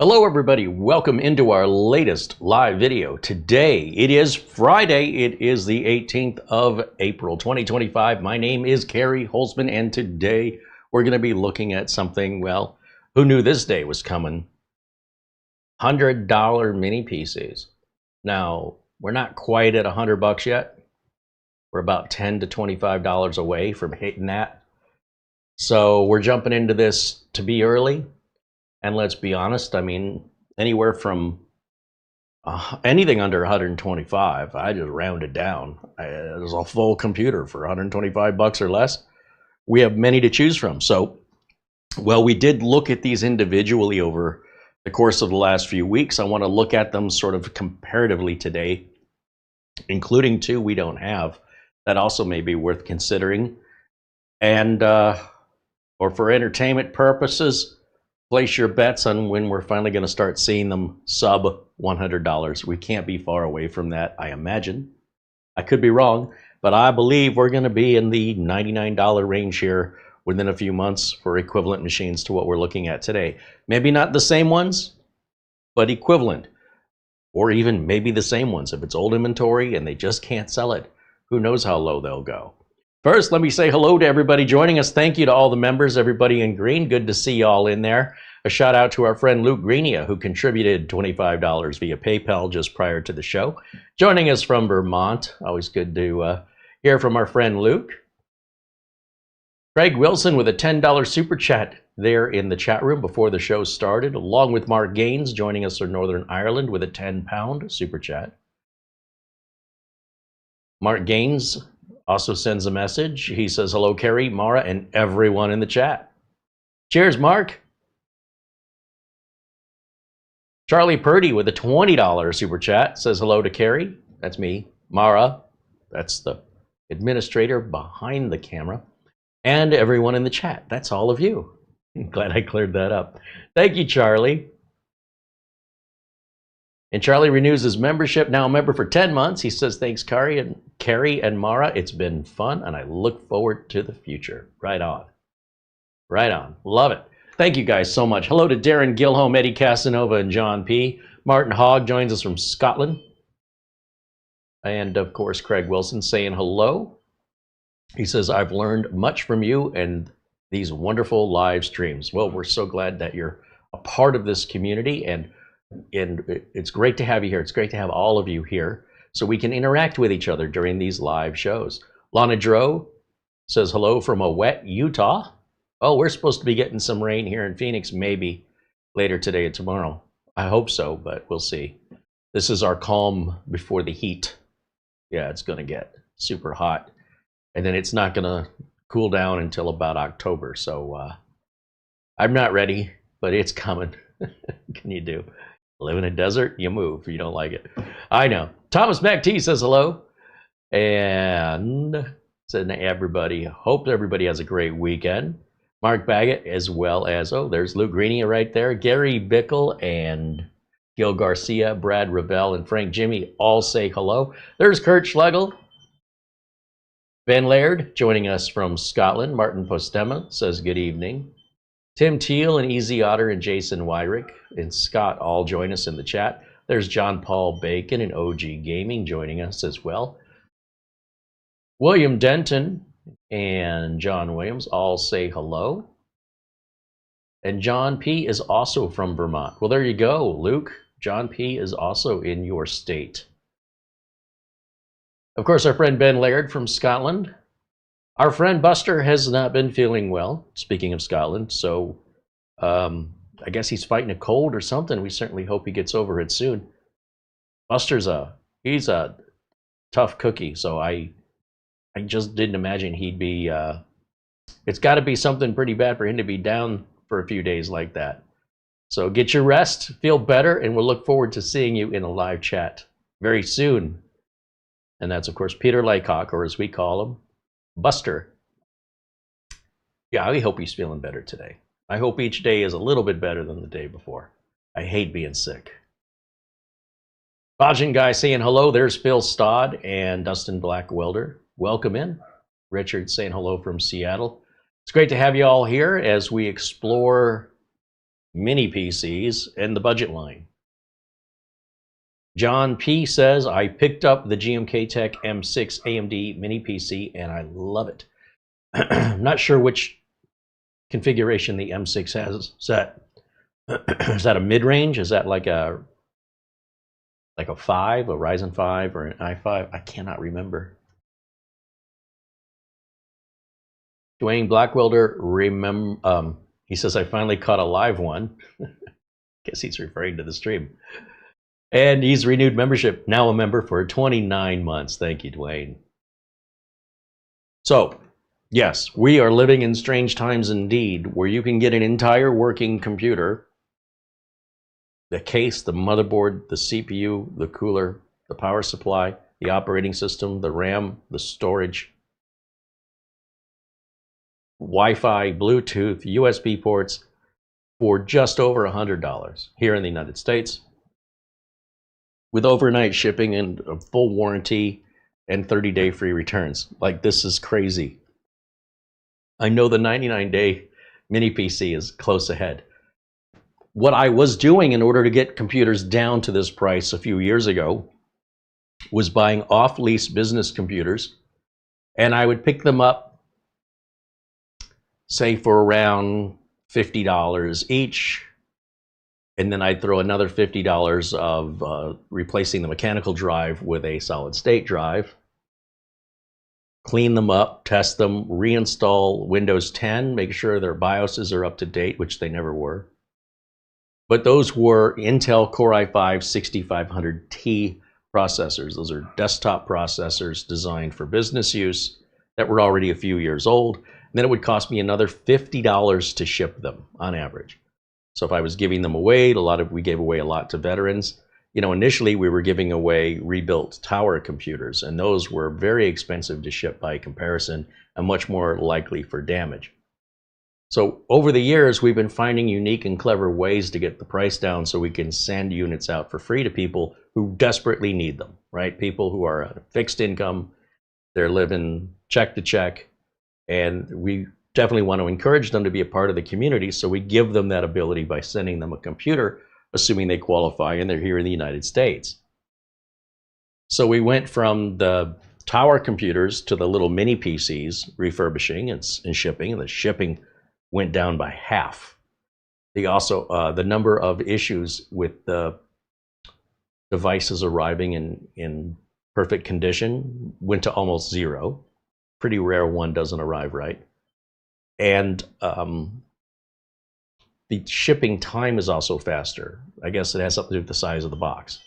Hello everybody, welcome into our latest live video. Today, it is Friday, it is the 18th of April 2025. My name is CareyHolzman and today we're going to be looking at something, well, who knew this day was coming? $100 mini PCs. Now, we're not quite at $100 yet. We're about $10 to $25 away from hitting that. So we're jumping into this to be early. And let's be honest, I mean, anywhere from anything under 125, I just round it down. There's a full computer for 125 bucks or less. We have many to choose from. So, well, we did look at these individually over the course of the last few weeks. I want to look at them sort of comparatively today, including two we don't have that also may be worth considering. And, or for entertainment purposes, place your bets on when we're finally going to start seeing them sub $100. We can't be far away from that, I imagine. I could be wrong, but I believe we're going to be in the $99 range here within a few months for equivalent machines to what we're looking at today. Maybe not the same ones, but equivalent. Or even maybe the same ones. If it's old inventory and they just can't sell it, who knows how low they'll go. First, let me say hello to everybody joining us. Thank you to all the members, everybody in green. Good to see you all in there. A shout out to our friend Luke Greenia, who contributed $25 via PayPal just prior to the show. Joining us from Vermont. Always good to hear from our friend Luke. Craig Wilson with a $10 super chat there in the chat room before the show started, along with Mark Gaines joining us from Northern Ireland with a £10 super chat. Mark Gaines also sends a message. He says, hello, Carey, Mara, and everyone in the chat. Cheers, Mark. Charlie Purdy with a $20 super chat says hello to Carey. That's me. Mara, that's the administrator behind the camera. And everyone in the chat. That's all of you. I'm glad I cleared that up. Thank you, Charlie. And Charlie renews his membership, now a member for 10 months. He says, thanks, Carey and Mara. It's been fun, and I look forward to the future. Right on. Right on. Love it. Thank you guys so much. Hello to Darren Gilholm, Eddie Casanova, and John P. Martin Hogg joins us from Scotland. And, of course, Craig Wilson saying hello. He says, I've learned much from you and these wonderful live streams. Well, we're so glad that you're a part of this community, and it's great to have you here. It's great to have all of you here so we can interact with each other during these live shows. Lana Dro says hello from a wet Utah. Oh, we're supposed to be getting some rain here in Phoenix maybe later today or tomorrow. I hope so, but we'll see. This is our calm before the heat. Yeah, it's going to get super hot. And then it's not going to cool down until about October. So I'm not ready, but it's coming. What can you do? Live in a desert, you move if you don't like it. I know. Thomas McT says hello. And said everybody, hope everybody has a great weekend. Mark Baggett, as well as, oh, there's Luke Greenia right there. Gary Bickle and Gil Garcia, Brad Ravel, and Frank Jimmy all say hello. There's Kurt Schlegel. Ben Laird joining us from Scotland. Martin Postema says good evening. Tim Teal and Easy Otter and Jason Wyrick and Scott all join us in the chat. There's John Paul Bacon and OG Gaming joining us as well. William Denton and John Williams all say hello. And John P. is also from Vermont. Well, there you go, Luke. John P. is also in your state. Of course, our friend Ben Laird from Scotland. Our friend Buster has not been feeling well, speaking of Scotland, so I guess he's fighting a cold or something. We certainly hope he gets over it soon. Buster's he's a tough cookie, so I just didn't imagine he'd be, it's got to be something pretty bad for him to be down for a few days like that. So get your rest, feel better, and we'll look forward to seeing you in a live chat very soon. And that's, of course, Peter Laycock, or as we call him, Buster. Yeah, I hope he's feeling better today. I hope each day is a little bit better than the day before. I hate being sick. Bajan Guy saying hello. There's Phil Stodd and Dustin Blackwelder. Welcome in. Richard saying hello from Seattle. It's great to have you all here as we explore mini PCs and the budget line. John P says, I picked up the GMKtec M6 AMD mini PC and I love it. I'm not sure which configuration the M6 has. Is that a mid-range? Is that like a 5, a Ryzen 5 or an i5? I cannot remember. Dwayne Blackwelder, he says, I finally caught a live one. Guess he's referring to the stream. And he's renewed membership, now a member for 29 months. Thank you, Dwayne. So, yes, we are living in strange times indeed, where you can get an entire working computer, the case, the motherboard, the CPU, the cooler, the power supply, the operating system, the RAM, the storage, Wi-Fi, Bluetooth, USB ports for just over $100 here in the United States, with overnight shipping and a full warranty and 30-day free returns. Like, this is crazy. I know the 99-day mini PC is close ahead. What I was doing in order to get computers down to this price a few years ago was buying off-lease business computers, and I would pick them up, say, for around $50 each, and then I'd throw another $50 of replacing the mechanical drive with a solid-state drive, clean them up, test them, reinstall Windows 10, make sure their BIOSes are up to date, which they never were. But those were Intel Core i5-6500T processors. Those are desktop processors designed for business use that were already a few years old. And then it would cost me another $50 to ship them on average. So if I was giving them away, we gave away a lot to veterans. You know, initially we were giving away rebuilt tower computers, and those were very expensive to ship by comparison and much more likely for damage. So over the years, we've been finding unique and clever ways to get the price down so we can send units out for free to people who desperately need them, right? People who are on fixed income, they're living check to check, and we definitely want to encourage them to be a part of the community, so we give them that ability by sending them a computer, assuming they qualify and they're here in the United States. So we went from the tower computers to the little mini PCs, refurbishing and shipping. The shipping went down by half. The number of issues with the devices arriving in perfect condition went to almost zero. Pretty rare one doesn't arrive right. And the shipping time is also faster. I guess it has something to do with the size of the box.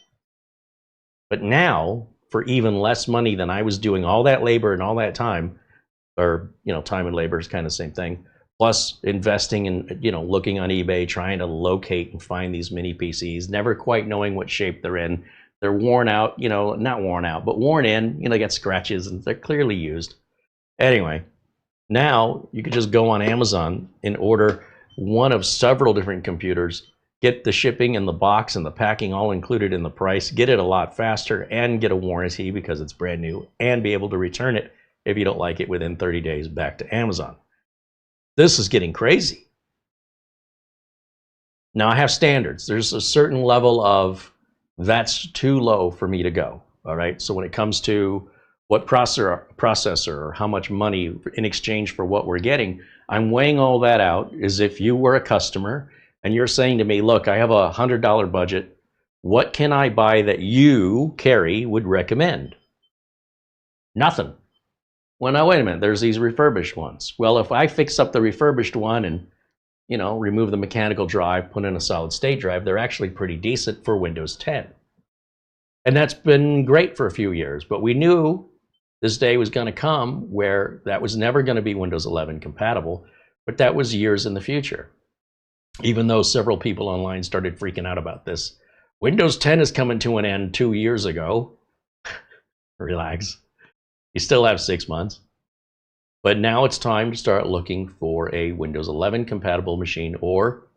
But now, for even less money than I was doing all that labor and all that time, or, you know, time and labor is kind of the same thing, plus investing in, you know, looking on eBay, trying to locate and find these mini PCs, never quite knowing what shape they're in. They're worn out, you know, not worn out, but worn in, you know, they got scratches and they're clearly used. Anyway, now you could just go on Amazon and order one of several different computers, get the shipping and the box and the packing all included in the price, get it a lot faster, and get a warranty because it's brand new, and be able to return it if you don't like it within 30 days back to Amazon. This is getting crazy. Now I have standards. There's a certain level of that's too low for me to go. All right. So when it comes to what processor or how much money in exchange for what we're getting, I'm weighing all that out as if you were a customer and you're saying to me, look, I have a $100 budget. What can I buy that you, Carey, would recommend? Nothing. Well, now, wait a minute. There's these refurbished ones. Well, if I fix up the refurbished one and, you know, remove the mechanical drive, put in a solid state drive, they're actually pretty decent for Windows 10. And that's been great for a few years, but we knew this day was going to come where that was never going to be Windows 11 compatible, but that was years in the future. Even though several people online started freaking out about this. Windows 10 is coming to an end 2 years ago. Relax. You still have 6 months. But now it's time to start looking for a Windows 11 compatible machine, or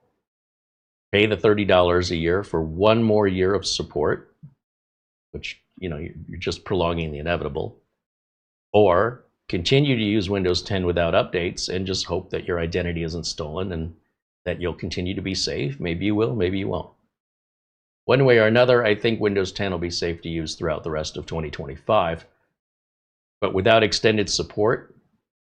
pay the $30 a year for one more year of support, which, you know, you're just prolonging the inevitable, or continue to use Windows 10 without updates and just hope that your identity isn't stolen and that you'll continue to be safe. Maybe you will, maybe you won't. One way or another, I think Windows 10 will be safe to use throughout the rest of 2025. But without extended support,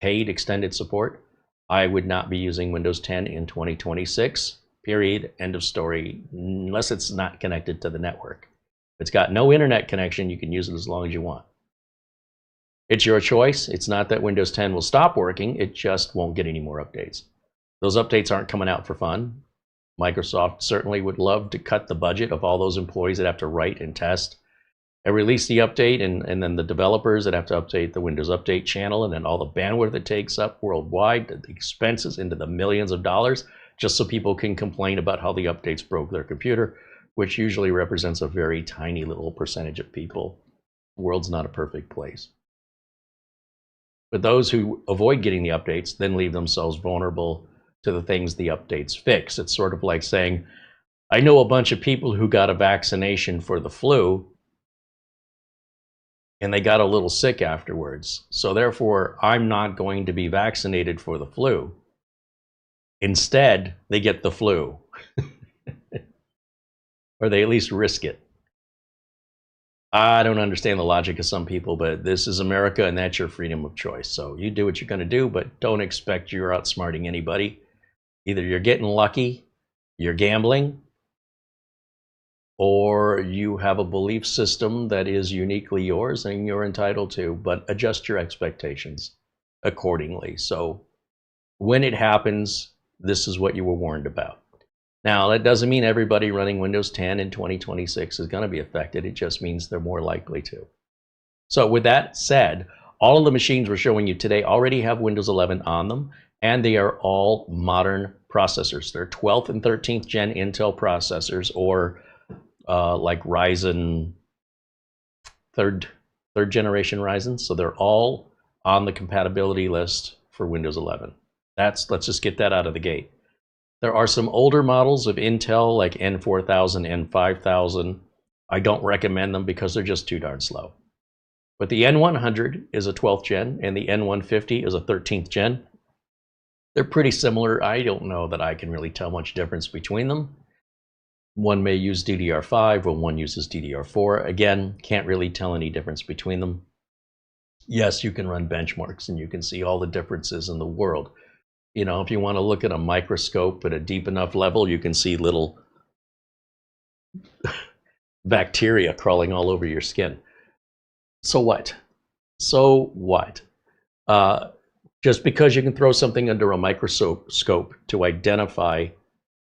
paid extended support, I would not be using Windows 10 in 2026, period, end of story, unless it's not connected to the network. If it's got no internet connection, you can use it as long as you want. It's your choice. It's not that Windows 10 will stop working, it just won't get any more updates. Those updates aren't coming out for fun. Microsoft certainly would love to cut the budget of all those employees that have to write and test and release the update, and then the developers that have to update the Windows Update channel, and then all the bandwidth it takes up worldwide, the expenses into the millions of dollars, just so people can complain about how the updates broke their computer, which usually represents a very tiny little percentage of people. The world's not a perfect place. But those who avoid getting the updates then leave themselves vulnerable to the things the updates fix. It's sort of like saying, I know a bunch of people who got a vaccination for the flu, and they got a little sick afterwards. So therefore, I'm not going to be vaccinated for the flu. Instead, they get the flu. Or they at least risk it. I don't understand the logic of some people, but this is America, and that's your freedom of choice. So you do what you're going to do, but don't expect you're outsmarting anybody. Either you're getting lucky, you're gambling, or you have a belief system that is uniquely yours and you're entitled to, but adjust your expectations accordingly. So when it happens, this is what you were warned about. Now, that doesn't mean everybody running Windows 10 in 2026 is going to be affected. It just means they're more likely to. So with that said, all of the machines we're showing you today already have Windows 11 on them, and they are all modern processors. They're 12th and 13th gen Intel processors, or like Ryzen, third generation Ryzen. So they're all on the compatibility list for Windows 11. Let's just get that out of the gate. There are some older models of Intel, like N4000, N5000. I don't recommend them because they're just too darn slow. But the N100 is a 12th gen, and the N150 is a 13th gen. They're pretty similar. I don't know that I can really tell much difference between them. One may use DDR5, while one uses DDR4. Again, can't really tell any difference between them. Yes, you can run benchmarks, and you can see all the differences in the world. You know, if you want to look at a microscope at a deep enough level, you can see little bacteria crawling all over your skin. So what? So what? Just because you can throw something under a microscope to identify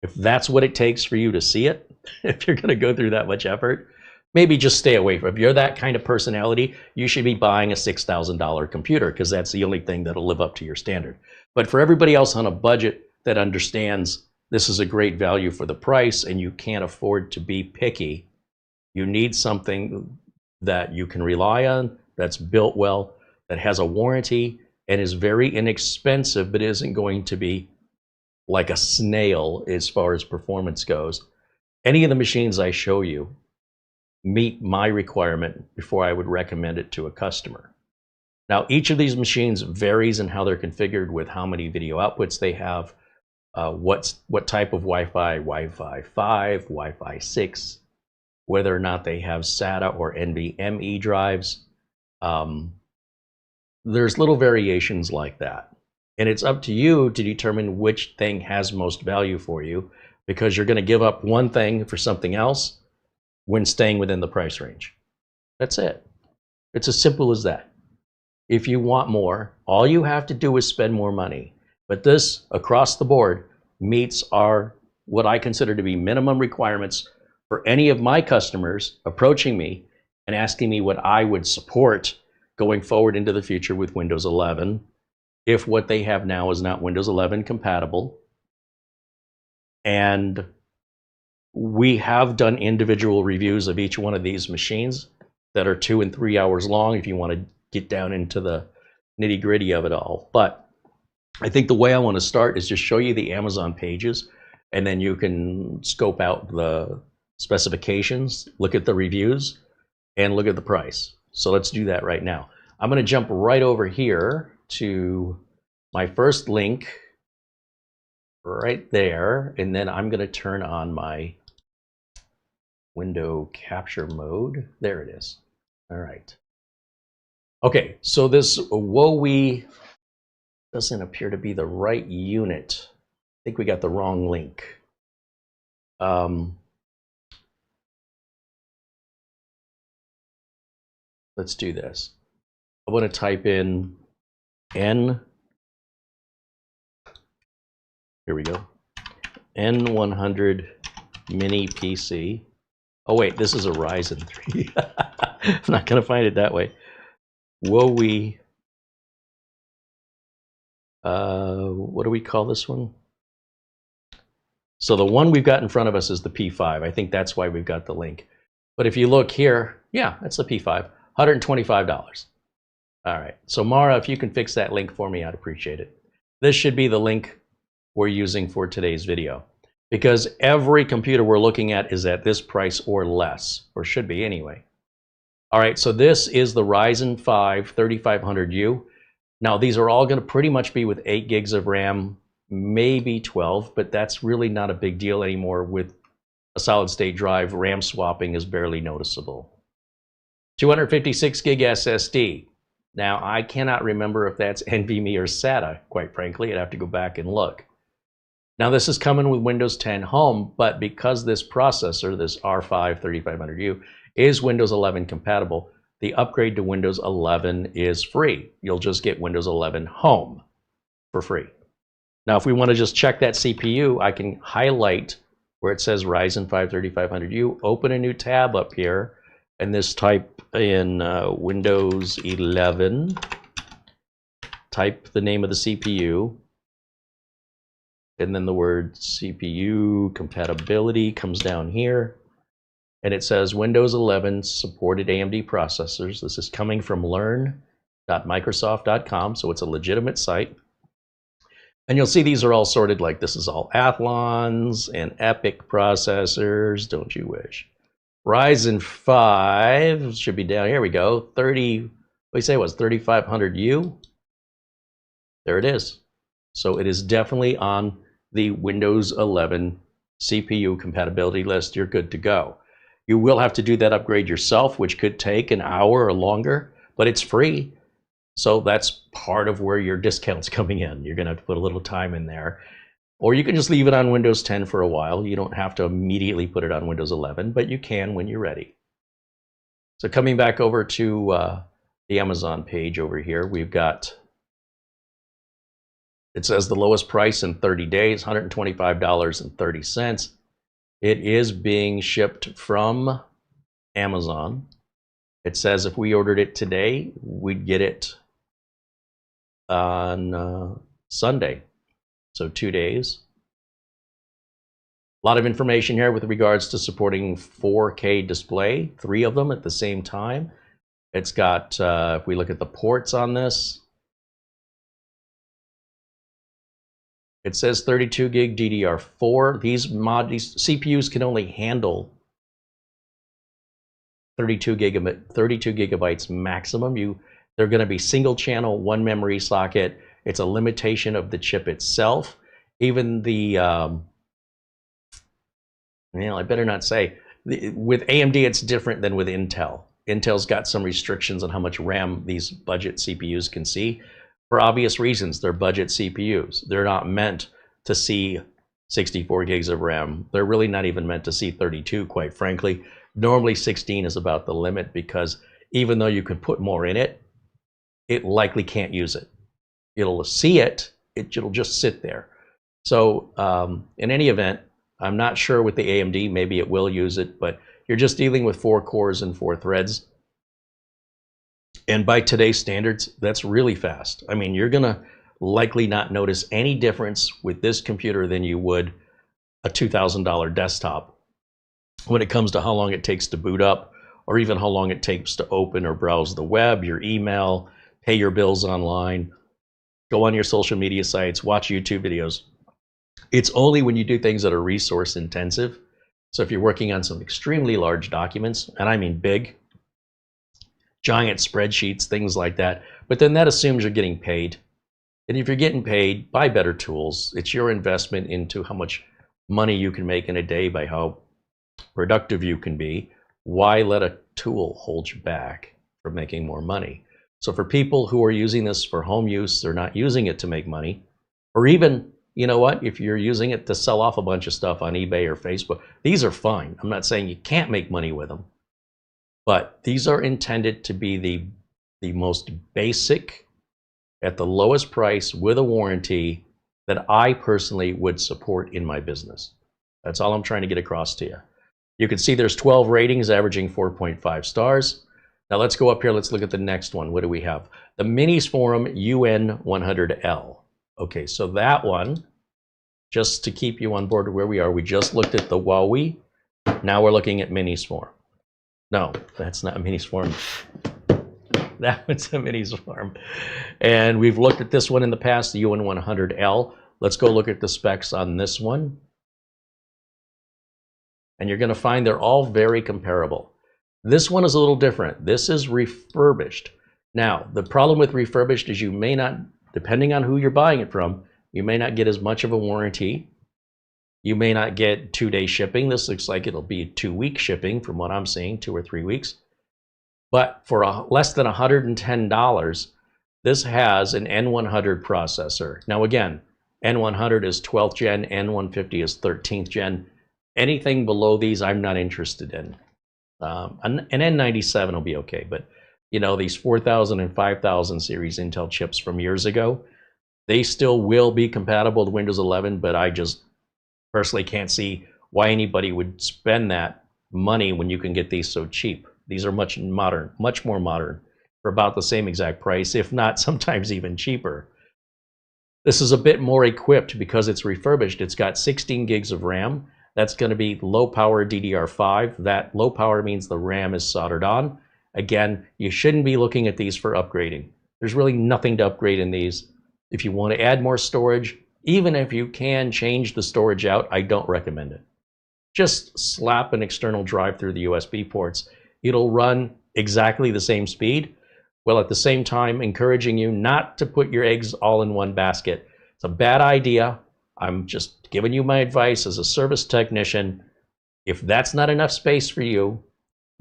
if that's what it takes for you to see it, if you're going to go through that much effort, maybe just stay away from it. If you're that kind of personality, you should be buying a $6,000 computer, because that's the only thing that'll live up to your standard. But for everybody else on a budget that understands this is a great value for the price and you can't afford to be picky, you need something that you can rely on, that's built well, that has a warranty, and is very inexpensive, but isn't going to be like a snail as far as performance goes. Any of the machines I show you meet my requirement before I would recommend it to a customer. Now, each of these machines varies in how they're configured, with how many video outputs they have, what type of Wi-Fi, Wi-Fi 5, Wi-Fi 6, whether or not they have SATA or NVMe drives. There's little variations like that. And it's up to you to determine which thing has most value for you, because you're going to give up one thing for something else when staying within the price range. That's it. It's as simple as that. If you want more, all you have to do is spend more money. But this, across the board, meets what I consider to be minimum requirements for any of my customers approaching me and asking me what I would support going forward into the future with Windows 11, if what they have now is not Windows 11 compatible. And we have done individual reviews of each one of these machines that are 2 and 3 hours long if you want to get down into the nitty-gritty of it all. But I think the way I want to start is just show you the Amazon pages, and then you can scope out the specifications, look at the reviews, and look at the price. So let's do that right now. I'm going to jump right over here to my first link, right there. And then I'm going to turn on my window capture mode. There it is. All right. Okay, so this wowe doesn't appear to be the right unit. I think we got the wrong link. Let's do this. I want to type in N. Here we go. N100 mini PC. Oh wait, this is a Ryzen 3. I'm not going to find it that way. Wowe. What do we call this one? So the one we've got in front of us is the P5. I think that's why we've got the link. But if you look here, yeah, that's the P5. $125. All right. So Mara, if you can fix that link for me, I'd appreciate it. This should be the link we're using for today's video, because every computer we're looking at is at this price or less, or should be anyway. All right. So this is the Ryzen 5 3500U. Now, these are all going to pretty much be with 8 gigs of RAM, maybe 12, but that's really not a big deal anymore. With a solid-state drive, RAM swapping is barely noticeable. 256 gig SSD. Now, I cannot remember if that's NVMe or SATA, quite frankly. I'd have to go back and look. Now, this is coming with Windows 10 Home, but because this processor, this R5 3500U, is Windows 11 compatible, the upgrade to Windows 11 is free. You'll just get Windows 11 Home for free. Now, if we want to just check that CPU, I can highlight where it says Ryzen 5 3500U, open a new tab up here, and this type in Windows 11, type the name of the CPU, and then the word CPU compatibility comes down here. And it says Windows 11 supported AMD processors. This is coming from learn.microsoft.com, so it's a legitimate site. And you'll see these are all sorted like this is all Athlons and EPYC processors, don't you wish. Ryzen 5 should be down, here we go, 30, what do you say it was, 3500U? There it is. So it is definitely on the Windows 11 CPU compatibility list. You're good to go. You will have to do that upgrade yourself, which could take an hour or longer, but it's free. So that's part of where your discount's coming in. You're going to have to put a little time in there. Or you can just leave it on Windows 10 for a while. You don't have to immediately put it on Windows 11, but you can when you're ready. So coming back over to the Amazon page over here, we've got, it says the lowest price in 30 days, $125.30. It is being shipped from Amazon. It says if we ordered it today, we'd get it on Sunday. So 2 days. A lot of information here with regards to supporting 4K display, 3 of them at the same time. It's got, if we look at the ports on this, it says 32 gig DDR4. These CPUs can only handle 32 gigabytes maximum. They're going to be single channel, 1 memory socket. It's a limitation of the chip itself. Even the, I better not say, with AMD it's different than with Intel. Intel's got some restrictions on how much RAM these budget CPUs can see. For obvious reasons, they're budget CPUs. They're not meant to see 64 gigs of RAM. They're really not even meant to see 32, quite frankly. Normally 16 is about the limit, because even though you could put more in it, it likely can't use it. It'll see it, it'll just sit there. So in any event, I'm not sure with the AMD, maybe it will use it, but you're just dealing with 4 cores and 4 threads. And by today's standards, that's really fast. I mean, you're going to likely not notice any difference with this computer than you would a $2,000 desktop when it comes to how long it takes to boot up, or even how long it takes to open or browse the web, your email, pay your bills online, go on your social media sites, watch YouTube videos. It's only when you do things that are resource intensive. So if you're working on some extremely large documents, and I mean big, giant spreadsheets, things like that, but then that assumes you're getting paid. And if you're getting paid, buy better tools. It's your investment into how much money you can make in a day by how productive you can be. Why let a tool hold you back from making more money? So for people who are using this for home use, they're not using it to make money, or even, you know what, if you're using it to sell off a bunch of stuff on eBay or Facebook, these are fine. I'm not saying you can't make money with them, but these are intended to be the most basic, at the lowest price with a warranty that I personally would support in my business. That's all I'm trying to get across to you. You can see there's 12 ratings averaging 4.5 stars. Now let's go up here. Let's look at the next one. What do we have? The Minisforum UN100L. Okay, so that one, just to keep you on board where we are, we just looked at the wowe. Now we're looking at Minisforum. No, that's not Minisforum. That one's a Minisforum. And we've looked at this one in the past, the UN100L. Let's go look at the specs on this one. And you're going to find they're all very comparable. This one is a little different. This is refurbished. Now, the problem with refurbished is you may not, depending on who you're buying it from, you may not get as much of a warranty. You may not get 2-day shipping. This looks like it'll be 2-week shipping from what I'm seeing, 2 or 3 weeks. But for less than $110, this has an N100 processor. Now again, N100 is 12th gen, N150 is 13th gen. Anything below these, I'm not interested in. An N97 will be okay, but you know, these 4000 and 5000 series Intel chips from years ago, they still will be compatible with Windows 11, but I just personally can't see why anybody would spend that money when you can get these so cheap. These are much more modern, for about the same exact price, if not sometimes even cheaper. This is a bit more equipped because it's refurbished. It's got 16 gigs of RAM. That's going to be low power DDR5. That low power means the RAM is soldered on. Again, you shouldn't be looking at these for upgrading. There's really nothing to upgrade in these. If you want to add more storage, even if you can change the storage out, I don't recommend it. Just slap an external drive through the USB ports. It'll run exactly the same speed, while at the same time encouraging you not to put your eggs all in one basket. It's a bad idea. I'm just giving you my advice as a service technician. If that's not enough space for you,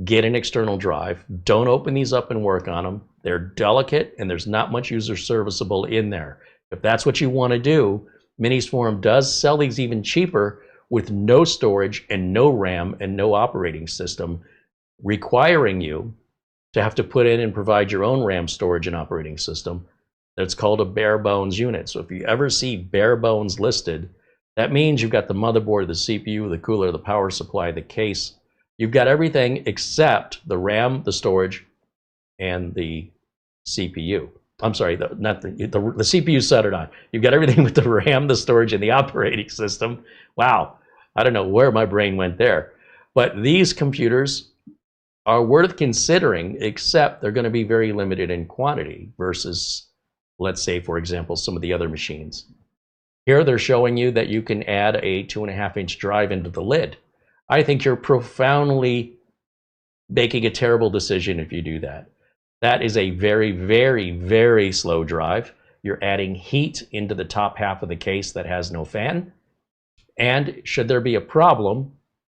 get an external drive. Don't open these up and work on them. They're delicate and there's not much user serviceable in there. If that's what you want to do, Minisforum does sell these even cheaper with no storage and no RAM and no operating system, requiring you to have to put in and provide your own RAM storage and operating system. That's called a bare bones unit. So if you ever see bare bones listed, that means you've got the motherboard, the CPU, the cooler, the power supply, the case. You've got everything except the RAM, the storage, and the CPU. I'm sorry, the CPU soldered on. You've got everything with the RAM, the storage, and the operating system. Wow, I don't know where my brain went there. But these computers are worth considering, except they're going to be very limited in quantity versus, let's say, for example, some of the other machines. Here they're showing you that you can add a 2.5-inch drive into the lid. I think you're profoundly making a terrible decision if you do that. That is a very, very, very slow drive. You're adding heat into the top half of the case that has no fan. And should there be a problem,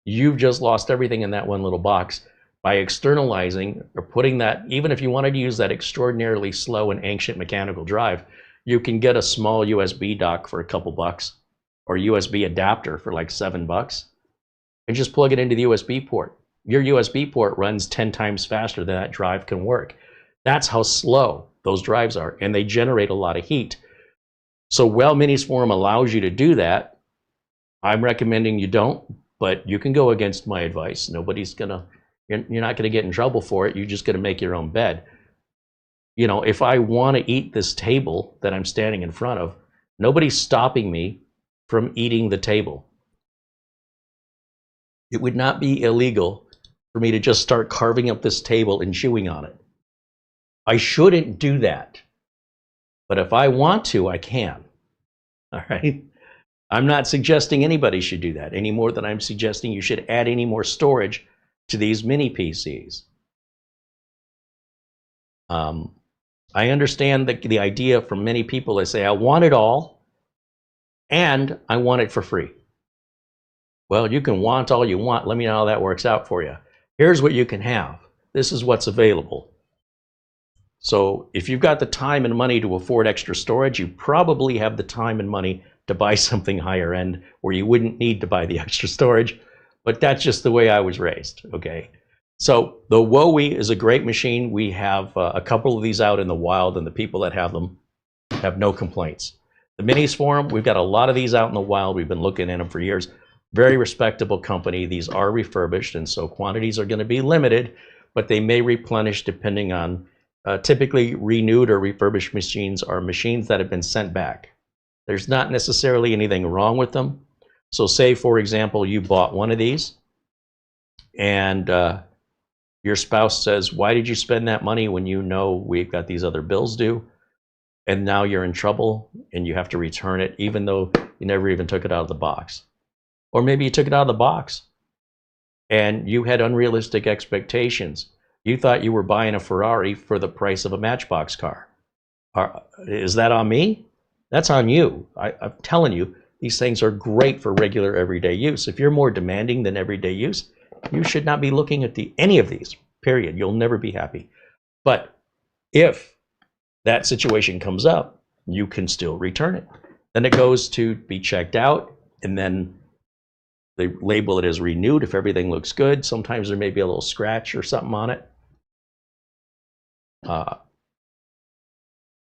you've just lost everything in that one little box. By externalizing or putting that, even if you wanted to use that extraordinarily slow and ancient mechanical drive, you can get a small USB dock for a couple bucks or USB adapter for like $7 and just plug it into the USB port. Your USB port runs 10 times faster than that drive can work. That's how slow those drives are, and they generate a lot of heat. So while Minisforum allows you to do that, I'm recommending you don't, but you can go against my advice. Nobody's gonna, you're not gonna get in trouble for it. You're just gonna make your own bed. You know, if I want to eat this table that I'm standing in front of, nobody's stopping me from eating the table. It would not be illegal for me to just start carving up this table and chewing on it. I shouldn't do that. But if I want to, I can. All right? I'm not suggesting anybody should do that any more than I'm suggesting you should add any more storage to these mini PCs. I understand the idea from many people. They say, I want it all, and I want it for free. Well, you can want all you want. Let me know how that works out for you. Here's what you can have. This is what's available. So if you've got the time and money to afford extra storage, you probably have the time and money to buy something higher end where you wouldn't need to buy the extra storage. But that's just the way I was raised, okay? So the wowe is a great machine. We have a couple of these out in the wild, and the people that have them have no complaints. The Minisforum, we've got a lot of these out in the wild. We've been looking at them for years. Very respectable company. These are refurbished, and so quantities are going to be limited, but they may replenish depending on, typically renewed or refurbished machines are machines that have been sent back. There's not necessarily anything wrong with them. So say, for example, you bought one of these, and your spouse says, why did you spend that money when you know we've got these other bills due? And now you're in trouble, and you have to return it, even though you never even took it out of the box. Or maybe you took it out of the box and you had unrealistic expectations. You thought you were buying a Ferrari for the price of a Matchbox car. Is that on me? That's on you. I'm telling you, these things are great for regular everyday use. If you're more demanding than everyday use, you should not be looking at any of these, period. You'll never be happy. But if that situation comes up, you can still return it. Then it goes to be checked out, and then they label it as renewed if everything looks good. Sometimes there may be a little scratch or something on it.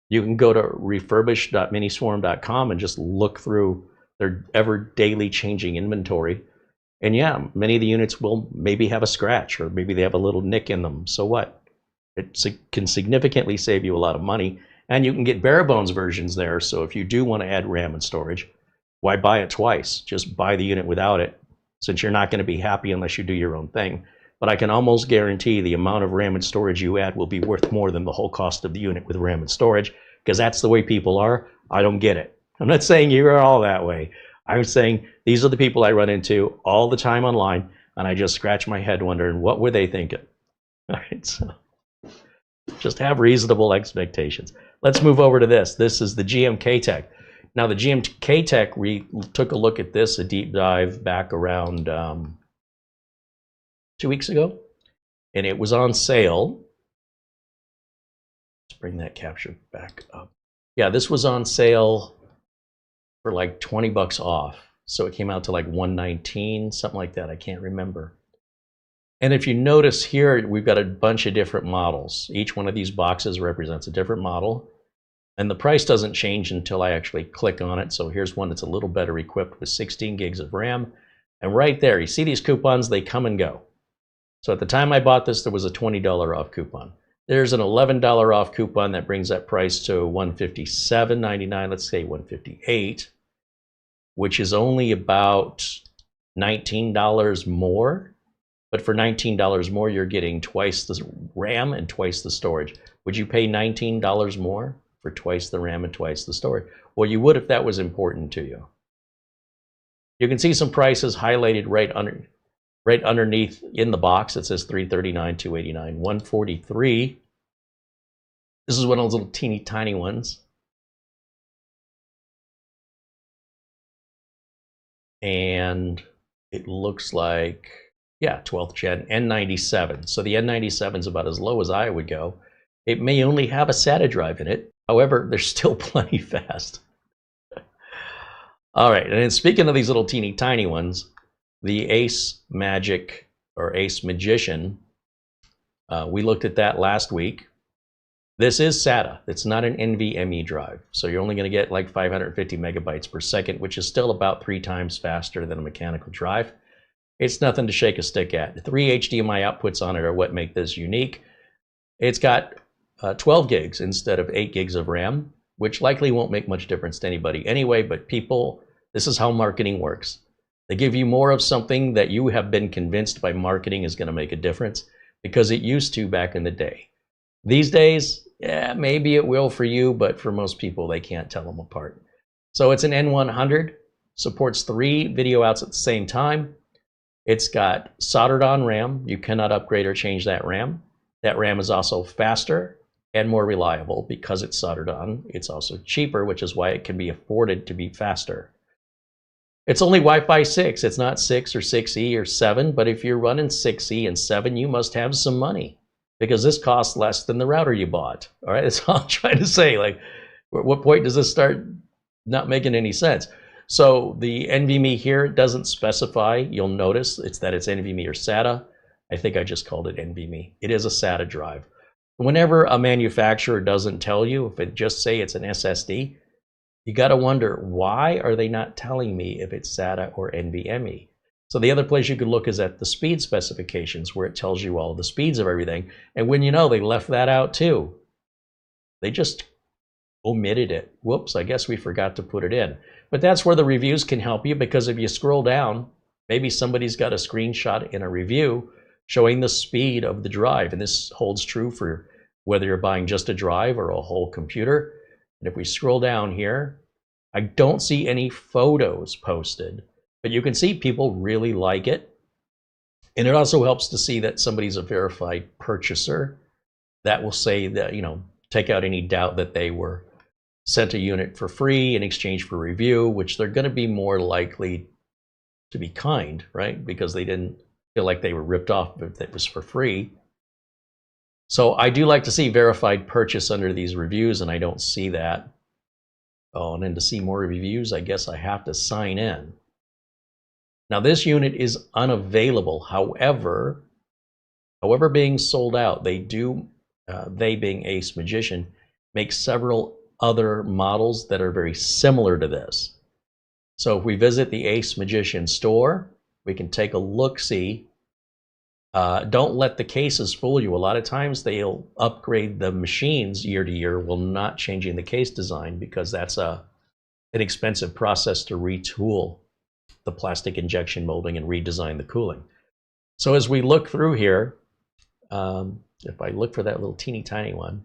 You can go to refurbish.minisforum.com and just look through their ever daily changing inventory. And yeah, many of the units will maybe have a scratch, or maybe they have a little nick in them. So what? It can significantly save you a lot of money. And you can get bare bones versions there. So if you do want to add RAM and storage, why buy it twice? Just buy the unit without it, since you're not going to be happy unless you do your own thing. But I can almost guarantee the amount of RAM and storage you add will be worth more than the whole cost of the unit with RAM and storage, because that's the way people are. I don't get it. I'm not saying you're all that way. I'm saying these are the people I run into all the time online, and I just scratch my head wondering, what were they thinking? All right, so just have reasonable expectations. Let's move over to this. This is the GMKtec. Now, the GMKtec, we took a look at this, a deep dive back around 2 weeks ago, and it was on sale. Let's bring that capture back up. Yeah, this was on sale for like 20 bucks off. So it came out to like $119, something like that. I can't remember. And if you notice here, we've got a bunch of different models. Each one of these boxes represents a different model. And the price doesn't change until I actually click on it. So here's one that's a little better equipped with 16 gigs of RAM. And right there, you see these coupons, they come and go. So at the time I bought this, there was a $20 off coupon. There's an $11 off coupon that brings that price to $157.99, let's say $158, which is only about $19 more. But for $19 more, you're getting twice the RAM and twice the storage. Would you pay $19 more for twice the RAM and twice the storage? Well, you would if that was important to you. You can see some prices highlighted right underneath in the box. It says $339, $289, $143. This is one of those little teeny tiny ones. And it looks like, yeah, 12th gen N97. So the N97 is about as low as I would go. It may only have a SATA drive in it. However, they're still plenty fast. All right, and then speaking of these little teeny tiny ones, the Ace Magic or Ace Magician, we looked at that last week. This is SATA. It's not an NVMe drive. So you're only going to get like 550 megabytes per second, which is still about 3 times faster than a mechanical drive. It's nothing to shake a stick at. The 3 HDMI outputs on it are what make this unique. It's got 12 gigs instead of 8 gigs of RAM, which likely won't make much difference to anybody anyway, but people, this is how marketing works. They give you more of something that you have been convinced by marketing is going to make a difference, because it used to back in the day. These days, yeah, maybe it will for you, but for most people, they can't tell them apart. So it's an N100, supports 3 video outs at the same time. It's got soldered on RAM. You cannot upgrade or change that RAM. That RAM is also faster and more reliable because it's soldered on. It's also cheaper, which is why it can be afforded to be faster. It's only Wi-Fi 6. It's not 6 or 6E or 7, but if you're running 6E and 7, you must have some money because this costs less than the router you bought. All right, that's all I'm trying to say. Like, at what point does this start not making any sense? So the NVMe here doesn't specify. You'll notice it's NVMe or SATA. I think I just called it NVMe. It is a SATA drive. Whenever a manufacturer doesn't tell you, if it just say it's an SSD, you got to wonder, why are they not telling me if it's SATA or NVMe? So the other place you could look is at the speed specifications, where it tells you all the speeds of everything. And when you know, they left that out too. They just omitted it. Whoops, I guess we forgot to put it in. But that's where the reviews can help you, because if you scroll down, maybe somebody's got a screenshot in a review showing the speed of the drive. And this holds true for whether you're buying just a drive or a whole computer. And if we scroll down here, I don't see any photos posted, but you can see people really like it. And it also helps to see that somebody's a verified purchaser. That will say that, you know, take out any doubt that they were sent a unit for free in exchange for review, which they're going to be more likely to be kind, right? Because they didn't feel like they were ripped off if it was for free. So I do like to see verified purchase under these reviews, and I don't see that. Oh, and then to see more reviews, I guess I have to sign in. Now this unit is unavailable. However, being sold out, they being Ace Magician, make several other models that are very similar to this. So if we visit the Ace Magician store, we can take a look-see. Don't let the cases fool you. A lot of times they'll upgrade the machines year to year while not changing the case design, because that's an expensive process to retool the plastic injection molding and redesign the cooling. So as we look through here, if I look for that little teeny tiny one,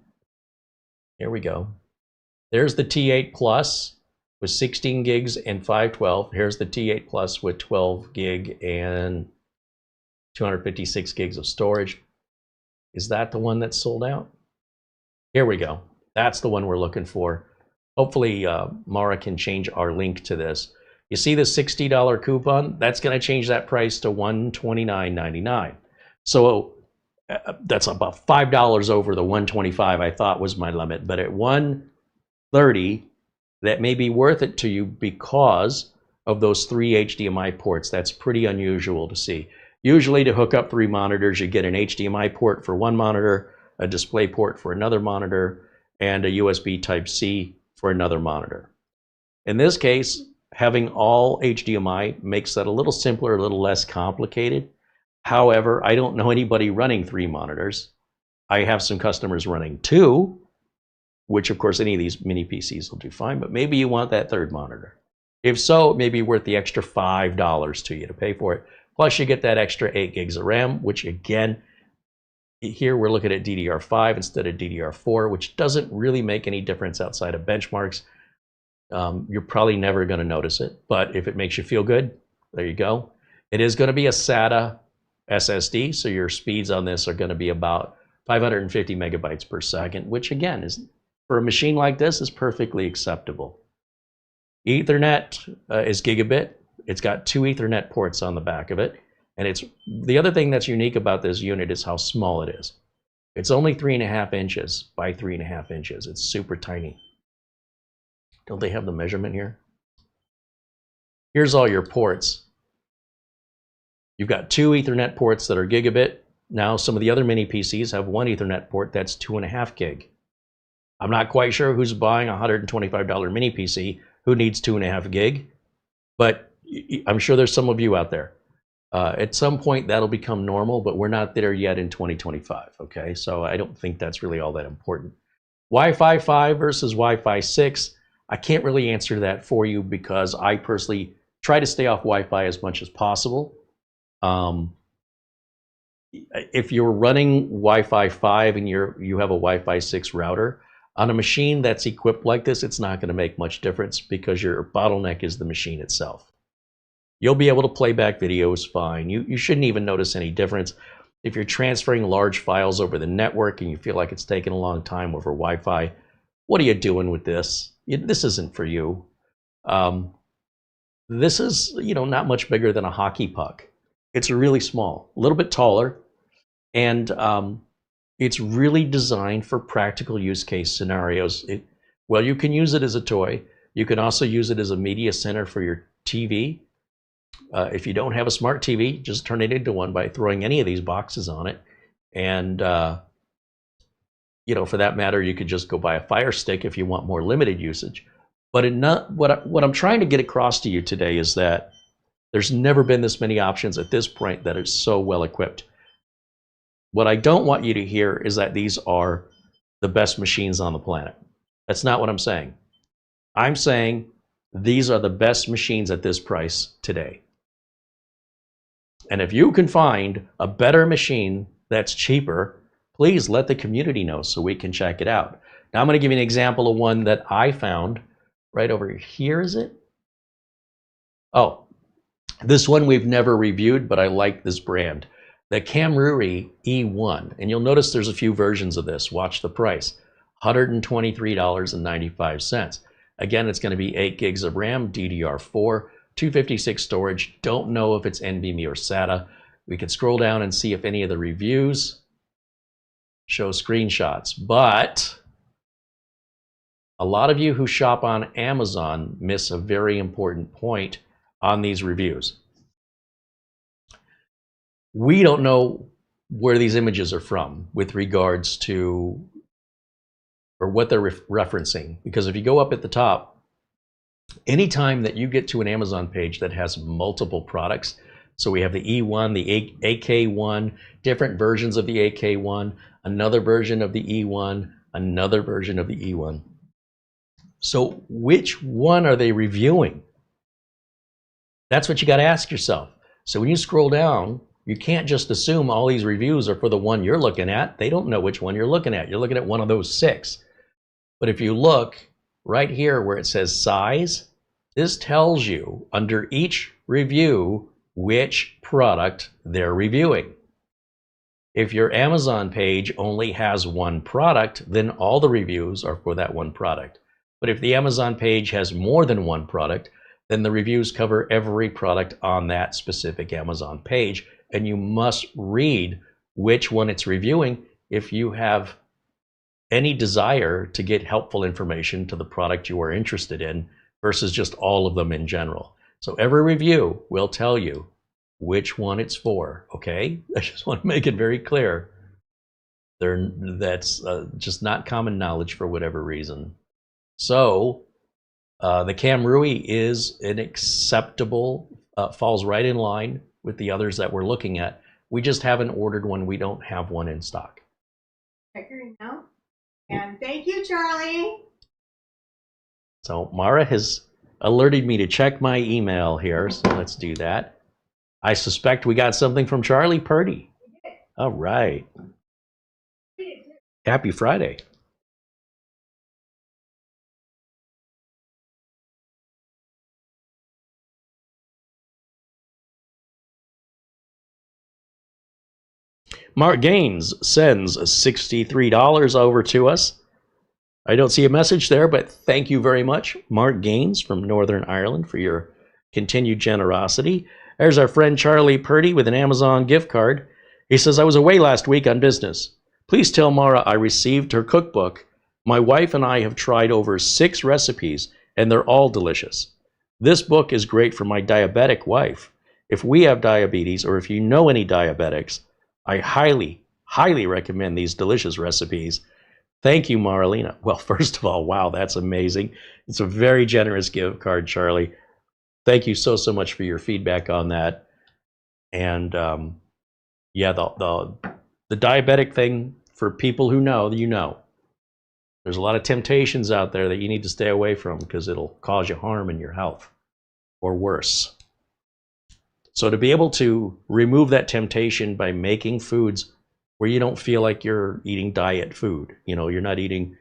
here we go. There's the T8 Plus with 16 gigs and 512. Here's the T8 Plus with 12 gig and 256 gigs of storage. Is that the one that's sold out? Here we go. That's the one we're looking for. Hopefully Mara can change our link to this. You see the $60 coupon? That's going to change that price to $129.99. So that's about $5 over the $125 I thought was my limit. But at $130, that may be worth it to you because of those 3 HDMI ports. That's pretty unusual to see. Usually to hook up 3 monitors, you get an HDMI port for one monitor, a display port for another monitor, and a USB Type-C for another monitor. In this case, having all HDMI makes that a little simpler, a little less complicated. However, I don't know anybody running 3 monitors. I have some customers running 2, which of course any of these mini PCs will do fine, but maybe you want that 3rd monitor. If so, it may be worth the extra $5 to you to pay for it. Plus you get that extra 8 gigs of RAM, which again, here we're looking at DDR5 instead of DDR4, which doesn't really make any difference outside of benchmarks. You're probably never going to notice it, but if it makes you feel good, there you go. It is going to be a SATA SSD, so your speeds on this are going to be about 550 megabytes per second, which again is, for a machine like this, is perfectly acceptable. Ethernet is gigabit. It's got 2 Ethernet ports on the back of it, and it's the other thing that's unique about this unit is how small it is. It's only 3.5 inches by 3.5 inches. It's super tiny. Don't they have the measurement here? Here's all your ports. You've got 2 Ethernet ports that are gigabit. Now some of the other mini PCs have 1 Ethernet port that's 2.5 gig. I'm not quite sure who's buying a $125 mini PC who needs 2.5 gig, but I'm sure there's some of you out there. At some point that'll become normal, but we're not there yet in 2025, okay? So I don't think that's really all that important. Wi-Fi 5 versus Wi-Fi 6, I can't really answer that for you because I personally try to stay off Wi-Fi as much as possible. If you're running Wi-Fi 5 and you have a Wi-Fi 6 router, on a machine that's equipped like this, it's not going to make much difference because your bottleneck is the machine itself. You'll be able to play back videos fine. You shouldn't even notice any difference. If you're transferring large files over the network and you feel like it's taking a long time over Wi-Fi, what are you doing with this? This isn't for you. This is, not much bigger than a hockey puck. It's really small, a little bit taller, and it's really designed for practical use case scenarios. Well, you can use it as a toy. You can also use it as a media center for your TV. If you don't have a smart TV, just turn it into one by throwing any of these boxes on it. And, for that matter, you could just go buy a Fire Stick if you want more limited usage. But what I'm trying to get across to you today is that there's never been this many options at this point that are so well equipped. What I don't want you to hear is that these are the best machines on the planet. That's not what I'm saying. I'm saying these are the best machines at this price today. And if you can find a better machine that's cheaper, please let the community know so we can check it out. Now I'm going to give you an example of one that I found right over here. Is it? Oh, this one we've never reviewed, but I like this brand. The KAMRUI E1. And you'll notice there's a few versions of this. Watch the price. $123.95. Again, it's going to be 8 gigs of RAM, DDR4, 256 storage. Don't know if it's NVMe or SATA. We can scroll down and see if any of the reviews show screenshots. But a lot of you who shop on Amazon miss a very important point on these reviews. We don't know where these images are from with regards to, or what they're referencing. Because if you go up at the top, anytime that you get to an Amazon page that has multiple products, so we have the E1, the AK1, different versions of the AK1, another version of the E1, another version of the E1. So which one are they reviewing? That's what you got to ask yourself. So when you scroll down, you can't just assume all these reviews are for the one you're looking at. They don't know which one you're looking at. You're looking at one of those 6. But if you look right here where it says size, this tells you under each review which product they're reviewing. If your Amazon page only has one product, then all the reviews are for that one product. But if the Amazon page has more than one product, then the reviews cover every product on that specific Amazon page, and you must read which one it's reviewing if you have any desire to get helpful information to the product you are interested in versus just all of them in general. So every review will tell you which one it's for, okay? I just want to make it very clear. That's just not common knowledge for whatever reason. So the KAMRUI is an acceptable, falls right in line with the others that we're looking at. We just haven't ordered one. We don't have one in stock. Checking now. And thank you, Charlie. So Mara has alerted me to check my email here, so let's do that. I suspect we got something from Charlie Purdy. All right. Happy Friday. Mark Gaines sends $63 over to us. I don't see a message there, but thank you very much, Mark Gaines from Northern Ireland, for your continued generosity. There's our friend Charlie Purdy with an Amazon gift card. He says, I was away last week on business. Please tell Mara I received her cookbook. My wife and I have tried over 6 recipes, and they're all delicious. This book is great for my diabetic wife. If we have diabetes, or if you know any diabetics, I highly, highly recommend these delicious recipes. Thank you, Marlena. Well, first of all, wow, that's amazing. It's a very generous gift card, Charlie. Thank you so much for your feedback on that. And yeah, the diabetic thing, for people who know, you know. There's a lot of temptations out there that you need to stay away from because it'll cause you harm in your health or worse. So to be able to remove that temptation by making foods where you don't feel like you're eating diet food, you're not eating,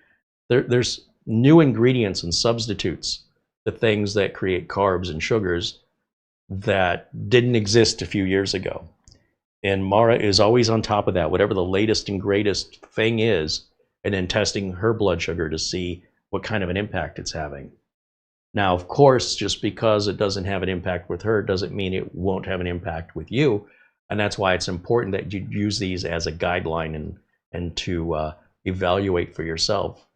there's new ingredients and substitutes to things that create carbs and sugars that didn't exist a few years ago. And Mara is always on top of that, whatever the latest and greatest thing is, and then testing her blood sugar to see what kind of an impact it's having. Now, of course, just because it doesn't have an impact with her doesn't mean it won't have an impact with you. And that's why it's important that you use these as a guideline and to evaluate for yourself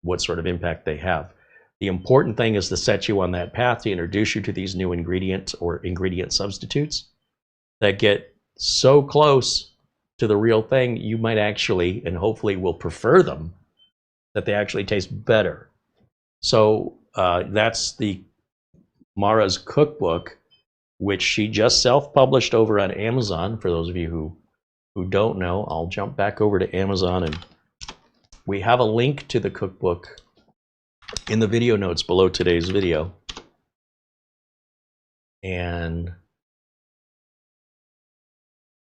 what sort of impact they have. The important thing is to set you on that path to introduce you to these new ingredients or ingredient substitutes that get so close to the real thing, you might actually, and hopefully will prefer them, that they actually taste better. So that's the Mara's cookbook, which she just self-published over on Amazon. For those of you who don't know, I'll jump back over to Amazon, and we have a link to the cookbook in the video notes below today's video. And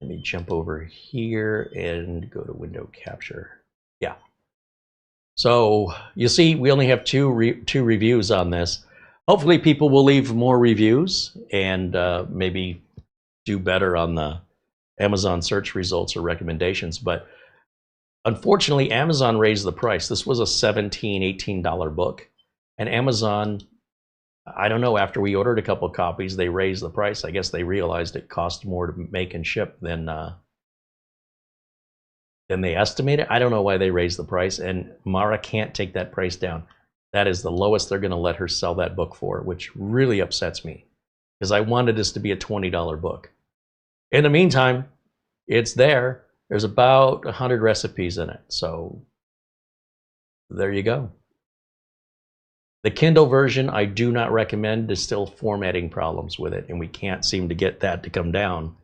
let me jump over here and go to window capture. Yeah. So you see, we only have two reviews on this. Hopefully people will leave more reviews and maybe do better on the Amazon search results or recommendations. But unfortunately, Amazon raised the price. This was a $17, $18 book. And Amazon, I don't know, after we ordered a couple of copies, they raised the price. I guess they realized it cost more to make and ship than they estimated. I don't know why they raised the price, and Mara can't take that price down. That is the lowest they're going to let her sell that book for, which really upsets me, because I wanted this to be a $20 book. In the meantime, it's there. There's about 100 recipes in it, so there you go. The Kindle version I do not recommend. There's still formatting problems with it, and we can't seem to get that to come down.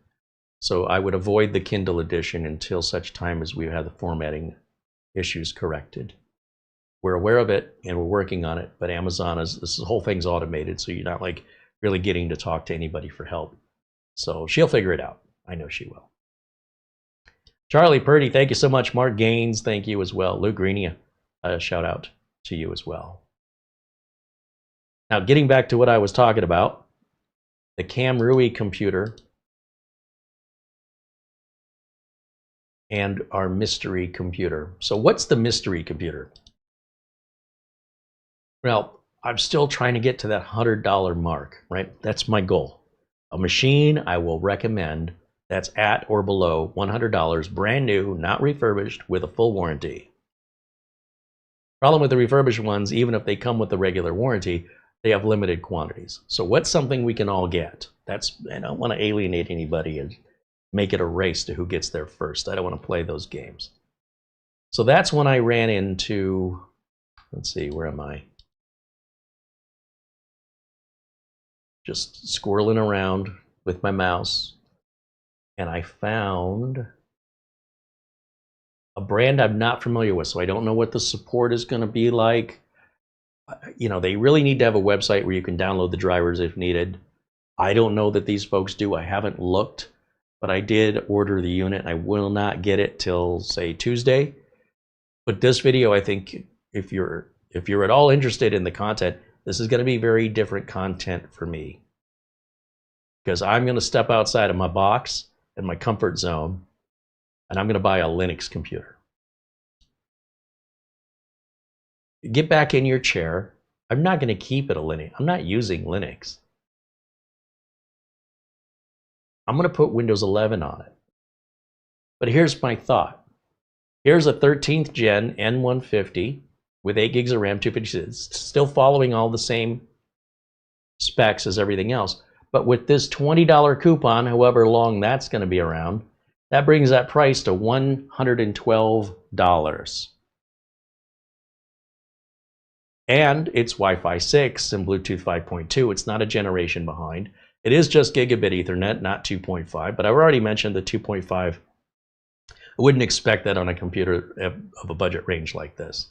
So I would avoid the Kindle edition until such time as we have the formatting issues corrected. We're aware of it and we're working on it, but Amazon this whole thing's automated, so you're not like really getting to talk to anybody for help. So she'll figure it out. I know she will. Charlie Purdy, thank you so much. Mark Gaines, thank you as well. Luke Greenia, shout out to you as well. Now, getting back to what I was talking about, the KAMRUI computer and our mystery computer. So what's the mystery computer? Well, I'm still trying to get to that $100 mark, right? That's my goal. A machine I will recommend that's at or below $100, brand new, not refurbished, with a full warranty. Problem with the refurbished ones, even if they come with the regular warranty, they have limited quantities. So what's something we can all get? That's, I don't want to alienate anybody and make it a race to who gets there first. I don't want to play those games. So that's when I ran into, let's see, where am I? Just squirreling around with my mouse, and I found a brand I'm not familiar with, so I don't know what the support is going to be like. You know, they really need to have a website where you can download the drivers if needed. I don't know that these folks do. I haven't looked, but I did order the unit. I will not get it till, say, Tuesday. But this video, I think, if you're at all interested in the content, this is going to be very different content for me, because I'm going to step outside of my box and my comfort zone, and I'm going to buy a Linux computer. Get back in your chair. I'm not going to keep it a Linux. I'm not using Linux. I'm going to put Windows 11 on it. But here's my thought. Here's a 13th gen N150 with 8 gigs of RAM, 256, still following all the same specs as everything else. But with this $20 coupon, however long that's going to be around, that brings that price to $112. And it's Wi-Fi 6 and Bluetooth 5.2. It's not a generation behind. It is just gigabit Ethernet, not 2.5. But I've already mentioned the 2.5. I wouldn't expect that on a computer of a budget range like this.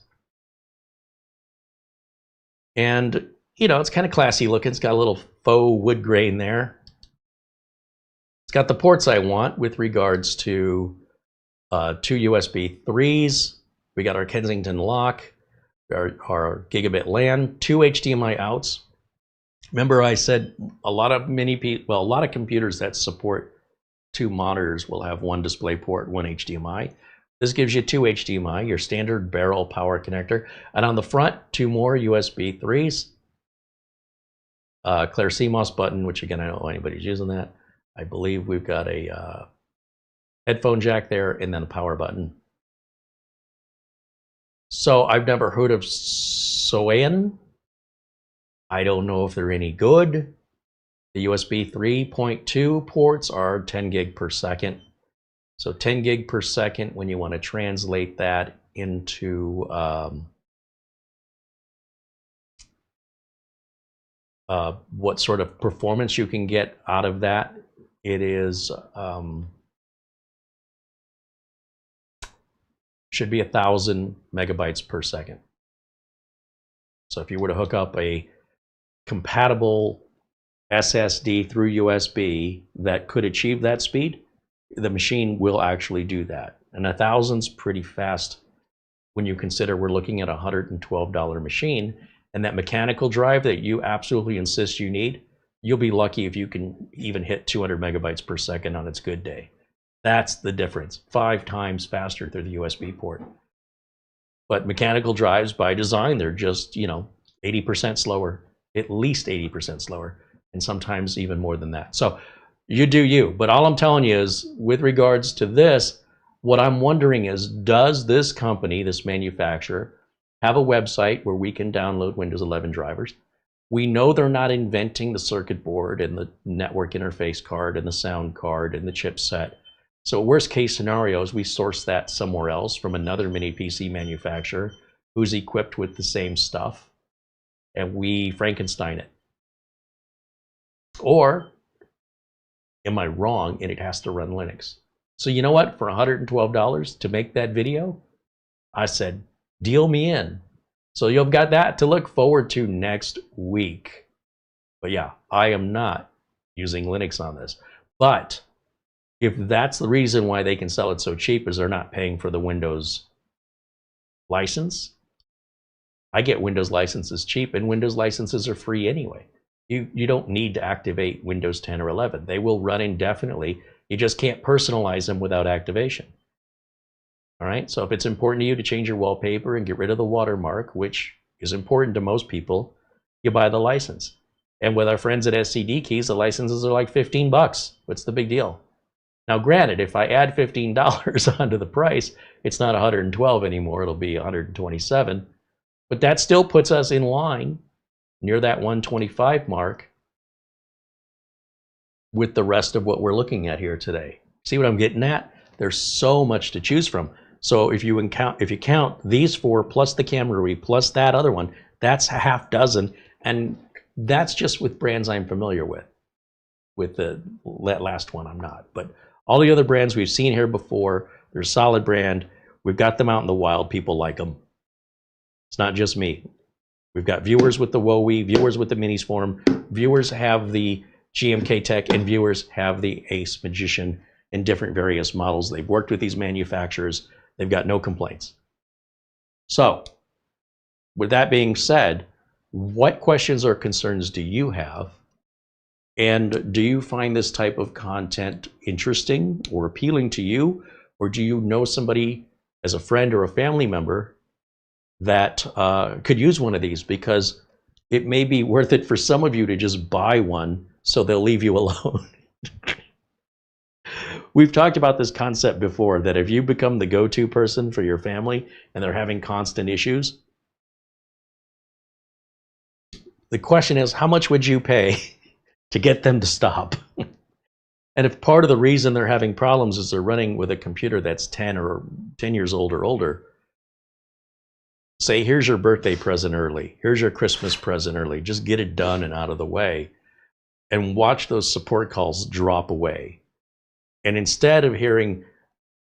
And, you know, it's kind of classy looking. It's got a little faux wood grain there. It's got the ports I want with regards to 2 USB 3s. We got our Kensington lock, our gigabit LAN, 2 HDMI outs. Remember I said a lot of computers that support two monitors will have one display port, one HDMI. This gives you two HDMI, your standard barrel power connector. And on the front, two more USB 3s. Clear CMOS button, which again, I don't know anybody's using that. I believe we've got a headphone jack there and then a power button. So I've never heard of Soayan. I don't know if they're any good. The USB 3.2 ports are 10 gig per second. So 10 gig per second, when you want to translate that into what sort of performance you can get out of that, it is should be 1,000 megabytes per second. So if you were to hook up a compatible SSD through USB that could achieve that speed, the machine will actually do that. And 1,000's pretty fast when you consider we're looking at a $112 machine. And that mechanical drive that you absolutely insist you need, you'll be lucky if you can even hit 200 megabytes per second on its good day. That's the difference. 5 times faster through the USB port. But mechanical drives by design, they're just, 80% slower, at least 80% slower, and sometimes even more than that. So you do you. But all I'm telling you is, with regards to this, what I'm wondering is, does this company, this manufacturer, have a website where we can download Windows 11 drivers? We know they're not inventing the circuit board and the network interface card and the sound card and the chipset. So worst case scenario is we source that somewhere else from another mini PC manufacturer who's equipped with the same stuff, and we Frankenstein it. Or am I wrong and it has to run Linux? So you know what? For $112 to make that video, I said, deal me in. So you've got that to look forward to next week. But yeah, I am not using Linux on this. But if that's the reason why they can sell it so cheap, is they're not paying for the Windows license. I get Windows licenses cheap, and Windows licenses are free anyway. You don't need to activate Windows 10 or 11. They will run indefinitely. You just can't personalize them without activation. All right, so if it's important to you to change your wallpaper and get rid of the watermark, which is important to most people, you buy the license. And with our friends at SCD Keys, the licenses are like 15 bucks. What's the big deal? Now, granted, if I add $15 onto the price, it's not 112 anymore, it'll be 127. But that still puts us in line near that 125 mark with the rest of what we're looking at here today. See what I'm getting at? There's so much to choose from. So if you count these 4 plus the KAMRUI plus that other one, that's a half dozen, and that's just with brands I'm familiar with. With the last one, I'm not. But all the other brands we've seen here before, they're a solid brand. We've got them out in the wild. People like them. It's not just me. We've got viewers with the wowe, viewers with the Minisforum, viewers have the GMKtec, and viewers have the Ace Magician in different various models. They've worked with these manufacturers. They've got no complaints. So, with that being said, what questions or concerns do you have? And do you find this type of content interesting or appealing to you? Or do you know somebody as a friend or a family member that could use one of these? Because it may be worth it for some of you to just buy one so they'll leave you alone. We've talked about this concept before, that if you become the go-to person for your family and they're having constant issues, the question is, how much would you pay to get them to stop? And if part of the reason they're having problems is they're running with a computer that's 10 years old or older, say, here's your birthday present early, here's your Christmas present early, just get it done and out of the way, and watch those support calls drop away. And instead of hearing,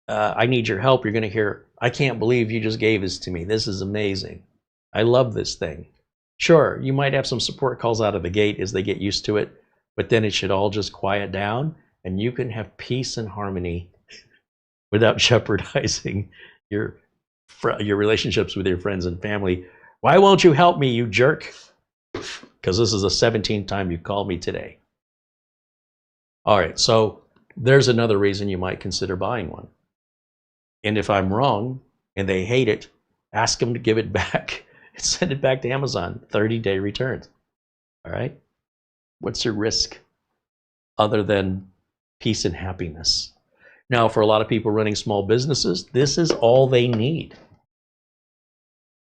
I need your help, you're going to hear, I can't believe you just gave this to me. This is amazing. I love this thing. Sure, you might have some support calls out of the gate as they get used to it, but then it should all just quiet down and you can have peace and harmony without jeopardizing your relationships with your friends and family. Why won't you help me, you jerk? Because this is the 17th time you've called me today. All right, so there's another reason you might consider buying one. And if I'm wrong and they hate it, ask them to give it back and send it back to Amazon. 30-day returns. All right? What's your risk other than peace and happiness? Now, for a lot of people running small businesses, this is all they need.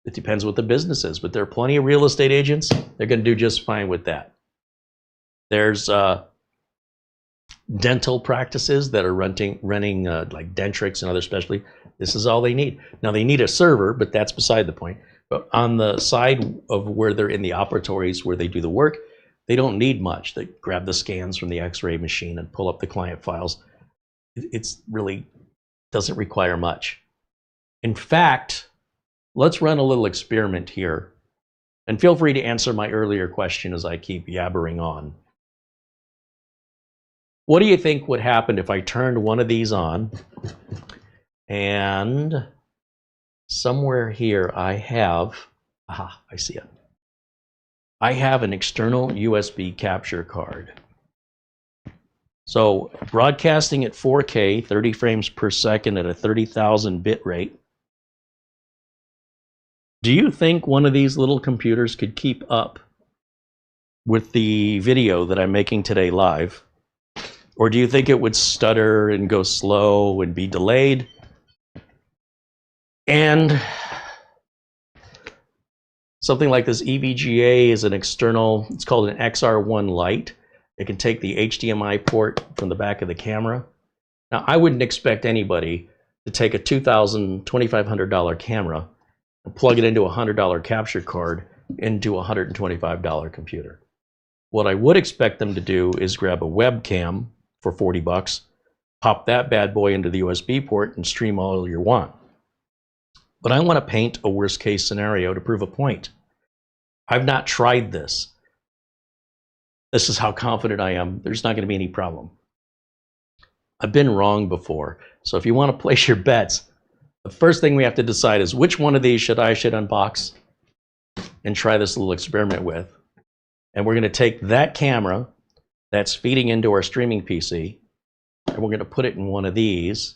It depends what the business is, but there are plenty of real estate agents. They're going to do just fine with that. There's dental practices that are renting like Dentrix and other specialty. This is all they need. Now, they need a server, but that's beside the point. But on the side of where they're in the operatories where they do the work, they don't need much. They grab the scans from the X-ray machine and pull up the client files. It's really doesn't require much. In fact, let's run a little experiment here. And feel free to answer my earlier question as I keep yabbering on. What do you think would happen if I turned one of these on and somewhere here I have, I see it. I have an external USB capture card. So broadcasting at 4K, 30 frames per second at a 30,000 bit rate. Do you think one of these little computers could keep up with the video that I'm making today live? Or do you think it would stutter and go slow and be delayed? And something like this EVGA is an external, it's called an XR1 Lite. It can take the HDMI port from the back of the camera. Now, I wouldn't expect anybody to take a $2,500 camera and plug it into a $100 capture card into a $125 computer. What I would expect them to do is grab a webcam for 40 bucks, pop that bad boy into the USB port and stream all you want. But I want to paint a worst case scenario to prove a point. I've not tried this. This is how confident I am. There's not going to be any problem. I've been wrong before. So if you want to place your bets, the first thing we have to decide is which one of these should I unbox and try this little experiment with. And we're going to take that camera that's feeding into our streaming PC, and we're going to put it in one of these,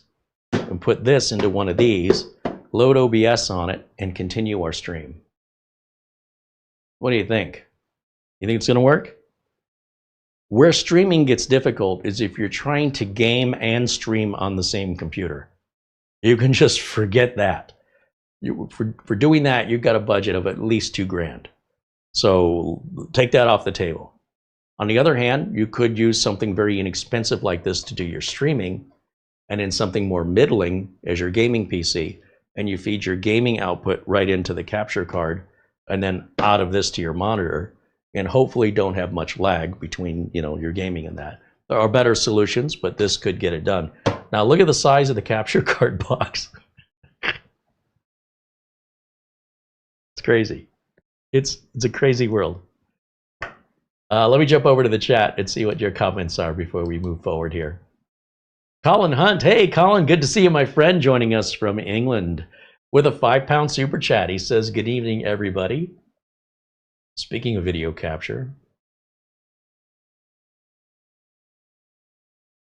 and put this into one of these, load OBS on it, and continue our stream. What do you think? You think it's going to work? Where streaming gets difficult is if you're trying to game and stream on the same computer. You can just forget that. For doing that, you've got a budget of at least $2,000. So take that off the table. On the other hand, you could use something very inexpensive like this to do your streaming, and then something more middling as your gaming PC, and you feed your gaming output right into the capture card, and then out of this to your monitor, and hopefully don't have much lag between your gaming and that. There are better solutions, but this could get it done. Now look at the size of the capture card box. It's crazy. It's a crazy world. Let me jump over to the chat and see what your comments are before we move forward here. Colin Hunt. Hey, Colin, good to see you, my friend, joining us from England with a £5 super chat. He says, good evening, everybody. Speaking of video capture.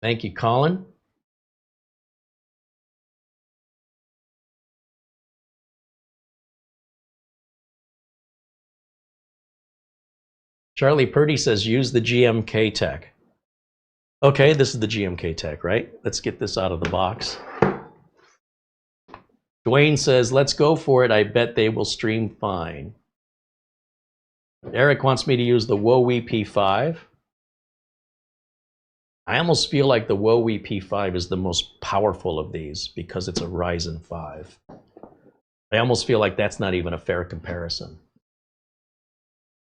Thank you, Colin. Charlie Purdy says, use the GMKtec. Okay, this is the GMKtec, right? Let's get this out of the box. Dwayne says, let's go for it. I bet they will stream fine. Eric wants me to use the wowe P5. I almost feel like the wowe P5 is the most powerful of these because it's a Ryzen 5. I almost feel like that's not even a fair comparison.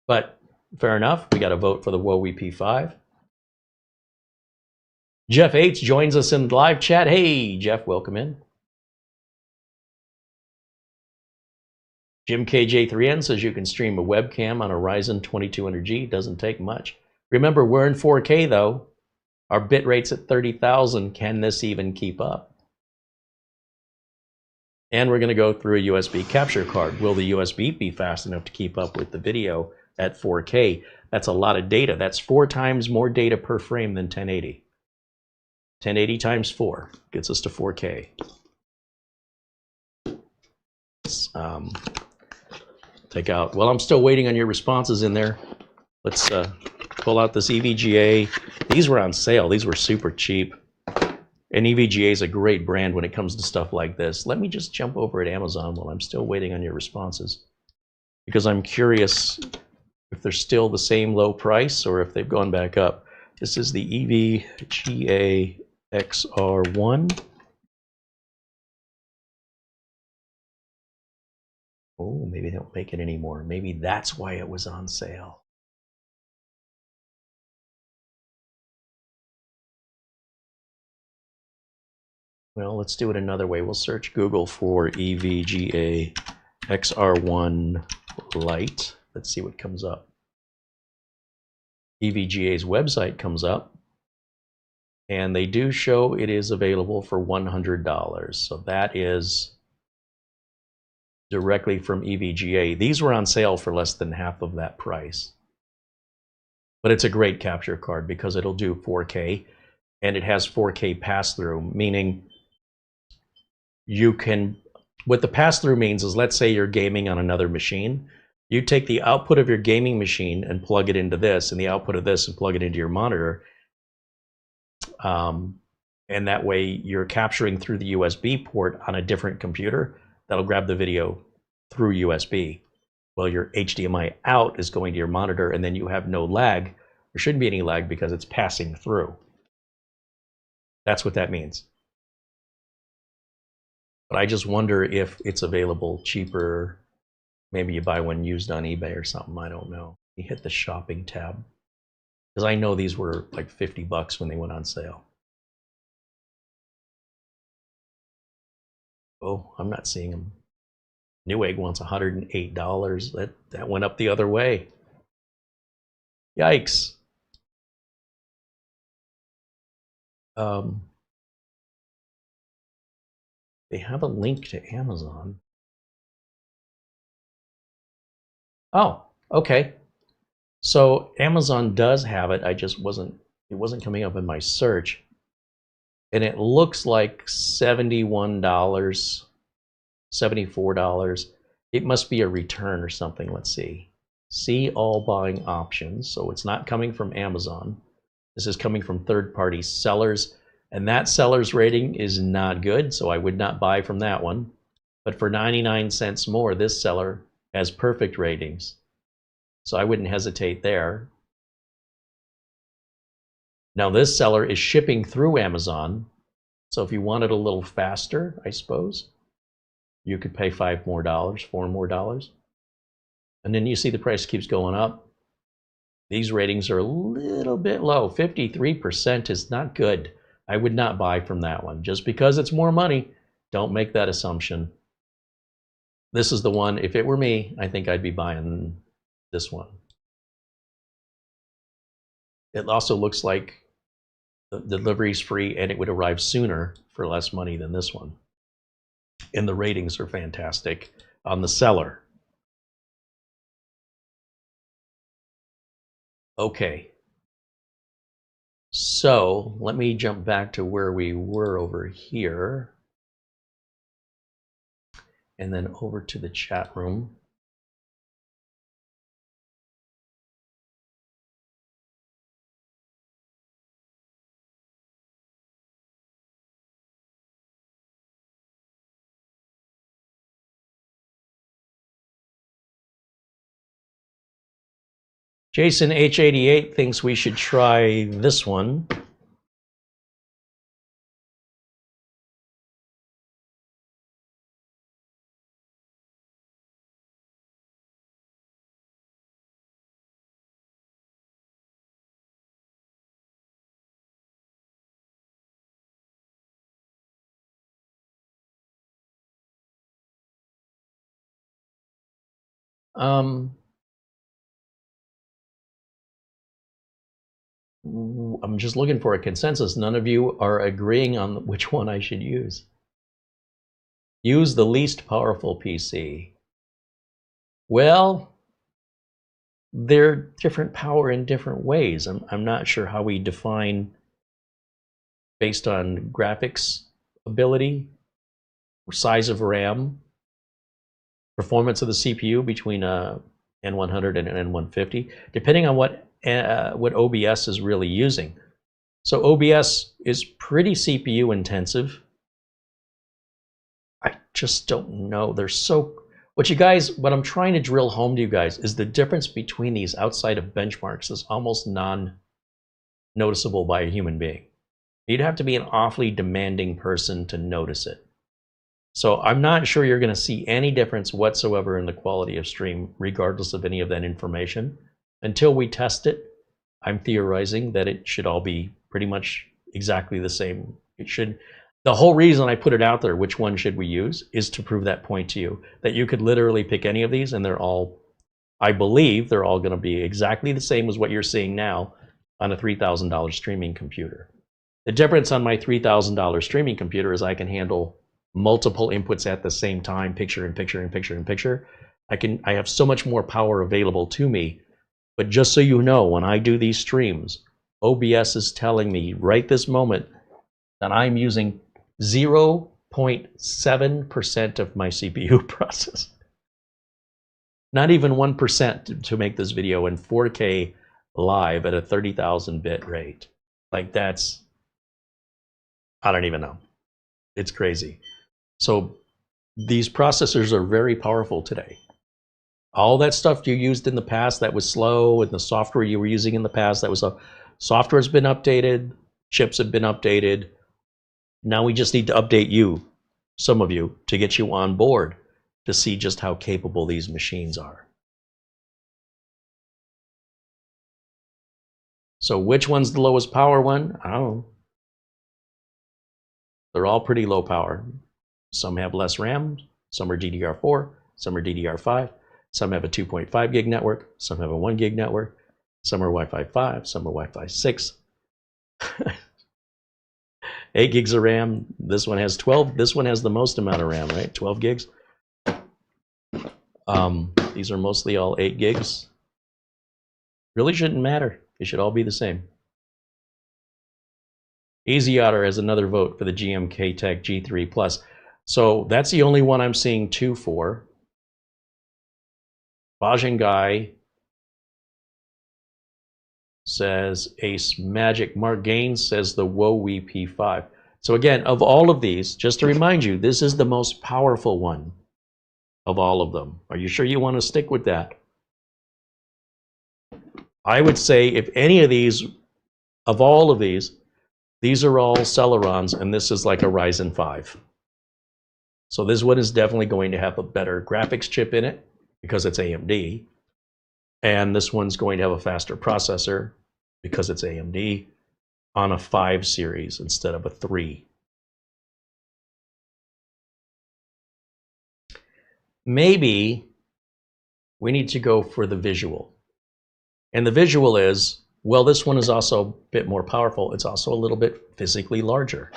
But fair enough, we got a vote for the wowe P5. Jeff H joins us in the live chat. Hey, Jeff, welcome in. Jim KJ3N says you can stream a webcam on a Ryzen 2200G. Doesn't take much. Remember, we're in 4K though. Our bit rate's at 30,000. Can this even keep up? And we're going to go through a USB capture card. Will the USB be fast enough to keep up with the video at 4K? That's a lot of data. That's 4 times more data per frame than 1080. 1080 times 4 gets us to 4K. Take out, well, I'm still waiting on your responses in there. Let's pull out this EVGA. These were on sale. These were super cheap. And EVGA is a great brand when it comes to stuff like this. Let me just jump over at Amazon while I'm still waiting on your responses, because I'm curious if they're still the same low price or if they've gone back up. This is the EVGA XR1. Oh, maybe they don't make it anymore. Maybe that's why it was on sale. Well, let's do it another way. We'll search Google for EVGA XR1 Lite. Let's see what comes up. EVGA's website comes up, and they do show it is available for $100. So that is directly from EVGA. These were on sale for less than half of that price. But it's a great capture card because it'll do 4K, and it has 4K pass-through, meaning you can, what the pass-through means is, let's say you're gaming on another machine. You take the output of your gaming machine and plug it into this, and the output of this and plug it into your monitor. And that way you're capturing through the USB port on a different computer that'll grab the video through USB. Well, your HDMI out is going to your monitor, and then you have no lag. There shouldn't be any lag because it's passing through. That's what that means. But I just wonder if it's available cheaper. Maybe you buy one used on eBay or something. I don't know. You hit the shopping tab, because I know these were like 50 bucks when they went on sale. Oh, I'm not seeing them. Newegg wants $108. That went up the other way. Yikes. They have a link to Amazon. Oh, okay. So Amazon does have it. It wasn't coming up in my search. And it looks like $71, $74. It must be a return or something. Let's see. See all buying options. So it's not coming from Amazon. This is coming from third-party sellers. And that seller's rating is not good, so I would not buy from that one. But for 99 cents more, this seller has perfect ratings. So I wouldn't hesitate there. Now this seller is shipping through Amazon. So if you want it a little faster, I suppose, you could pay $5 more, $4 more. And then you see the price keeps going up. These ratings are a little bit low. 53% is not good. I would not buy from that one. Just because it's more money, don't make that assumption. This is the one, if it were me, I think I'd be buying this one. It also looks like the delivery's free and it would arrive sooner for less money than this one. And the ratings are fantastic on the seller. Okay. So let me jump back to where we were over here. And then over to the chat room. Jason H88 thinks we should try this one. I'm just looking for a consensus. None of you are agreeing on which one I should use. Use the least powerful PC. Well, they're different power in different ways. I'm not sure how we define based on graphics ability, size of RAM, performance of the CPU between N100 and N150, depending on what OBS is really using. So OBS is pretty CPU intensive. I just don't know. They're so... What I'm trying to drill home to you guys is the difference between these outside of benchmarks is almost non-noticeable by a human being. You'd have to be an awfully demanding person to notice it. So I'm not sure you're going to see any difference whatsoever in the quality of stream, regardless of any of that information. Until we test it, I'm theorizing that it should all be pretty much exactly the same. It should. The whole reason I put it out there, which one should we use, is to prove that point to you, that you could literally pick any of these and they're all, I believe they're all going to be exactly the same as what you're seeing now on a $3,000 streaming computer. The difference on my $3,000 streaming computer is I can handle multiple inputs at the same time, picture and picture and picture and picture. I have so much more power available to me. But just so you know, when I do these streams, OBS is telling me right this moment that I'm using 0.7% of my CPU process. Not even 1% to make this video in 4K live at a 30,000 bit rate. Like that's, I don't even know. It's crazy. So these processors are very powerful today. All that stuff you used in the past that was slow, and the software you were using in the past that was software's been updated, chips have been updated. Now we just need to update you, some of you, to get you on board to see just how capable these machines are. So which one's the lowest power one? I don't know. They're all pretty low power. Some have less RAM, some are DDR4, some are DDR5, some have a 2.5 gig network, some have a 1 gig network, some are Wi-Fi 5, some are Wi-Fi 6. 8 gigs of RAM. This one has 12. This one has the most amount of RAM, right? 12 gigs. These are mostly all 8 gigs. Really shouldn't matter. They should all be the same. Easy Otter has another vote for the GMKtec G3 Plus. So that's the only one I'm seeing 2 for. Bajan Guy says Ace Magic. Mark Gaines says the wowe P5. So again, of all of these, just to remind you, this is the most powerful one of all of them. Are you sure you want to stick with that? I would say if any of these, of all of these are all Celerons, and this is like a Ryzen 5. So this one is definitely going to have a better graphics chip in it because it's AMD. And this one's going to have a faster processor because it's AMD on a 5 series instead of a 3. Maybe we need to go for the visual. And the visual is, well, this one is also a bit more powerful. It's also a little bit physically larger.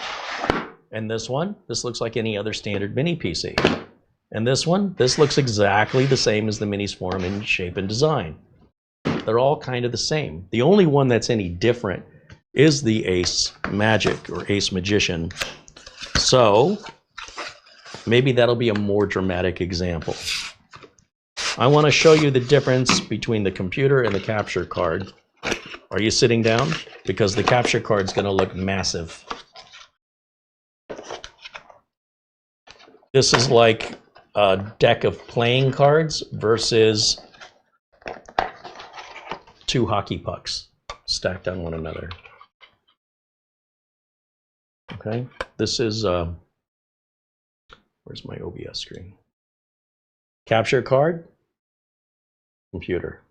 And this one, this looks like any other standard mini PC. And this one, this looks exactly the same as the Minisforum in shape and design. They're all kind of the same. The only one that's any different is the Ace Magic or Ace Magician. So maybe that'll be a more dramatic example. I want to show you the difference between the computer and the capture card. Are you sitting down? Because the capture card's going to look massive. This is like a deck of playing cards versus 2 hockey pucks stacked on one another. Okay, this is, where's my OBS screen? Capture card, computer.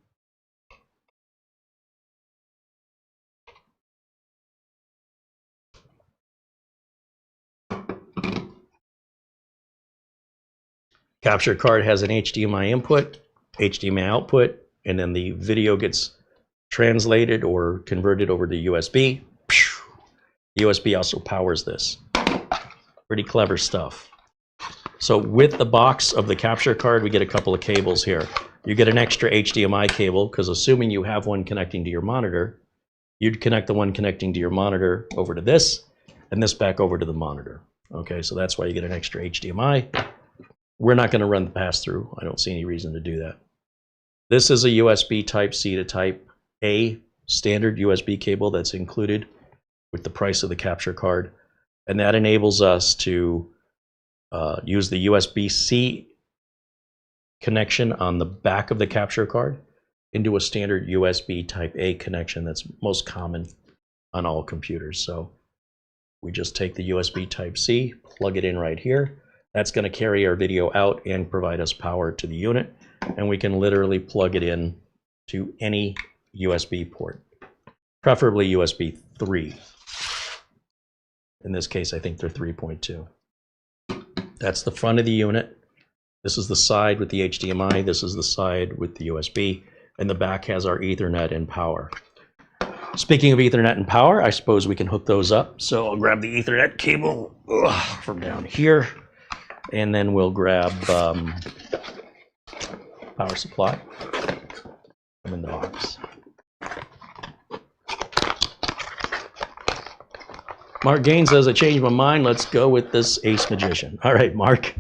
Capture card has an HDMI input, HDMI output, and then the video gets translated or converted over to USB. The USB also powers this. Pretty clever stuff. So with the box of the capture card, we get a couple of cables here. You get an extra HDMI cable, because assuming you have one connecting to your monitor, you'd connect the one connecting to your monitor over to this, and this back over to the monitor. Okay, so that's why you get an extra HDMI. We're not going to run the pass-through. I don't see any reason to do that. This is a USB Type-C to Type-A standard USB cable that's included with the price of the capture card, and that enables us to use the USB-C connection on the back of the capture card into a standard USB Type-A connection that's most common on all computers. So we just take the USB Type-C, plug it in right here. That's going to carry our video out and provide us power to the unit, and we can literally plug it in to any USB port, preferably USB 3. In this case, I think they're 3.2. That's the front of the unit. This is the side with the HDMI. This is the side with the USB. And the back has our Ethernet and power. Speaking of Ethernet and power, I suppose we can hook those up. So I'll grab the Ethernet cable from down here. And then we'll grab power supply. I'm in the box. Mark Gaines says, I changed my mind. Let's go with this Ace Magician. All right, Mark.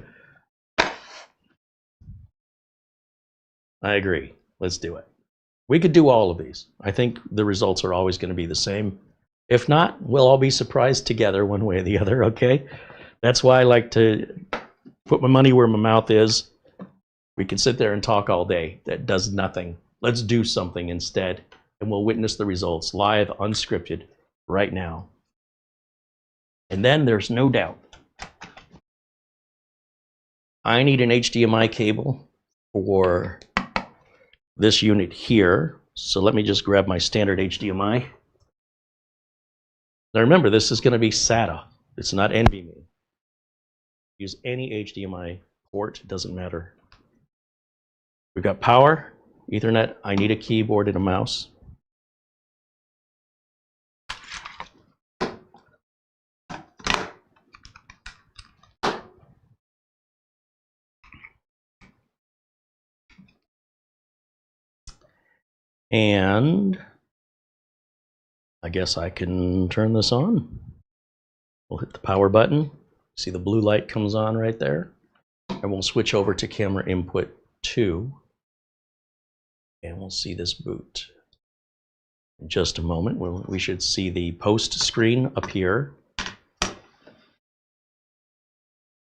I agree. Let's do it. We could do all of these. I think the results are always going to be the same. If not, we'll all be surprised together one way or the other, okay? That's why I like to put my money where my mouth is. We can sit there and talk all day. That does nothing. Let's do something instead, and we'll witness the results live, unscripted, right now. And then there's no doubt. I need an HDMI cable for this unit here. So let me just grab my standard HDMI. Now remember, this is going to be SATA. It's not NVMe. Use any HDMI port, it doesn't matter. We've got power, Ethernet. I need a keyboard and a mouse. And I guess I can turn this on. We'll hit the power button. See the blue light comes on right there. And we'll switch over to camera input 2. And we'll see this boot. In just a moment, we should see the post screen appear.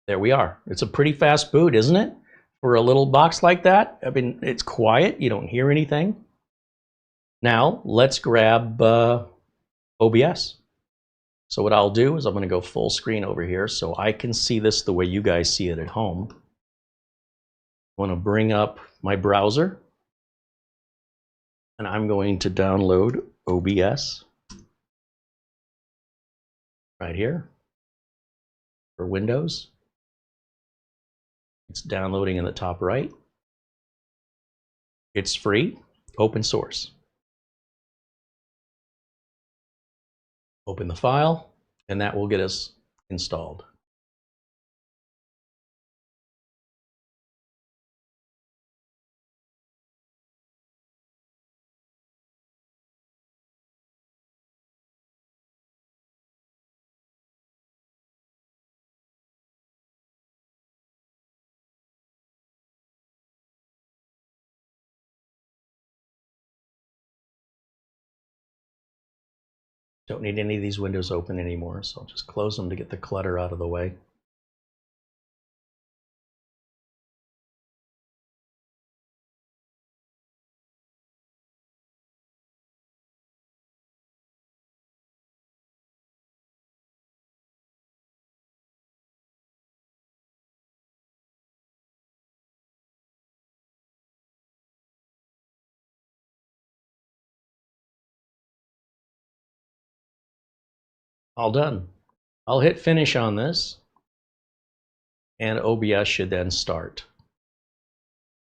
There we are. It's a pretty fast boot, isn't it? For a little box like that. I mean, it's quiet. You don't hear anything. Now, let's grab OBS. So what I'll do is I'm going to go full screen over here so I can see this the way you guys see it at home. I want to bring up my browser. And I'm going to download OBS. Right here. For Windows. It's downloading in the top right. It's free, open source. Open the file, and that will get us installed. Don't need any of these windows open anymore, so I'll just close them to get the clutter out of the way. All done. I'll hit finish on this, and OBS should then start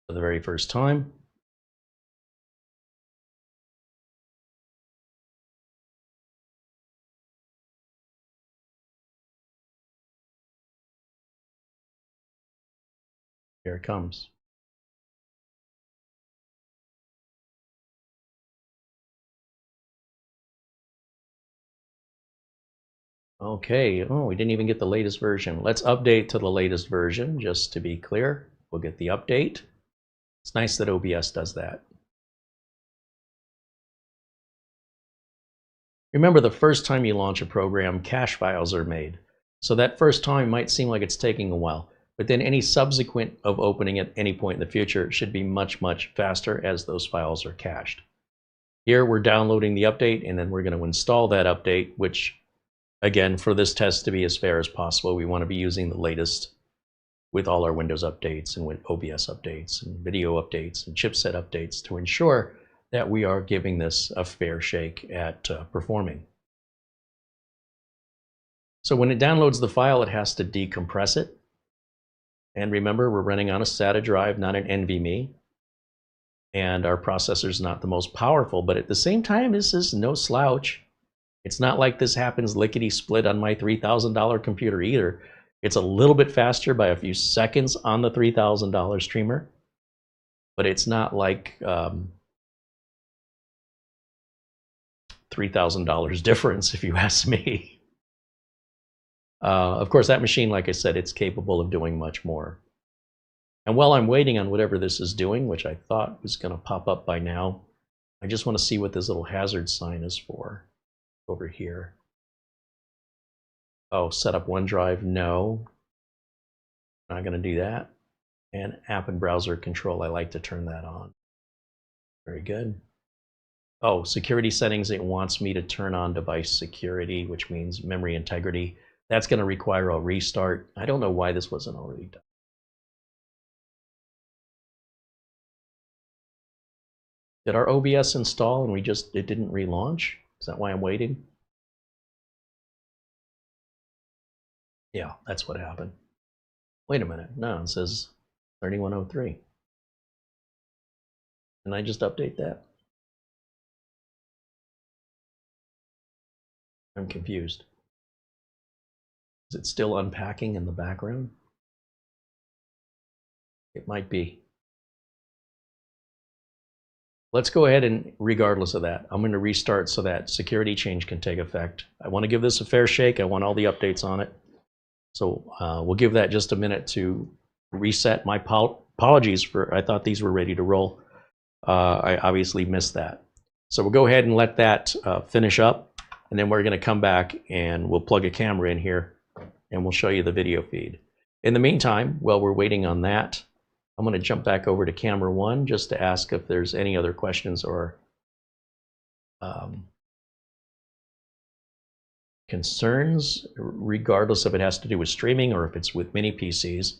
for the very first time. Here it comes. Okay, oh, we didn't even get the latest version. Let's update to the latest version, just to be clear. We'll get the update. It's nice that OBS does that. Remember, the first time you launch a program, cache files are made. So that first time might seem like it's taking a while, but then any subsequent of opening at any point in the future should be much, much faster as those files are cached. Here we're downloading the update, and then we're going to install that update, which, again, for this test to be as fair as possible, we want to be using the latest with all our Windows updates and with OBS updates and video updates and chipset updates to ensure that we are giving this a fair shake at performing. So when it downloads the file, it has to decompress it. And remember, we're running on a SATA drive, not an NVMe. And our processor is not the most powerful, but at the same time, this is no slouch. It's not like this happens lickety-split on my $3,000 computer either. It's a little bit faster by a few seconds on the $3,000 streamer, but it's not like $3,000 difference, if you ask me. Of course, that machine, like I said, it's capable of doing much more. And while I'm waiting on whatever this is doing, which I thought was going to pop up by now, I just want to see what this little hazard sign is for over here. Oh, set up OneDrive, no. Not going to do that. And app and browser control, I like to turn that on. Very good. Oh, security settings, it wants me to turn on device security, which means memory integrity. That's going to require a restart. I don't know why this wasn't already done. Did our OBS install and it didn't relaunch? Is that why I'm waiting? Yeah, that's what happened. Wait a minute. No, it says 3103. Can I just update that? I'm confused. Is it still unpacking in the background? It might be. Let's go ahead and, regardless of that, I'm going to restart so that security change can take effect. I want to give this a fair shake. I want all the updates on it. So we'll give that just a minute to reset. My apologies for, I thought these were ready to roll. I obviously missed that. So we'll go ahead and let that finish up, and then we're going to come back and we'll plug a camera in here and we'll show you the video feed. In the meantime, while we're waiting on that, I'm going to jump back over to camera 1 just to ask if there's any other questions or concerns, regardless if it has to do with streaming or if it's with mini PCs.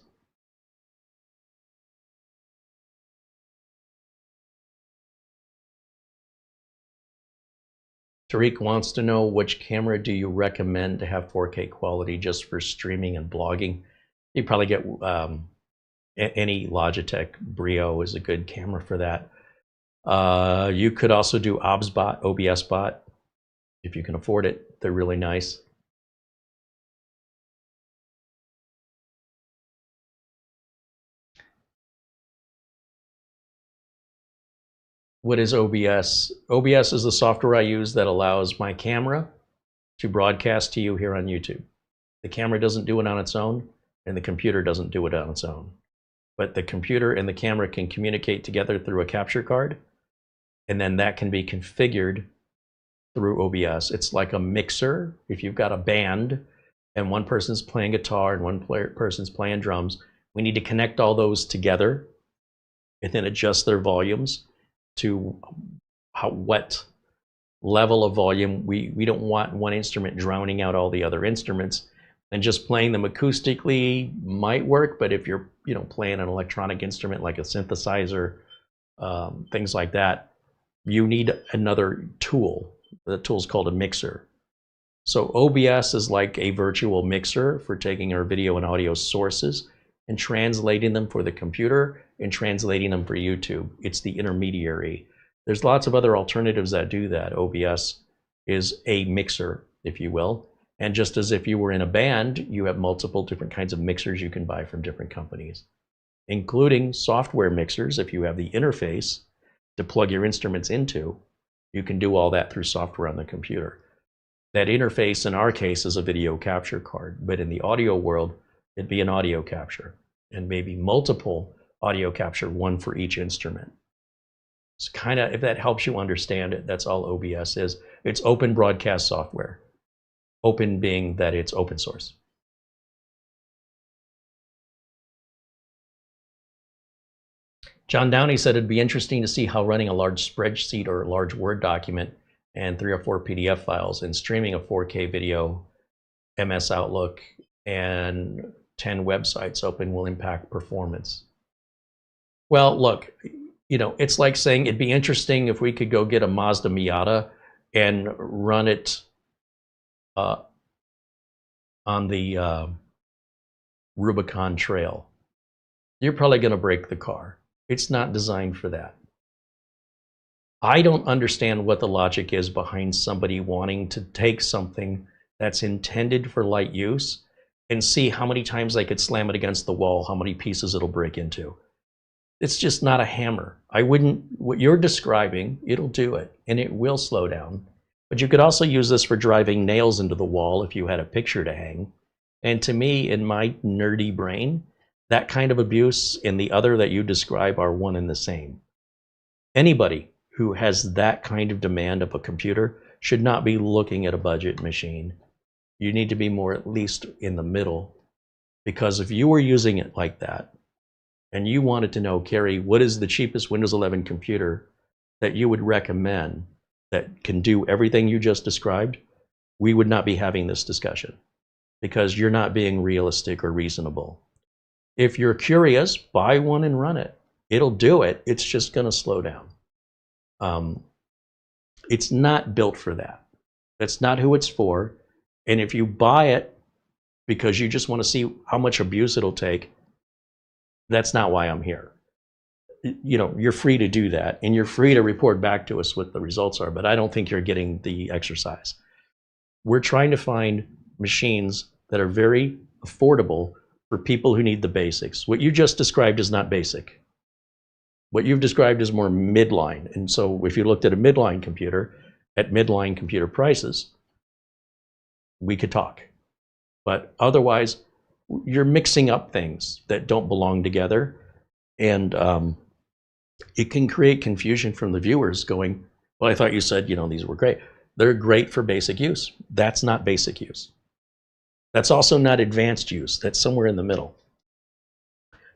Tariq wants to know, which camera do you recommend to have 4K quality just for streaming and blogging? You probably get any Logitech Brio is a good camera for that. You could also do OBS bot if you can afford it. They're really nice. What is OBS? OBS is the software I use that allows my camera to broadcast to you here on YouTube. The camera doesn't do it on its own, and the computer doesn't do it on its own. But the computer and the camera can communicate together through a capture card, and then that can be configured through OBS. It's like a mixer. If you've got a band and one person's playing guitar and one person's playing drums, we need to connect all those together and then adjust their volumes to what level of volume. We don't want one instrument drowning out all the other instruments, and just playing them acoustically might work, but if you're playing an electronic instrument like a synthesizer, things like that, you need another tool. The tool's called a mixer. So OBS is like a virtual mixer for taking our video and audio sources and translating them for the computer and translating them for YouTube. It's the intermediary. There's lots of other alternatives that do that. OBS is a mixer, if you will. And just as if you were in a band, you have multiple different kinds of mixers you can buy from different companies, including software mixers. If you have the interface to plug your instruments into, you can do all that through software on the computer. That interface in our case is a video capture card, but in the audio world, it'd be an audio capture and maybe multiple audio capture, one for each instrument. It's kind of, if that helps you understand it, that's all OBS is. It's open broadcast software. Open being that it's open source. John Downey said it'd be interesting to see how running a large spreadsheet or a large Word document and 3 or 4 PDF files and streaming a 4K video, MS Outlook, and 10 websites open will impact performance. Well, look, you know, it's like saying it'd be interesting if we could go get a Mazda Miata and run it on the Rubicon Trail. You're probably going to break the car. It's not designed for that. I don't understand what the logic is behind somebody wanting to take something that's intended for light use and see how many times they could slam it against the wall, how many pieces it'll break into. It's just not a hammer. I wouldn't, what you're describing, it'll do it, and it will slow down. But you could also use this for driving nails into the wall if you had a picture to hang. And to me, in my nerdy brain, that kind of abuse and the other that you describe are one and the same. Anybody who has that kind of demand of a computer should not be looking at a budget machine. You need to be more at least in the middle, because if you were using it like that and you wanted to know, Carey, what is the cheapest Windows 11 computer that you would recommend that can do everything you just described, we would not be having this discussion because you're not being realistic or reasonable. If you're curious, buy one and run it. It'll do it. It's just going to slow down. It's not built for that. That's not who it's for. And if you buy it because you just want to see how much abuse it'll take, that's not why I'm here. You know, you're free to do that, and you're free to report back to us what the results are, but I don't think you're getting the exercise. We're trying to find machines that are very affordable for people who need the basics. What you just described is not basic. What you've described is more midline. And so if you looked at a midline computer at midline computer prices, we could talk. But otherwise, you're mixing up things that don't belong together. And it can create confusion from the viewers going, well, I thought you said, you know, these were great. They're great for basic use. That's not basic use. That's also not advanced use. That's somewhere in the middle.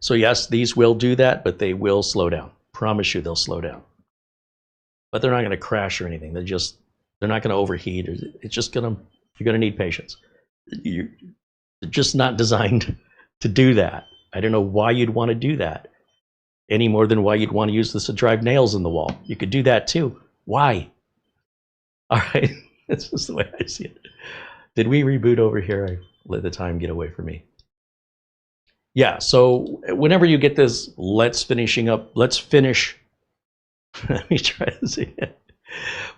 So yes, these will do that, but they will slow down. Promise you they'll slow down. But they're not going to crash or anything. They're not going to overheat. It's just going to, you're going to need patience. They're just not designed to do that. I don't know why you'd want to do that any more than why you'd want to use this to drive nails in the wall. You could do that too. Why? All right, that's just the way I see it. Did we reboot over here? I let the time get away from me. Yeah, so whenever you get this, let's finish. Let me try this again.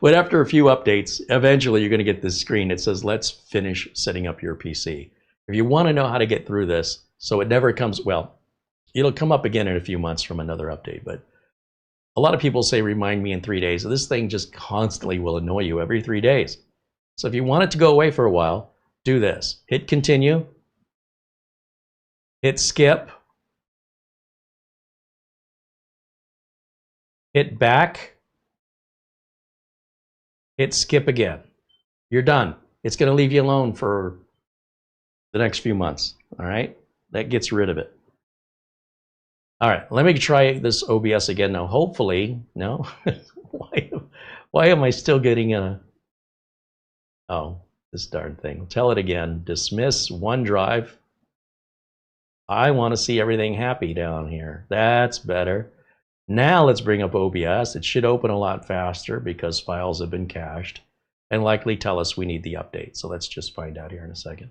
But after a few updates, eventually you're going to get this screen. It says, let's finish setting up your PC. If you want to know how to get through this, so it never comes, well, it'll come up again in a few months from another update. But a lot of people say, remind me in 3 days. This thing just constantly will annoy you every 3 days. So if you want it to go away for a while, do this. Hit continue. Hit skip. Hit back. Hit skip again. You're done. It's going to leave you alone for the next few months. All right? That gets rid of it. All right, let me try this OBS again now. Hopefully, no. Why am I still getting a... Oh, this darn thing. Tell it again. Dismiss OneDrive. I want to see everything happy down here. That's better. Now let's bring up OBS. It should open a lot faster because files have been cached and likely tell us we need the update. So let's just find out here in a second.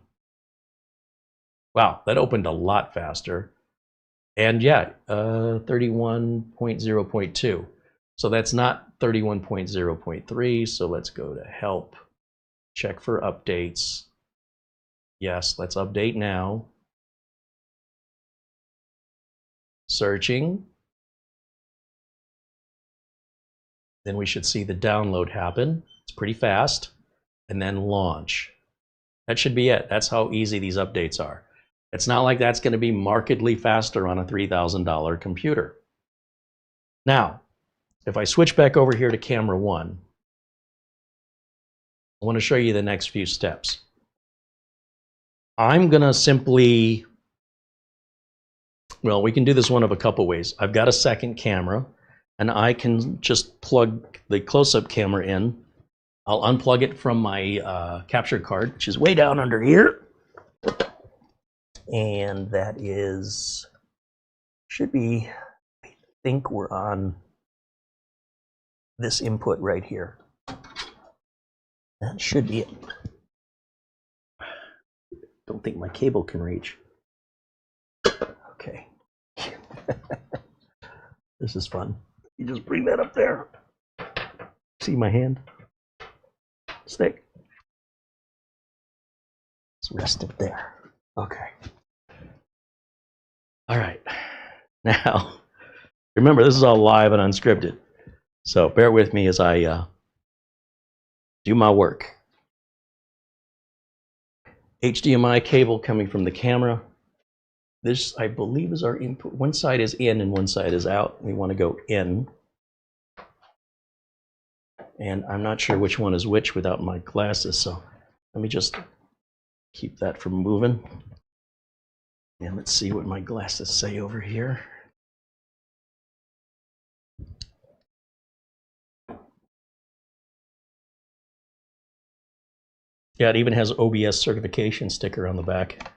Wow, that opened a lot faster. And yeah, 31.0.2. So that's not 31.0.3. So let's go to help, check for updates. Yes, let's update now. Searching. Then we should see the download happen. It's pretty fast. and then launch. That should be it. That's how easy these updates are. It's not like that's going to be markedly faster on a $3,000 computer. Now, if I switch back over here to camera 1, I want to show you the next few steps. I'm going to simply, well, we can do this one of a couple ways. I've got a second camera, and I can just plug the close-up camera in. I'll unplug it from my capture card, which is way down under here. And that is, should be, I think we're on this input right here. That should be it. Don't think my cable can reach. Okay. This is fun. You just bring that up there. See my hand? Stick. Let's rest it there. Okay. All right. Now, remember, this is all live and unscripted. So bear with me as I do my work. HDMI cable coming from the camera. This, I believe, is our input. One side is in and one side is out. We want to go in. And I'm not sure which one is which without my glasses, so let me just keep that from moving. And let's see what my glasses say over here. Yeah, it even has OBS certification sticker on the back.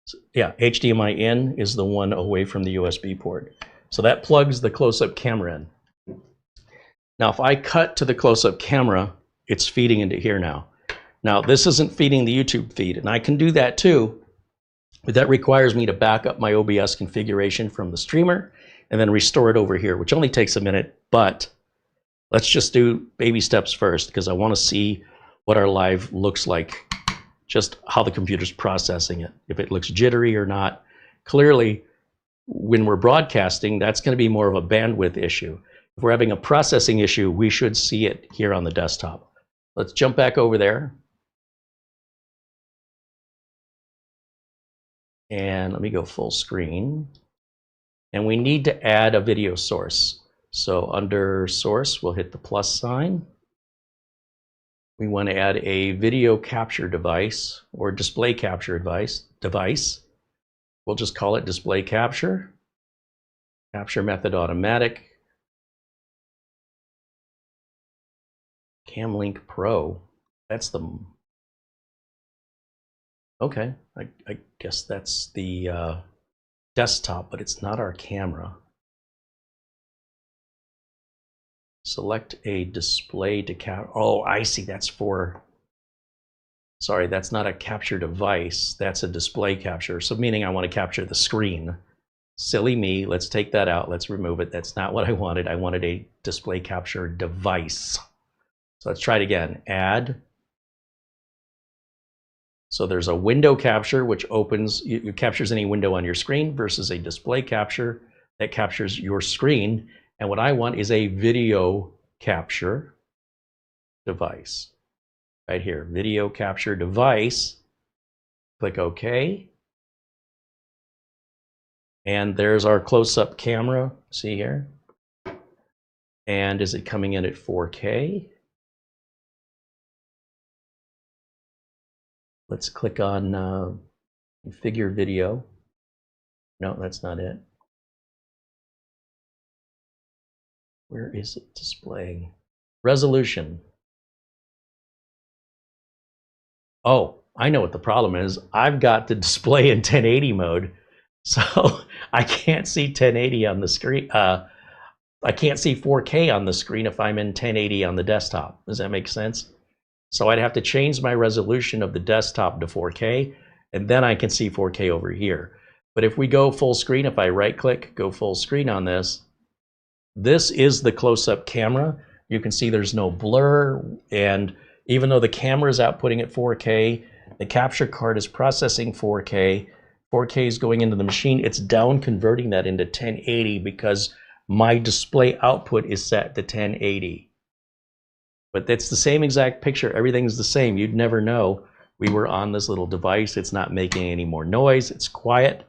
So, yeah, HDMI in is the one away from the USB port. So that plugs the close-up camera in. Now, if I cut to the close-up camera, it's feeding into here now. Now, this isn't feeding the YouTube feed, and I can do that too, but that requires me to back up my OBS configuration from the streamer and then restore it over here, which only takes a minute, but let's just do baby steps first because I want to see what our live looks like, just how the computer's processing it, if it looks jittery or not. Clearly, when we're broadcasting, that's going to be more of a bandwidth issue. If we're having a processing issue, we should see it here on the desktop. Let's jump back over there. And let me go full screen. And we need to add a video source. So under source, we'll hit the plus sign. We want to add a video capture device or display capture device. We'll just call it display capture. Capture method automatic. CamLink Pro. That's the... Okay, I guess that's the desktop, but it's not our camera. Select a display to cap. Oh, I see. That's for. Sorry, that's not a capture device. That's a display capture. So meaning I want to capture the screen. Silly me. Let's take that out. Let's remove it. That's not what I wanted. I wanted a display capture device. So let's try it again. Add. So there's a window capture, which opens, it captures any window on your screen, versus a display capture that captures your screen. And what I want is a video capture device. Right here, video capture device. Click OK. And there's our close-up camera, see here? And is it coming in at 4K? Let's click on configure video. No, that's not it. Where is it displaying? Resolution. Oh, I know what the problem is. I've got the display in 1080 mode, so I can't see 1080 on the screen. I can't see 4K on the screen if I'm in 1080 on the desktop. Does that make sense? So I'd have to change my resolution of the desktop to 4K, and then I can see 4K over here. But if we go full screen, if I right-click, go full screen on this, this is the close-up camera. You can see there's no blur, and even though the camera is outputting at 4K, the capture card is processing 4K. 4K is going into the machine. It's down converting that into 1080 because my display output is set to 1080. But that's the same exact picture. Everything's the same. You'd never know. We were on this little device. It's not making any more noise. It's quiet.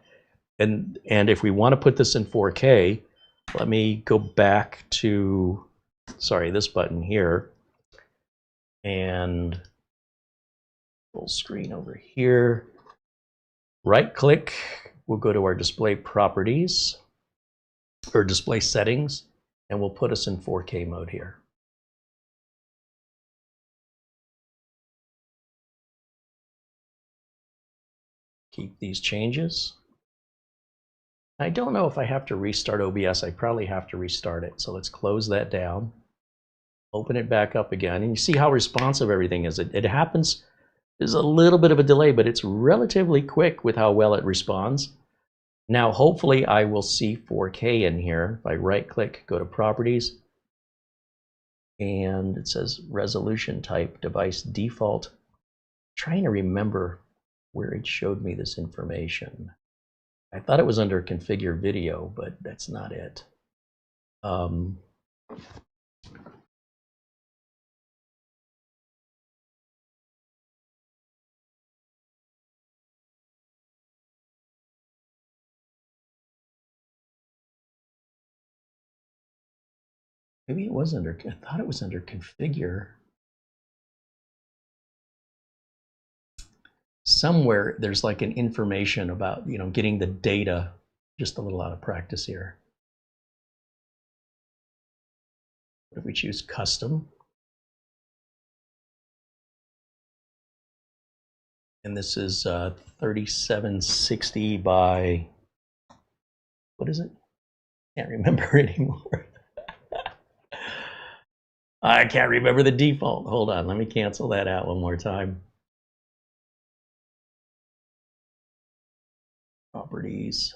And if we want to put this in 4K, let me go back to, sorry, this button here. And full screen over here. Right click. We'll go to our display properties or display settings, and we'll put us in 4K mode here. Keep these changes. I don't know if I have to restart OBS. I probably have to restart it. So let's close that down. Open it back up again. And you see how responsive everything is. It happens, there's a little bit of a delay, but it's relatively quick with how well it responds. Now, hopefully I will see 4K in here. If I right click, go to properties, and it says resolution type, device default. I'm trying to remember where it showed me this information. I thought it was under configure video, but that's not it. Maybe it was under, I thought it was under configure. Somewhere there's like an information about, you know, getting the data. Just a little out of practice here. What if we choose custom? And this is 3760 by, what is it? Can't remember anymore. I can't remember the default. Hold on, let me cancel that out one more time. Properties.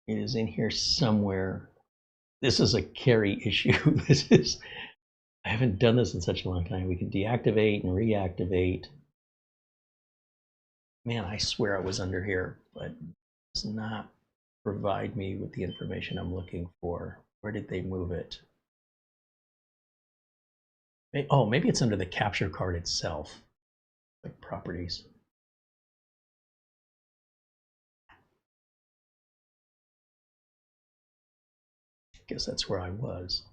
It is in here somewhere. This is a Carey issue. This is, I haven't done this in such a long time. We can deactivate and reactivate. Man, I swear I was under here, but it does not provide me with the information I'm looking for. Where did they move it? Oh, maybe it's under the capture card itself, like properties. I guess that's where I was.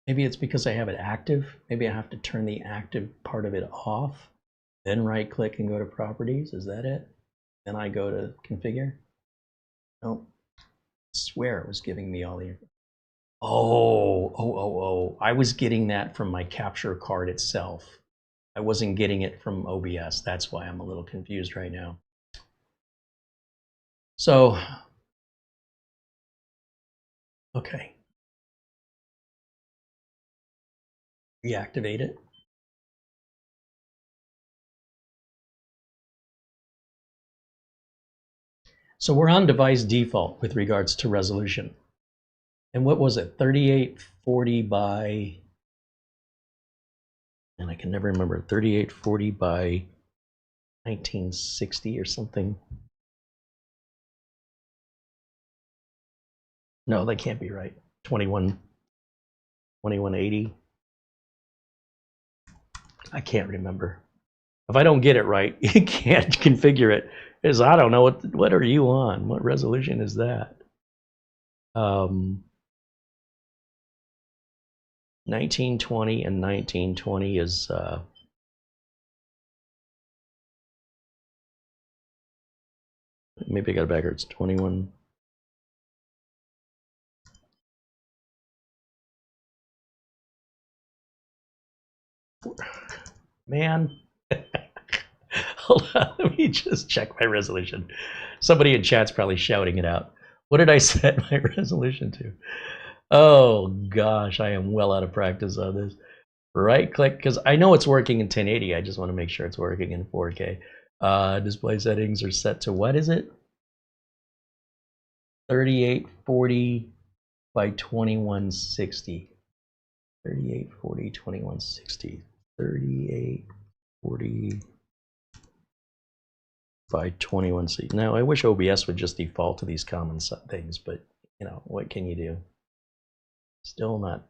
Maybe it's because I have it active. Maybe I have to turn the active part of it off, then right click and go to properties. Is that it? Then I go to configure. Nope. I swear it was giving me all the information. Oh, I was getting that from my capture card itself. I wasn't getting it from OBS. That's why I'm a little confused right now. So, okay. Reactivate it. So we're on device default with regards to resolution. And what was it? 3840 by, and I can never remember, 3840 by 1960 or something. No, that can't be right. 2180. I can't remember. If I don't get it right, you can't configure it. Because I don't know what are you on? What resolution is that? 1920 and 1920 is maybe I got it backwards. 21. Man. Hold on, let me just check my resolution. Somebody in chat's probably shouting it out. What did I set my resolution to? Oh gosh, I am well out of practice on this. Right click, because I know it's working in 1080. I just want to make sure it's working in 4K. Display settings are set to, what is it? 3840 by 2160. 3840, 2160. 3840 by 2160. Now, I wish OBS would just default to these common things, but, you know, what can you do? Still not.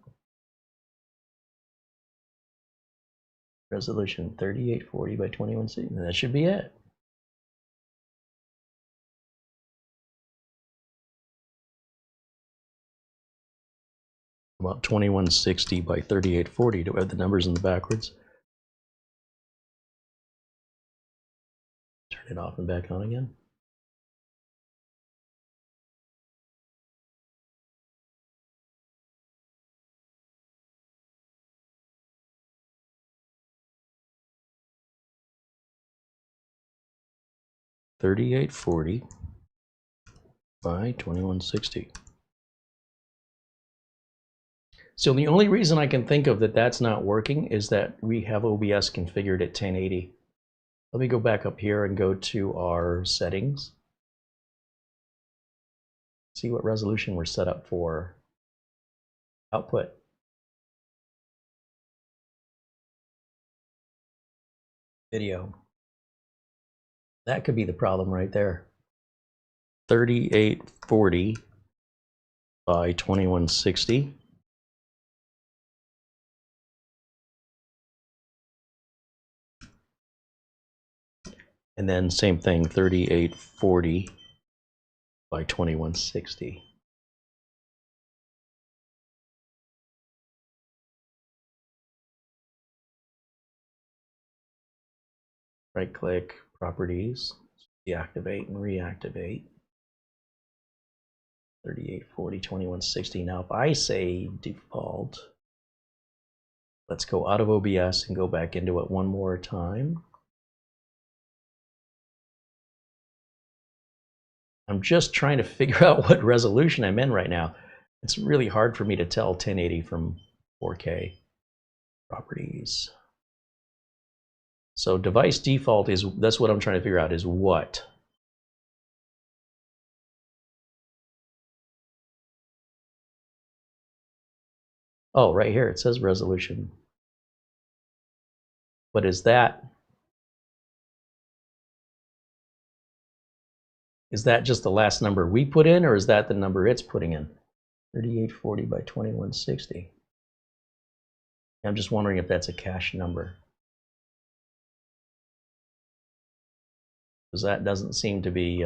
Resolution 3840 by 2160. That should be it. About 2160 by 3840. Do I have the numbers in the backwards? Turn it off and back on again. $38.40 by 2160. So the only reason I can think of that that's not working is that we have OBS configured at 1080. Let me go back up here and go to our settings. See what resolution we're set up for. Output. Video. That could be the problem right there. 3840 by 2160. And then same thing, 3840 by 2160. Right click, properties, deactivate and reactivate. 3840, 2160. Now if I say default, let's go out of OBS and go back into it one more time. I'm just trying to figure out what resolution I'm in right now. It's really hard for me to tell 1080 from 4K. Properties. So device default is, that's what I'm trying to figure out, is what? Oh, right here, it says resolution. But is that just the last number we put in, or is that the number it's putting in? 3840 by 2160. I'm just wondering if that's a cache number. Because that doesn't seem to be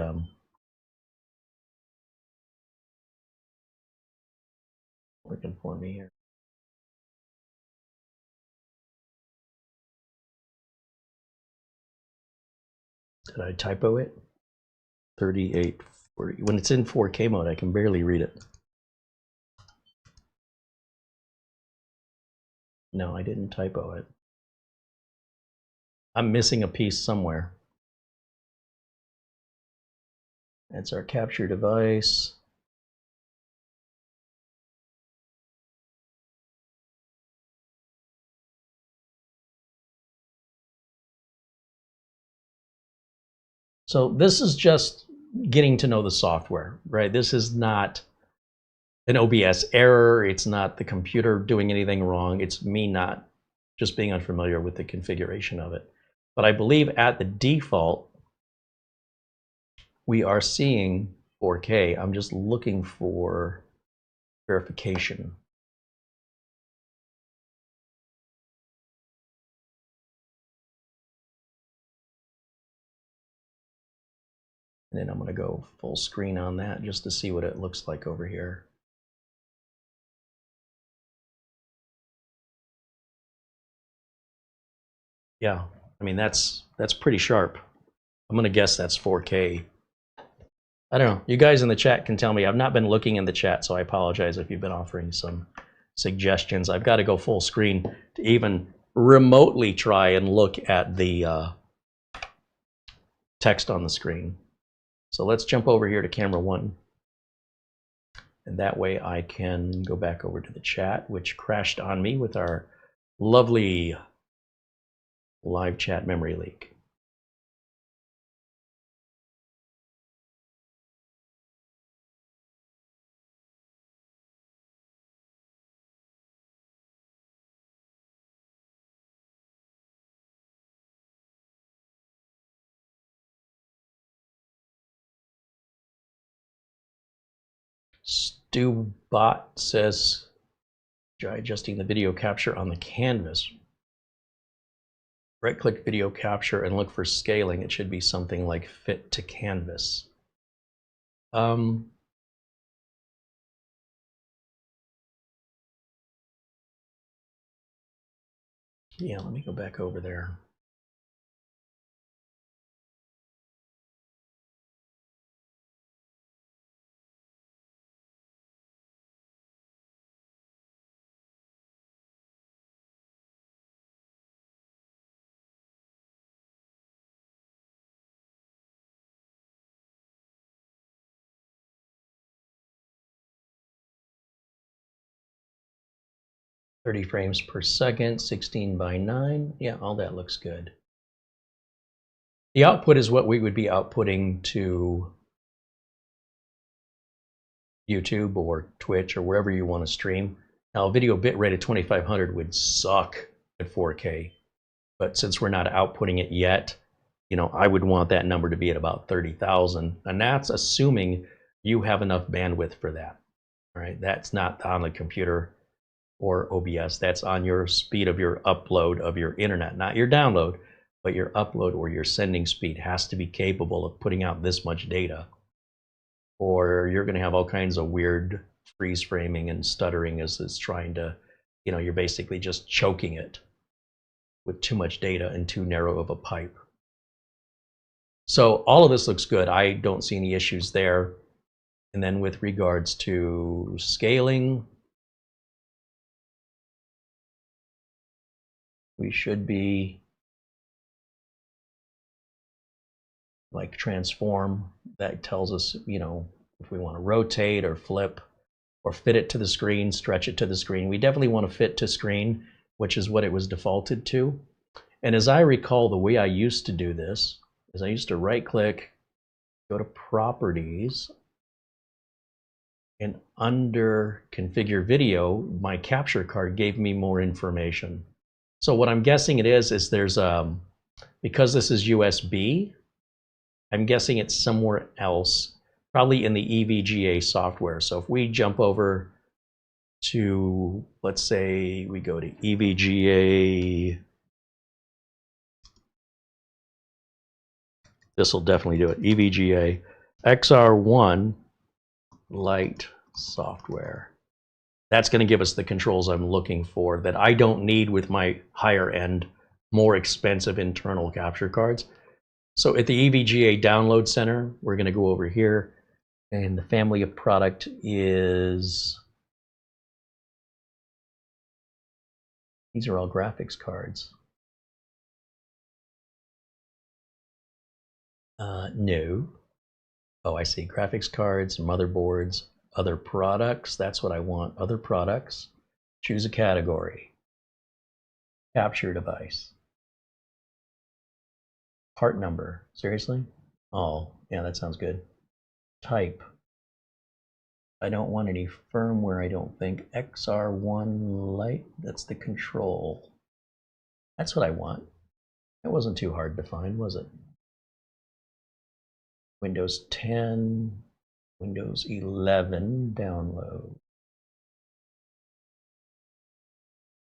working for me here. Did I typo it? 3840. When it's in 4K mode, I can barely read it. No, I didn't typo it. I'm missing a piece somewhere. That's our capture device. So this is just getting to know the software, right? This is not an OBS error. It's not the computer doing anything wrong. It's me not just being unfamiliar with the configuration of it. But I believe at the default, we are seeing 4K. I'm just looking for verification. And then I'm going to go full screen on that just to see what it looks like over here. Yeah, I mean, that's pretty sharp. I'm going to guess that's 4K. I don't know. You guys in the chat can tell me. I've not been looking in the chat, so I apologize if you've been offering some suggestions. I've got to go full screen to even remotely try and look at the text on the screen. So let's jump over here to camera 1. And that way I can go back over to the chat, which crashed on me with our lovely live chat memory leak. Do bot says, try adjusting the video capture on the canvas. Right-click video capture and look for scaling. It should be something like fit to canvas. Yeah, let me go back over there. .30 frames per second, 16:9. Yeah, all that looks good. The output is what we would be outputting to YouTube or Twitch or wherever you want to stream. Now, a video bitrate of 2500 would suck at 4K, but since we're not outputting it yet, you know, I would want that number to be at about 30,000, and that's assuming you have enough bandwidth for that. All right, that's not on the computer or OBS. That's on your speed of your upload of your internet, not your download, but your upload or your sending speed has to be capable of putting out this much data, or you're going to have all kinds of weird freeze framing and stuttering as it's trying to, you know, you're basically just choking it with too much data and too narrow of a pipe. So all of this looks good. I don't see any issues there. And then with regards to scaling, we should be like transform. That tells us, you know, if we want to rotate or flip or fit it to the screen, stretch it to the screen. We definitely want to fit to screen, which is what it was defaulted to. And as I recall, the way I used to do this is I used to right click, go to properties, and under configure video, my capture card gave me more information. So what I'm guessing it is there's because this is USB, I'm guessing it's somewhere else, probably in the EVGA software. So if we jump over to, let's say we go to EVGA, this will definitely do it, EVGA XR1 Lite software. That's going to give us the controls I'm looking for that I don't need with my higher end, more expensive internal capture cards. So at the EVGA Download Center, we're going to go over here, and the family of product is, these are all graphics cards. No. Oh, I see. Graphics cards, motherboards, other products. That's what I want. Other products. Choose a category. Capture device. Part number. Seriously? Oh, yeah, that sounds good. Type. I don't want any firmware, I don't think. XR1 Lite. That's the control. That's what I want. That wasn't too hard to find, was it? Windows 10, Windows 11 download.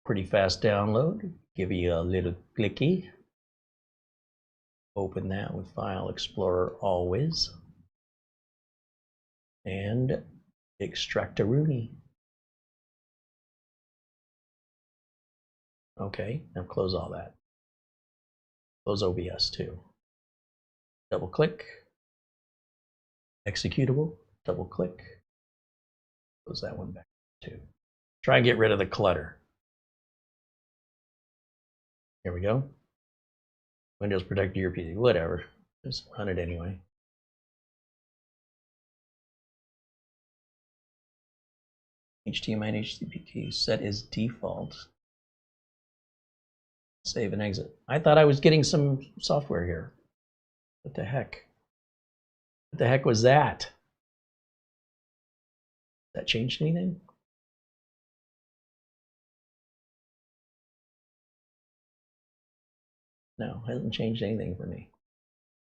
Pretty fast download. Give you a little clicky. Open that with File Explorer always. And extract a Rooney. Okay, now close all that. Close OBS too. Double click. Executable, double click, close that one back too. Try and get rid of the clutter. Here we go. Windows protect your PC, whatever. Just run it anyway. HDMI and HTTP keys set as default. Save and exit. I thought I was getting some software here. What the heck? What the heck was that? That changed anything? No, hasn't changed anything for me.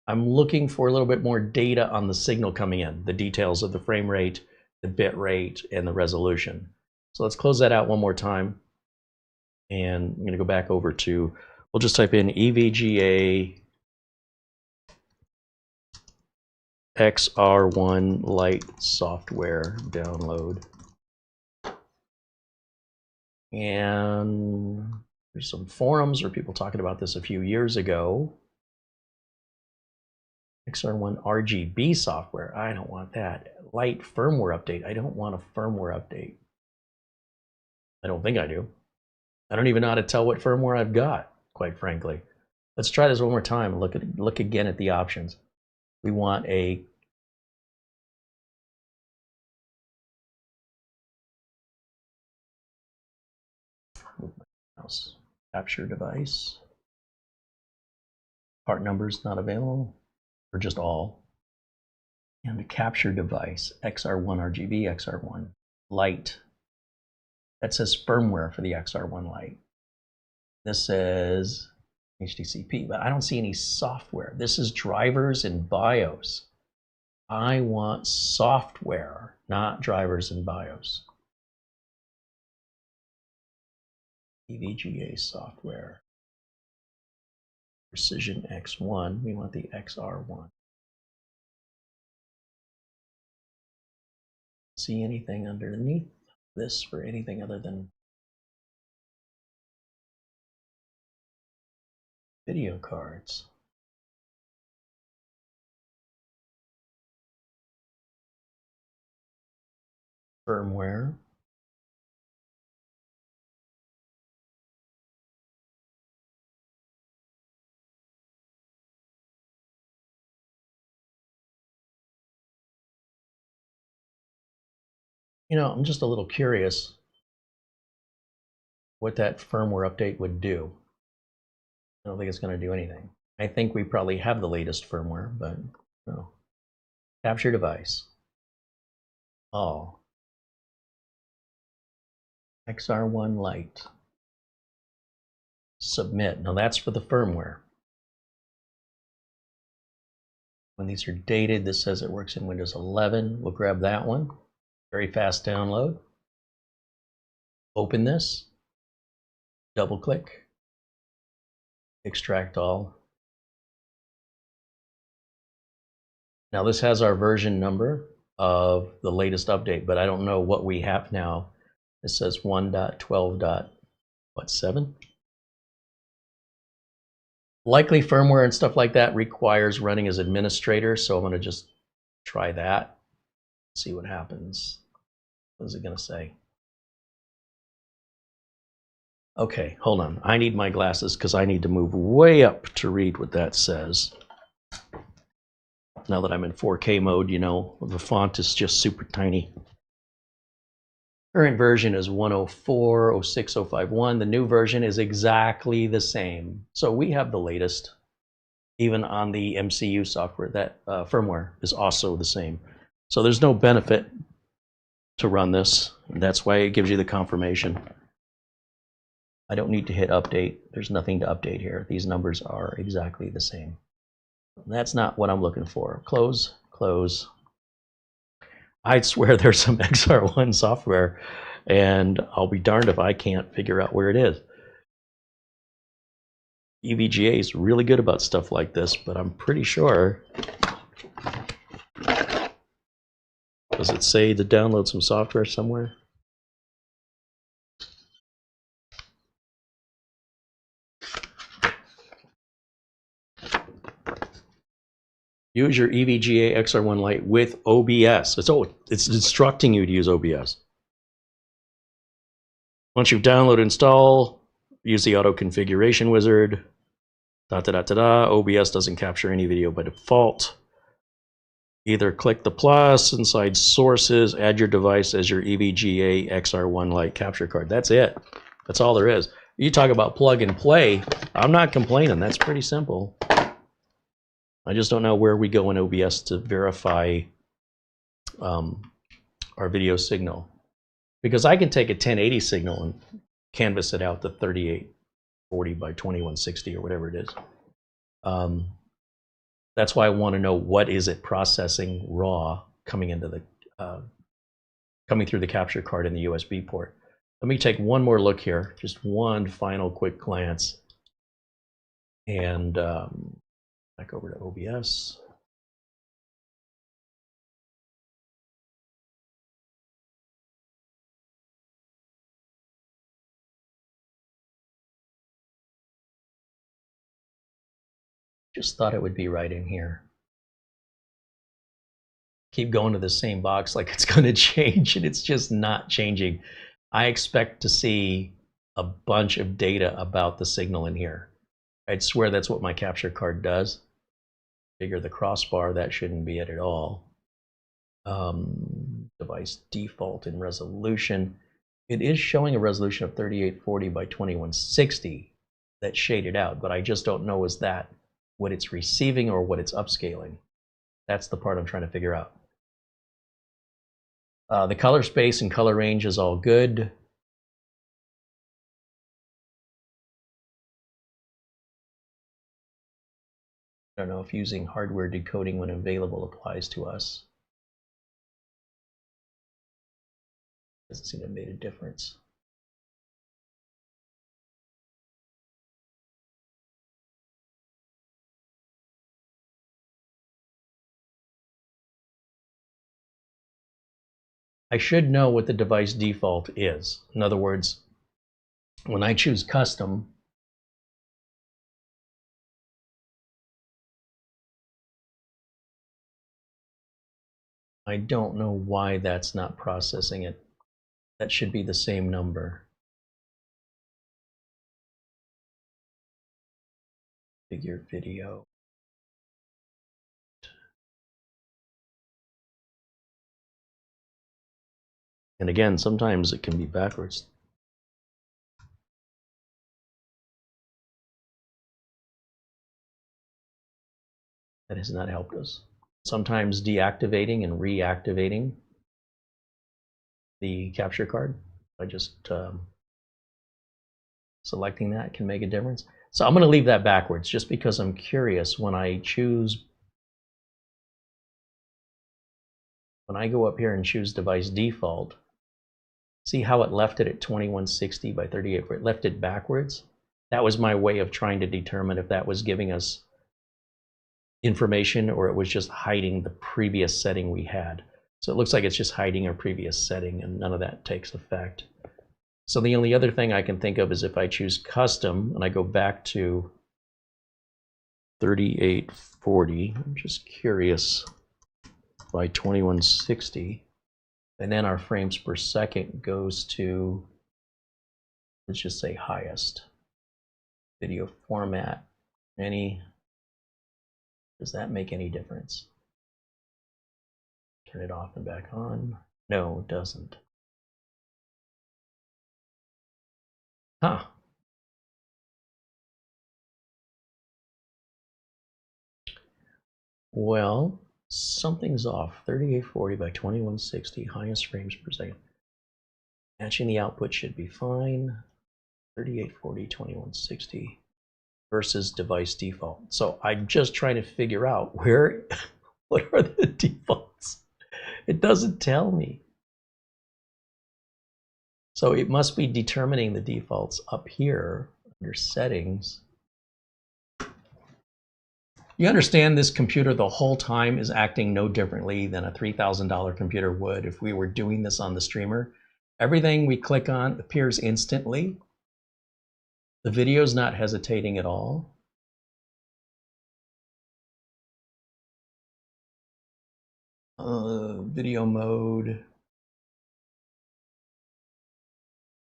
I'm looking for a little bit more data on the signal coming in, the details of the frame rate, the bit rate, and the resolution. So let's close that out one more time. And I'm going to go back over to, we'll just type in EVGA XR1 Lite software download. And there's some forums where people talking about this a few years ago. XR1 RGB software. I don't want that. Light firmware update. I don't want a firmware update. I don't think I do. I don't even know how to tell what firmware I've got, quite frankly. Let's try this one more time and look again at the options. We want a mouse capture device. Part numbers not available, or just all. And the capture device, XR1 RGB, XR1 Lite. That says firmware for the XR1 Lite. This says HDCP, but I don't see any software. This is drivers and BIOS. I want software, not drivers and BIOS. EVGA software. Precision X1, we want the XR1. See anything underneath this for anything other than video cards? Firmware. You know, I'm just a little curious what that firmware update would do. I don't think it's going to do anything. I think we probably have the latest firmware, but no. Capture device. Oh. XR1 Lite. Submit. Now that's for the firmware. When these are dated, this says it works in Windows 11. We'll grab that one. Very fast download. Open this. Double click. Extract all. Now this has our version number of the latest update, but I don't know what we have now. It says 1.12.7. Likely firmware and stuff like that requires running as administrator, so I'm going to just try that. See what happens. What is it going to say? Okay, hold on. I need my glasses because I need to move way up to read what that says. Now that I'm in 4K mode, you know, the font is just super tiny. Current version is 104.06.051. The new version is exactly the same. So we have the latest. Even on the MCU software, that firmware is also the same. So there's no benefit to run this. That's why it gives you the confirmation. I don't need to hit update. There's nothing to update here. These numbers are exactly the same. That's not what I'm looking for. Close, close. I'd swear there's some XR1 software, and I'll be darned if I can't figure out where it is. EVGA is really good about stuff like this, but I'm pretty sure. Does it say to download some software somewhere? Use your EVGA XR1 Lite with OBS. It's instructing you to use OBS. Once you've downloaded, install, use the auto configuration wizard. OBS doesn't capture any video by default. Either click the plus inside sources, add your device as your EVGA XR1 Lite capture card. That's it. That's all there is. You talk about plug and play. I'm not complaining. That's pretty simple. I just don't know where we go in OBS to verify our video signal. Because I can take a 1080 signal and canvas it out to 3840 by 2160 or whatever it is. That's why I want to know what is it processing raw coming into the coming through the capture card in the USB port. Let me take one more look here, just one final quick glance. And back over to OBS. Just thought it would be right in here. Keep going to the same box like it's going to change, and it's just not changing. I expect to see a bunch of data about the signal in here. I'd swear that's what my capture card does. Figure the crossbar, that shouldn't be it at all. Device default in resolution. It is showing a resolution of 3840 by 2160 that's shaded out, but I just don't know is that what it's receiving or what it's upscaling. That's the part I'm trying to figure out. The color space and color range is all good. I don't know if using hardware decoding when available applies to us. Doesn't seem to have made a difference. I should know what the device default is. In other words, when I choose custom, I don't know why that's not processing it. That should be the same number. Figure video. And again, sometimes it can be backwards. That has not helped us. Sometimes deactivating and reactivating the capture card by just selecting that can make a difference. So I'm going to leave that backwards just because I'm curious when I choose. When I go up here and choose device default, see how it left it at 2160 by 38? It left it backwards. That was my way of trying to determine if that was giving us information or it was just hiding the previous setting we had. So it looks like it's just hiding our previous setting and none of that takes effect. So the only other thing I can think of is if I choose custom and I go back to 3840, I'm just curious, by 2160, and then our frames per second goes to, let's just say highest. Video format, does that make any difference? Turn it off and back on. No, it doesn't. Huh. Well, something's off. 3840 by 2160, highest frames per second. Matching the output should be fine. 3840, 2160 versus device default. So I'm just trying to figure out what are the defaults? It doesn't tell me. So it must be determining the defaults up here under settings. You understand this computer the whole time is acting no differently than a $3,000 computer would if we were doing this on the streamer. Everything we click on appears instantly. The video is not hesitating at all. Video mode,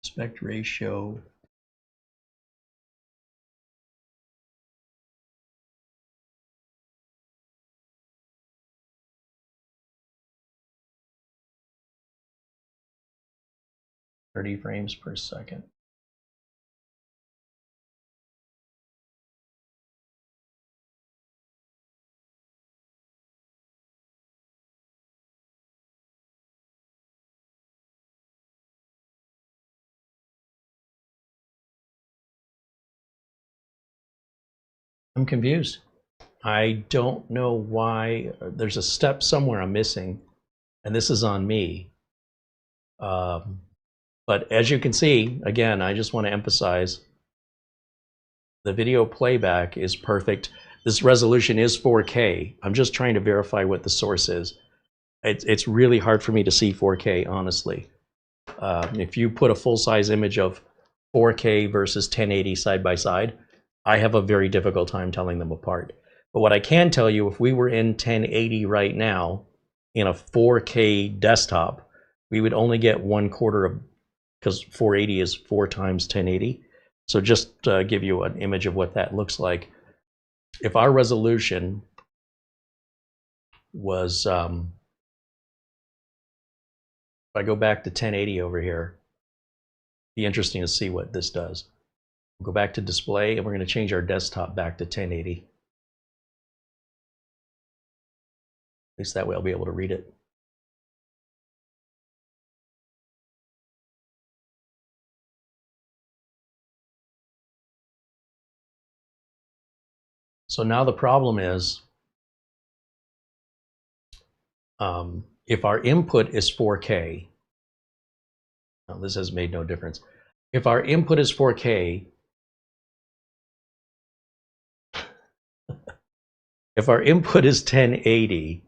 aspect ratio. Thirty frames per second. I'm confused. I don't know why. There's a step somewhere I'm missing, and this is on me. But as you can see, again, I just want to emphasize the video playback is perfect. This resolution is 4K. I'm just trying to verify what the source is. It's really hard for me to see 4K, honestly. If you put a full-size image of 4K versus 1080 side by side, I have a very difficult time telling them apart. But what I can tell you, if we were in 1080 right now, in a 4K desktop, we would only get 1/4 of, because 480 is 4 times 1080. So just to give you an image of what that looks like, if our resolution was, if I go back to 1080 over here, it'd be interesting to see what this does. We'll go back to display, and we're going to change our desktop back to 1080. At least that way I'll be able to read it. So now the problem is, if our input is 4K, now this has made no difference. If our input is 4K, if our input is 1080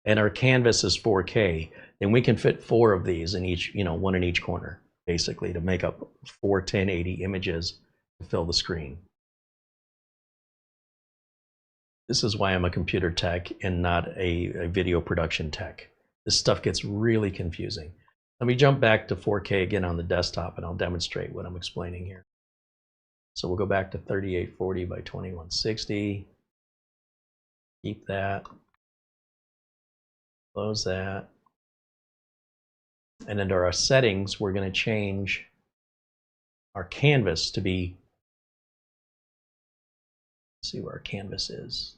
and our canvas is 4K, then we can fit 4 of these in each, one in each corner, basically, to make up 4 1080 images to fill the screen. This is why I'm a computer tech and not a video production tech. This stuff gets really confusing. Let me jump back to 4K again on the desktop, and I'll demonstrate what I'm explaining here. So we'll go back to 3840 by 2160. Keep that. Close that. And under our settings, we're going to change our canvas to be, let's see where our canvas is.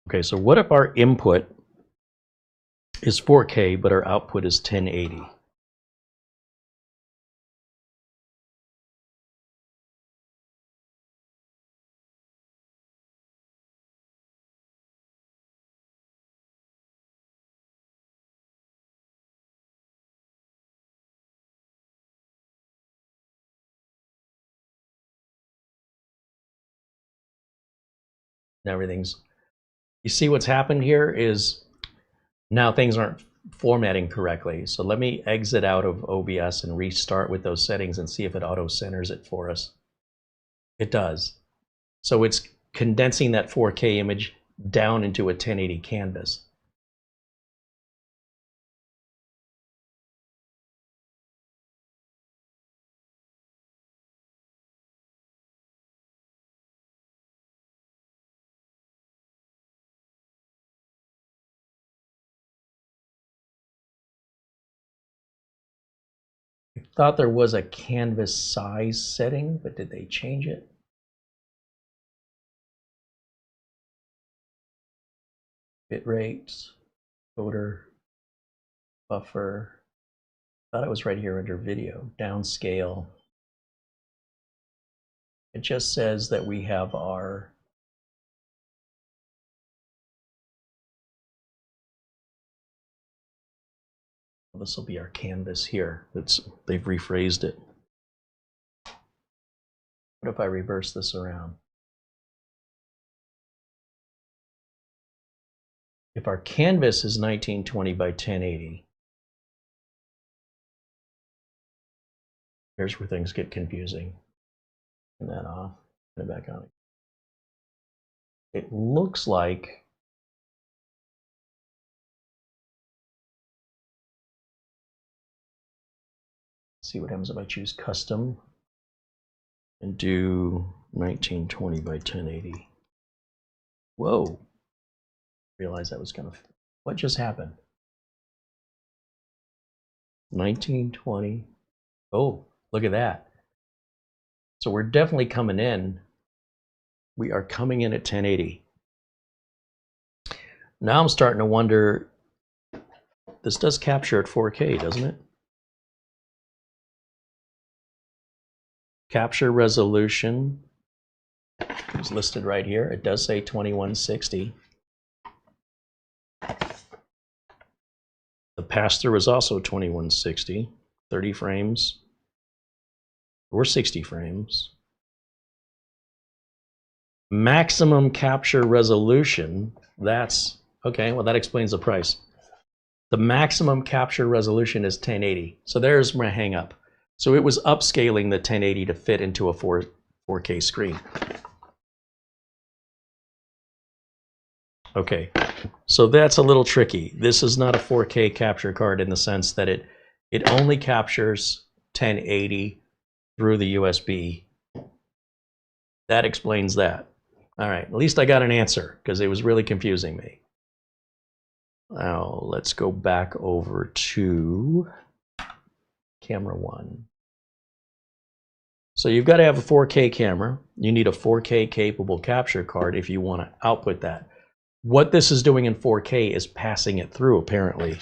Okay, so what if our input is 4K, but our output is 1080? Everything's, you see what's happened here is now things aren't formatting correctly. So let me exit out of OBS and restart with those settings and see if it auto centers it for us. It does. So it's condensing that 4K image down into a 1080 canvas. I thought there was a canvas size setting, but did they change it? Bitrate, coder, buffer. I thought it was right here under video, downscale. It just says that we have our this will be our canvas here. They've rephrased it. What if I reverse this around? If our canvas is 1920 by 1080, here's where things get confusing. Turn that off, turn it back on. It looks like see what happens if I choose custom and do 1920 by 1080. Whoa. Realize that was kind of, what just happened? 1920. Oh, look at that. So we're definitely coming in. We are coming in at 1080. Now I'm starting to wonder, This does capture at 4K, doesn't it? Capture resolution is listed right here. It does say 2160. The pass-through is also 2160, 30 frames, or 60 frames. Maximum capture resolution, that's, okay, well that explains the price. The maximum capture resolution is 1080. So there's my hang up. So it was upscaling the 1080 to fit into a 4K screen. Okay, so that's a little tricky. This is not a 4K capture card in the sense that it only captures 1080 through the USB. That explains that. All right, at least I got an answer because it was really confusing me. Now let's go back over to camera 1. So you've got to have a 4K camera. You need a 4K capable capture card if you want to output that. What this is doing in 4K is passing it through, apparently.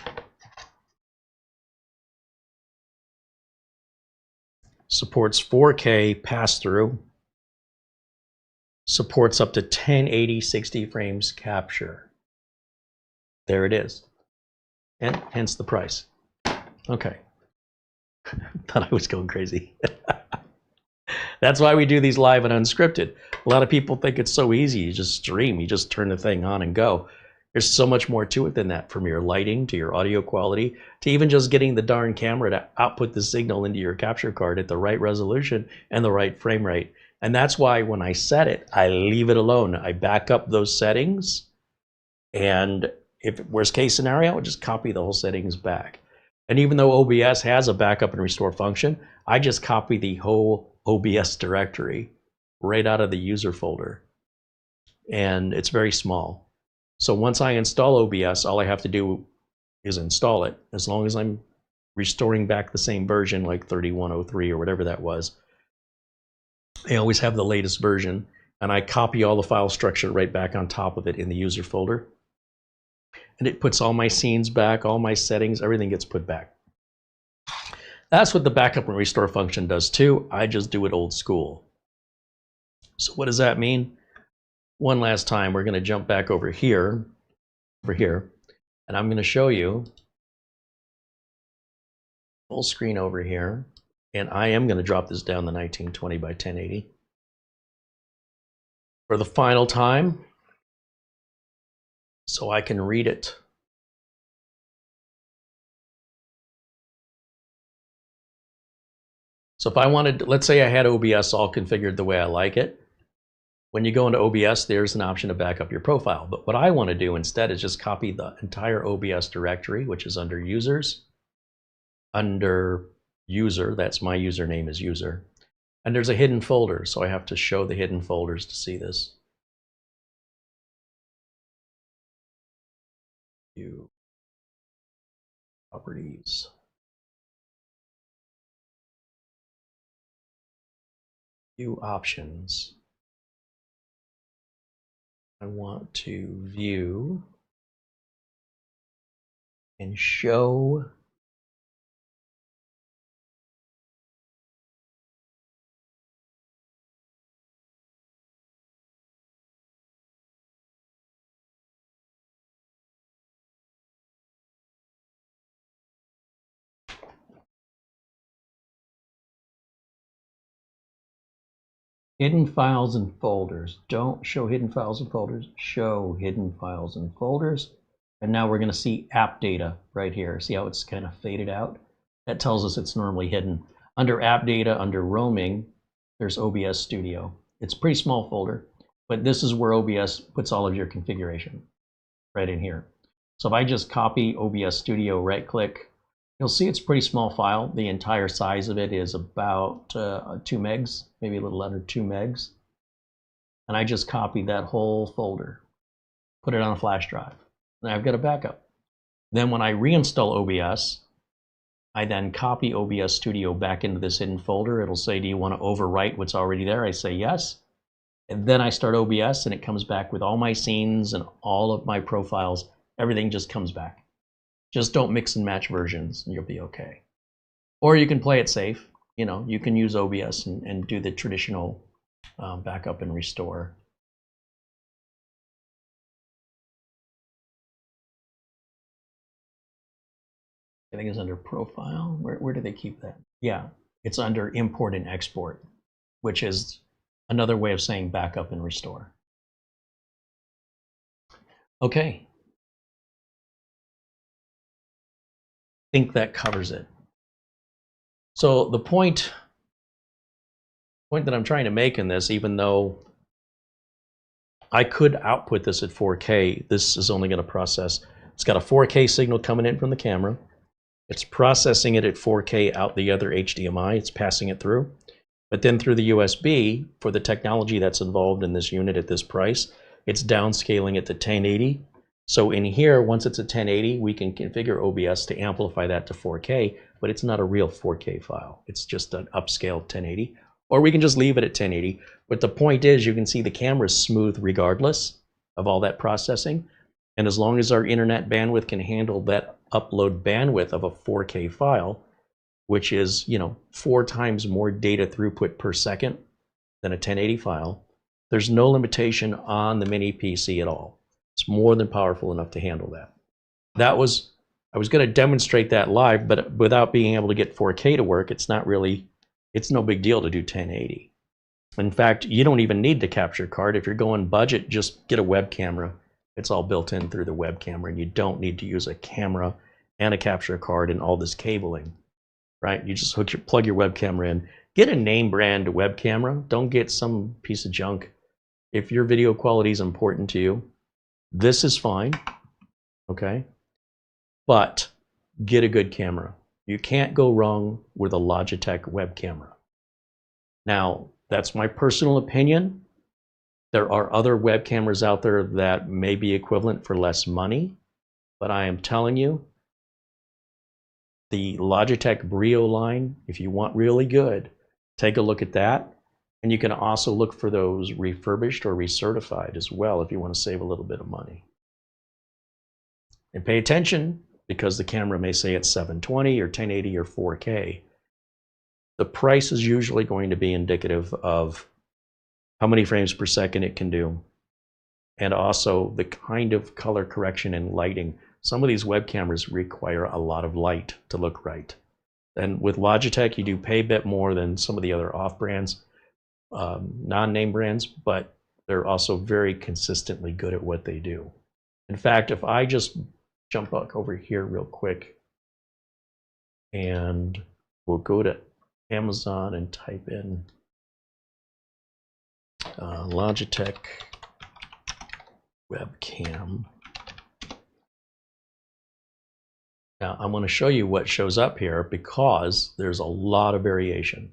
Supports 4K pass-through. Supports up to 1080 60 frames capture. There it is. And hence the price. Okay. Thought I was going crazy. That's why we do these live and unscripted. A lot of people think it's so easy. You just stream, you just turn the thing on and go. There's so much more to it than that, from your lighting to your audio quality to even just getting the darn camera to output the signal into your capture card at the right resolution and the right frame rate. And that's why when I set it, I leave it alone. I back up those settings, and if worst case scenario, I just copy the whole settings back. And even though OBS has a backup and restore function, I just copy the whole OBS directory right out of the user folder. And it's very small. So once I install OBS, all I have to do is install it. As long as I'm restoring back the same version, like 3103 or whatever that was, I always have the latest version, and I copy all the file structure right back on top of it in the user folder. And it puts all my scenes back, all my settings, everything gets put back. That's what the backup and restore function does too. I just do it old school. So what does that mean? One last time, we're going to jump back over here, and I'm going to show you full screen over here. And I am going to drop this down to 1920 by 1080 for the final time, so I can read it. So if I wanted, let's say I had OBS all configured the way I like it. When you go into OBS, there's an option to back up your profile. But what I want to do instead is just copy the entire OBS directory, which is under users, under user, that's my username is user. And there's a hidden folder, so I have to show the hidden folders to see this. View properties. View options. I want to view and show hidden files and folders. Don't show hidden files and folders. Show hidden files and folders. And now we're going to see app data right here. See how it's kind of faded out? That tells us it's normally hidden. Under app data, under roaming, there's OBS Studio. It's a pretty small folder, but this is where OBS puts all of your configuration right in here. So if I just copy OBS Studio, right click, you'll see it's a pretty small file. The entire size of it is about 2 megs, maybe a little under 2 megs. And I just copied that whole folder, put it on a flash drive. And I've got a backup. Then when I reinstall OBS, I then copy OBS Studio back into this hidden folder. It'll say, do you want to overwrite what's already there? I say yes. And then I start OBS and it comes back with all my scenes and all of my profiles. Everything just comes back. Just don't mix and match versions and you'll be okay. Or you can play it safe. You know, you can use OBS and do the traditional backup and restore. I think it's under profile. Where do they keep that? Yeah, it's under import and export, which is another way of saying backup and restore. Okay. I think that covers it. So the point that I'm trying to make in this, even though I could output this at 4K, this is only going to process. It's got a 4K signal coming in from the camera. It's processing it at 4K out the other HDMI. It's passing it through. But then through the USB, for the technology that's involved in this unit at this price, it's downscaling it to 1080. So in here, once it's at 1080, we can configure OBS to amplify that to 4K, but it's not a real 4K file. It's just an upscaled 1080. Or we can just leave it at 1080. But the point is, you can see the camera is smooth regardless of all that processing. And as long as our internet bandwidth can handle that upload bandwidth of a 4K file, which is, you know, 4 times more data throughput per second than a 1080 file, there's no limitation on the mini PC at all. It's more than powerful enough to handle that. I was going to demonstrate that live, but without being able to get 4K to work, it's no big deal to do 1080. In fact, you don't even need the capture card. If you're going budget, just get a web camera. It's all built in through the web camera, and you don't need to use a camera and a capture card and all this cabling, right? You just plug your web camera in. Get a name brand web camera. Don't get some piece of junk. If your video quality is important to you, this is fine, okay? But get a good camera. You can't go wrong with a Logitech web camera. Now, that's my personal opinion. There are other web cameras out there that may be equivalent for less money, but I am telling you, the Logitech Brio line, if you want really good, take a look at that. And you can also look for those refurbished or recertified as well if you want to save a little bit of money. And pay attention, because the camera may say it's 720 or 1080 or 4K. The price is usually going to be indicative of how many frames per second it can do, and also the kind of color correction and lighting. Some of these web cameras require a lot of light to look right. And with Logitech, you do pay a bit more than some of the other off-brands, non-name brands, but they're also very consistently good at what they do. In fact, if I just jump back over here real quick, and we'll go to Amazon and type in Logitech webcam. Now I'm going to show you what shows up here, because there's a lot of variation.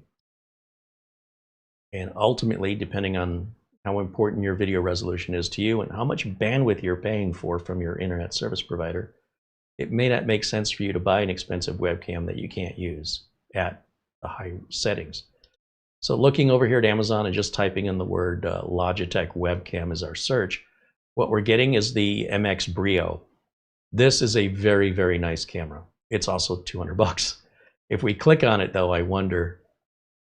And ultimately, depending on how important your video resolution is to you and how much bandwidth you're paying for from your internet service provider, it may not make sense for you to buy an expensive webcam that you can't use at the high settings. So looking over here at Amazon and just typing in the word Logitech webcam as our search, what we're getting is the MX Brio. This is a very, very nice camera. It's also 200 bucks. If we click on it though, I wonder,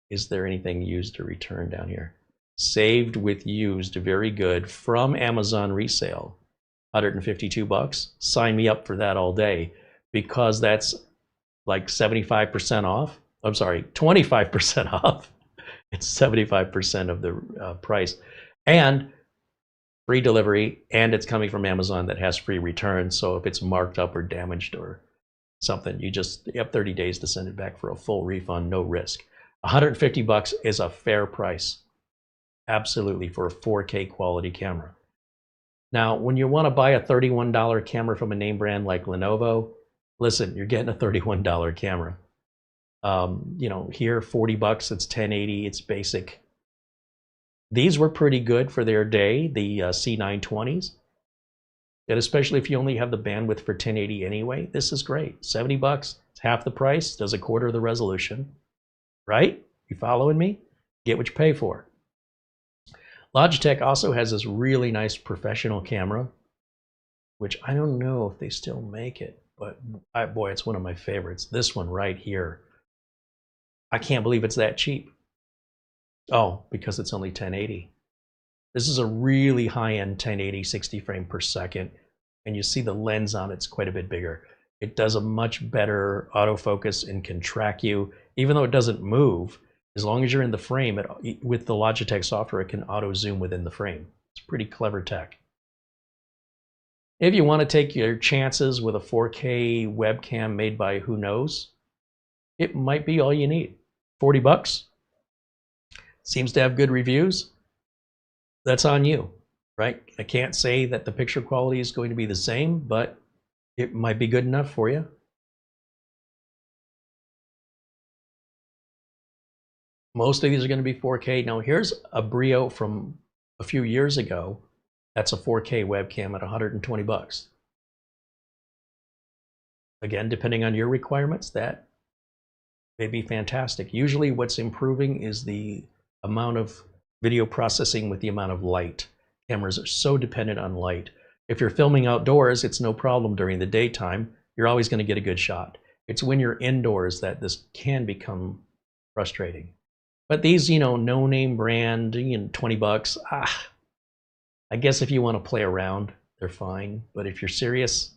is there anything used or returned down here? Saved with used, very good, from Amazon resale, 152 bucks. Sign me up for that all day, because that's like 75% off. I'm sorry, 25% off. It's 75% of the price, and free delivery, and it's coming from Amazon that has free return. So if it's marked up or damaged or something, you have 30 days to send it back for a full refund, no risk. 150 bucks is a fair price, absolutely, for a 4K quality camera. Now, when you want to buy a $31 camera from a name brand like Lenovo, listen, you're getting a $31 camera. You know, here 40 bucks, it's 1080, it's basic. These were pretty good for their day, the C920s. And especially if you only have the bandwidth for 1080 anyway, this is great. 70 bucks, it's half the price, does a quarter of the resolution. Right? You following me? Get what you pay for. Logitech also has this really nice professional camera, which I don't know if they still make it. but boy, it's one of my favorites. This one right here. I can't believe it's that cheap. Oh, because it's only 1080. This is a really high-end 1080 60 frame per second, and you see the lens on it's quite a bit bigger. It does a much better autofocus and can track you, even though it doesn't move. As long as you're in the frame, with the Logitech software, it can auto zoom within the frame. It's pretty clever tech. If you want to take your chances with a 4K webcam made by who knows, it might be all you need. 40 bucks. Seems to have good reviews. That's on you, right? I can't say that the picture quality is going to be the same, but it might be good enough for you. Most of these are going to be 4K. Now here's a Brio from a few years ago. That's a 4K webcam at 120 bucks. Again, depending on your requirements, that may be fantastic. Usually what's improving is the amount of video processing with the amount of light. Cameras are so dependent on light. If you're filming outdoors, it's no problem during the daytime. You're always going to get a good shot. It's when you're indoors that this can become frustrating. But these, you know, no-name brand, 20 bucks, I guess if you want to play around, they're fine. But if you're serious,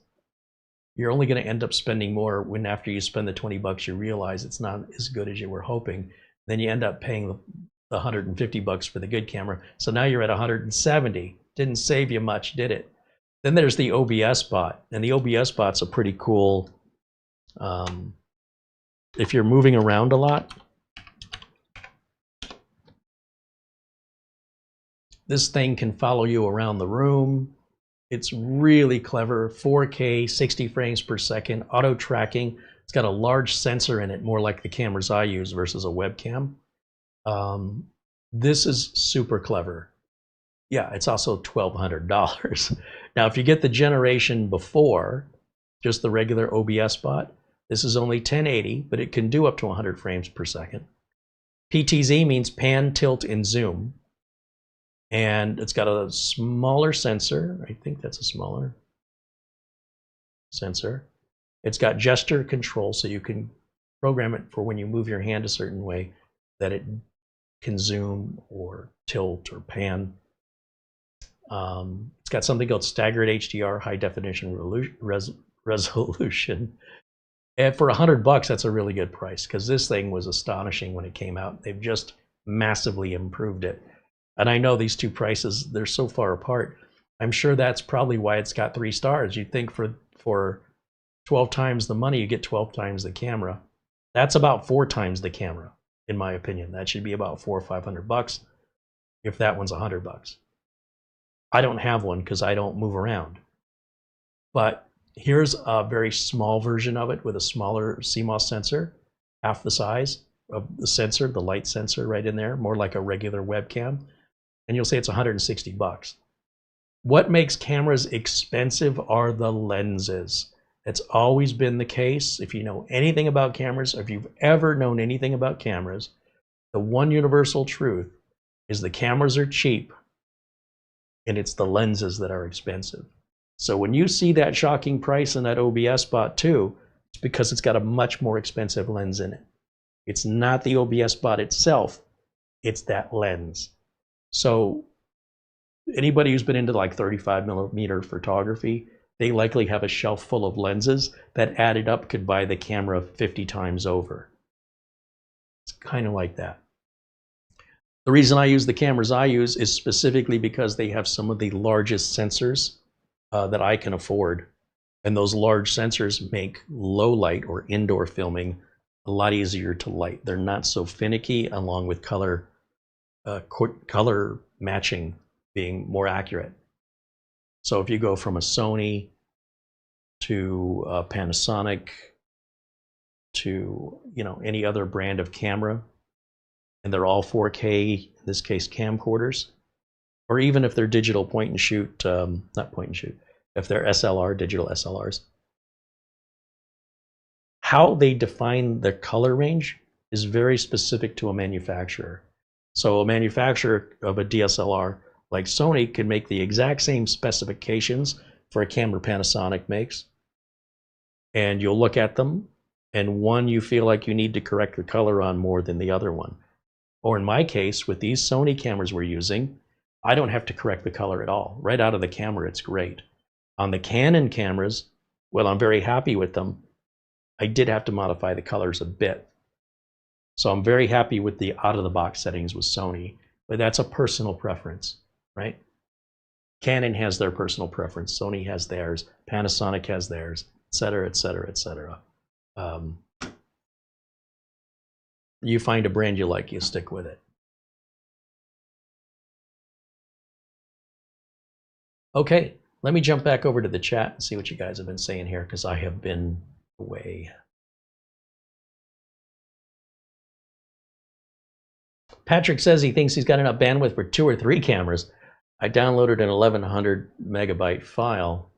you're only going to end up spending more when after you spend the 20 bucks, you realize it's not as good as you were hoping. Then you end up paying the 150 bucks for the good camera. So now you're at 170. Didn't save you much, did it? Then there's the OBS bot. And the OBS bot's a pretty cool, if you're moving around a lot, this thing can follow you around the room. It's really clever. 4K, 60 frames per second, auto tracking. It's got a large sensor in it, more like the cameras I use versus a webcam. This is super clever. Yeah, it's also $1,200. Now, if you get the generation before, just the regular OBS bot, this is only 1080, but it can do up to 100 frames per second. PTZ means pan, tilt, and zoom. And it's got a smaller sensor. I think that's a smaller sensor. It's got gesture control, so you can program it for when you move your hand a certain way that it can zoom or tilt or pan. It's got something called staggered HDR, high definition resolution. And for 100 bucks, that's a really good price because this thing was astonishing when it came out. They've just massively improved it. And I know these two prices, they're so far apart. I'm sure that's probably why it's got 3 stars. You'd think for 12 times the money, you get 12 times the camera. That's about 4 times the camera, in my opinion. That should be about $400 or $500 if that one's 100 bucks. I don't have one because I don't move around. But here's a very small version of it with a smaller CMOS sensor, half the size of the sensor, the light sensor right in there, more like a regular webcam. And you'll say it's 160 bucks. What makes cameras expensive are the lenses. It's always been the case. If you know anything about cameras, or if you've ever known anything about cameras, the one universal truth is the cameras are cheap and it's the lenses that are expensive. So when you see that shocking price in that OBS bot too, it's because it's got a much more expensive lens in it. It's not the OBS bot itself, it's that lens. So anybody who's been into like 35mm photography, they likely have a shelf full of lenses that added up could buy the camera 50 times over. It's kind of like that. The reason I use the cameras I use is specifically because they have some of the largest sensors that I can afford. And those large sensors make low light or indoor filming a lot easier to light. They're not so finicky, along with color matching being more accurate. So if you go from a Sony to a Panasonic to any other brand of camera, and they're all 4K, in this case camcorders, or even if they're digital point and shoot, not point and shoot, if they're SLR, digital SLRs, how they define the color range is very specific to a manufacturer. So a manufacturer of a DSLR like Sony can make the exact same specifications for a camera Panasonic makes, and you'll look at them, and one you feel like you need to correct the color on more than the other one. Or in my case, with these Sony cameras we're using, I don't have to correct the color at all. Right out of the camera, it's great. On the Canon cameras, well, I'm very happy with them. I did have to modify the colors a bit. So I'm very happy with the out-of-the-box settings with Sony, but that's a personal preference, right? Canon has their personal preference, Sony has theirs, Panasonic has theirs, et cetera, et cetera, et cetera. You find a brand you like, you stick with it. Okay, let me jump back over to the chat and see what you guys have been saying here, because I have been away. Patrick says he thinks he's got enough bandwidth for 2 or 3 cameras. I downloaded an 1100 megabyte file.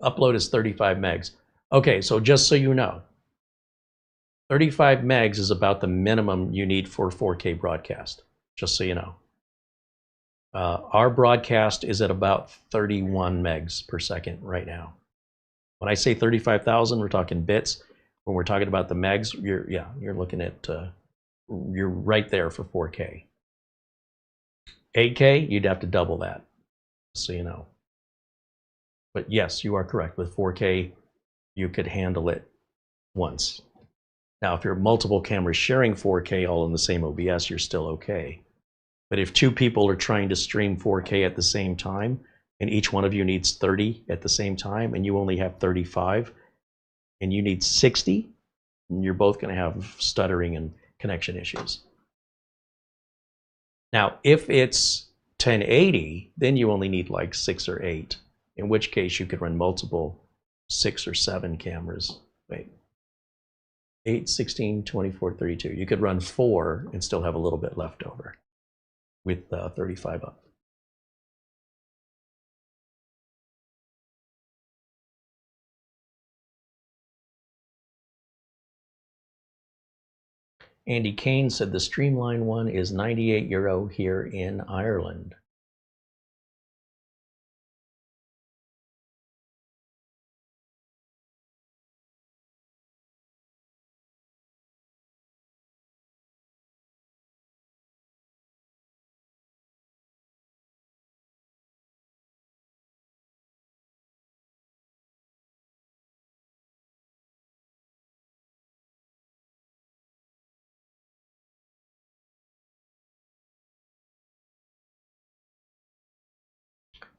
Upload is 35 megs. Okay, so just so you know, 35 megs is about the minimum you need for 4K broadcast, just so you know. Our broadcast is at about 31 megs per second right now. When I say 35,000, we're talking bits. When we're talking about the megs, you're looking at, you're right there for 4K. 8K, you'd have to double that, so you know. But yes, you are correct. With 4K, you could handle it once. Now, if you're multiple cameras sharing 4K all in the same OBS, you're still okay. But if 2 people are trying to stream 4K at the same time, and each one of you needs 30 at the same time, and you only have 35, and you need 60, and you're both going to have stuttering and connection issues. Now, if it's 1080, then you only need like 6 or 8, in which case you could run multiple 6 or 7 cameras. Wait. 8, 16, 24, 32. You could run 4 and still have a little bit left over with 35 up. Andy Kane said the Streamline one is €98 here in Ireland.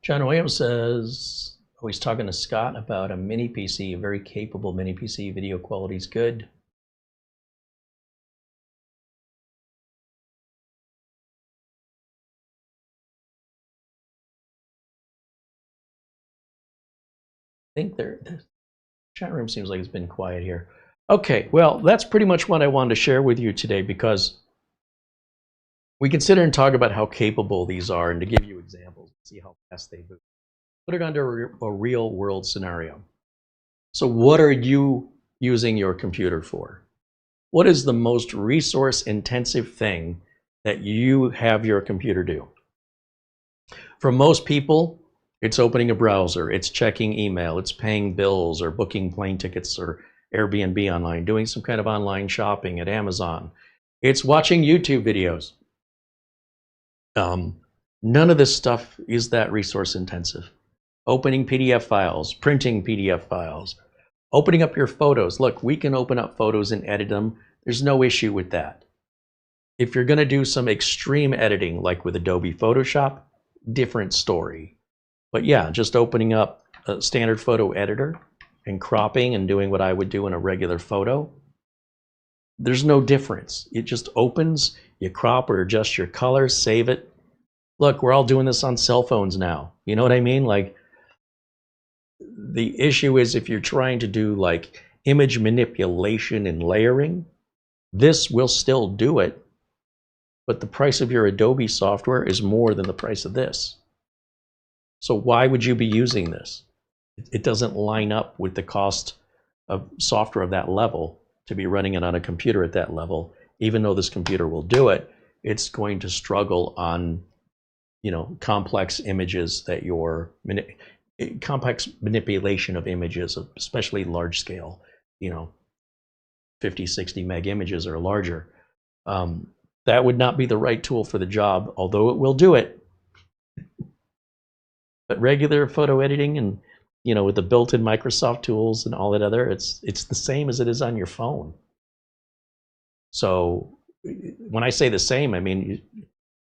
John Williams says, oh, he's talking to Scott about a mini PC, a very capable mini PC. Video quality is good. I think the chat room seems like it's been quiet here. Okay, well, that's pretty much what I wanted to share with you today, because we can sit here and talk about how capable these are and to give you examples, see how fast they move. Put it under a real world scenario. So what are you using your computer for? What is the most resource intensive thing that you have your computer do? For most people, it's opening a browser, it's checking email, it's paying bills or booking plane tickets or Airbnb online, doing some kind of online shopping at Amazon. It's watching YouTube videos. None of this stuff is that resource intensive. Opening PDF files, printing PDF files, opening up your photos. Look, we can open up photos and edit them. There's no issue with that. If you're going to do some extreme editing, like with Adobe Photoshop, different story. But yeah, just opening up a standard photo editor and cropping and doing what I would do in a regular photo, there's no difference. It just opens, you crop or adjust your color, save it. Look, we're all doing this on cell phones now. You know what I mean? Like, the issue is if you're trying to do like image manipulation and layering, this will still do it, but the price of your Adobe software is more than the price of this. So why would you be using this? It doesn't line up with the cost of software of that level to be running it on a computer at that level. Even though this computer will do it, it's going to struggle on, you know, complex images that you're complex manipulation of images, especially large scale, 50, 60 meg images or larger. That would not be the right tool for the job, although it will do it. But regular photo editing and, with the built-in Microsoft tools and all that other, it's the same as it is on your phone. So when I say the same, I mean,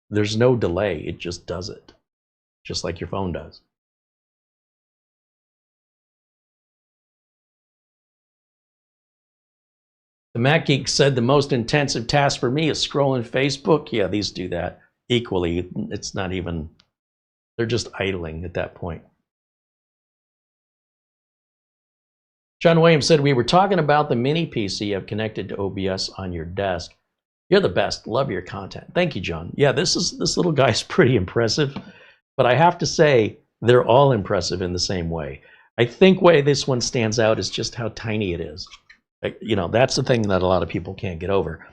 there's no delay. It just does it, just like your phone does. The Mac Geek said the most intensive task for me is scrolling Facebook. Yeah, these do that equally. It's not even, they're just idling at that point. John Williams said, we were talking about the mini PC you have connected to OBS on your desk. You're the best. Love your content. Thank you, John. Yeah, this little guy's pretty impressive, but I have to say they're all impressive in the same way. I think why this one stands out is just how tiny it is. That's the thing that a lot of people can't get over.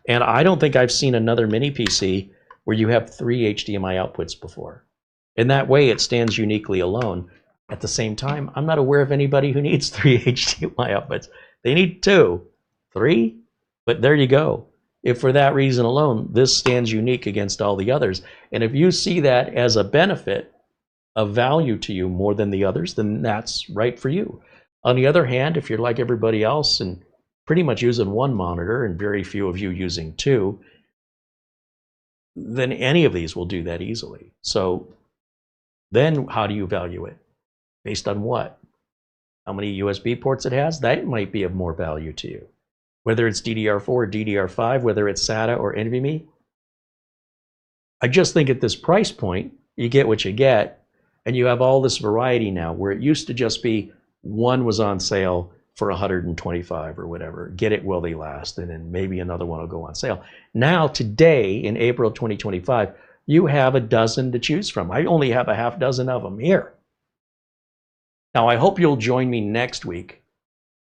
And I don't think I've seen another mini PC where you have 3 HDMI outputs before. In that way, it stands uniquely alone. At the same time, I'm not aware of anybody who needs 3 HDMI outputs. They need 2, 3, but there you go. If for that reason alone, this stands unique against all the others. And if you see that as a benefit, of value to you more than the others, then that's right for you. On the other hand, if you're like everybody else and pretty much using 1 monitor and very few of you using 2, then any of these will do that easily. So then how do you value it? Based on what? How many USB ports it has? That might be of more value to you. Whether it's DDR4 or DDR5, whether it's SATA or NVMe. I just think at this price point, you get what you get, and you have all this variety now, where it used to just be one was on sale for $125 or whatever. Get it while they last, and then maybe another one will go on sale. Now, today, in April 2025, you have a dozen to choose from. I only have a half dozen of them here. Now, I hope you'll join me next week,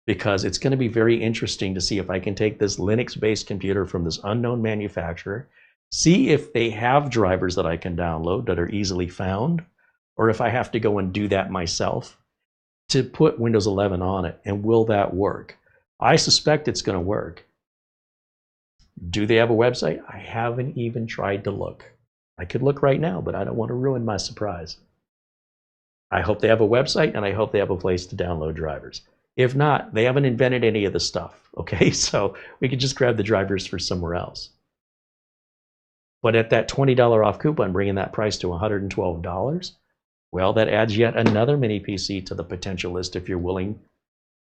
because it's going to be very interesting to see if I can take this Linux-based computer from this unknown manufacturer, see if they have drivers that I can download that are easily found, or if I have to go and do that myself to put Windows 11 on it, and will that work? I suspect it's going to work. Do they have a website? I haven't even tried to look. I could look right now, but I don't want to ruin my surprise. I hope they have a website, and I hope they have a place to download drivers. If not, they haven't invented any of the stuff, okay? So we could just grab the drivers for somewhere else. But at that $20 off coupon, bringing that price to $112, well, that adds yet another mini PC to the potential list if you're willing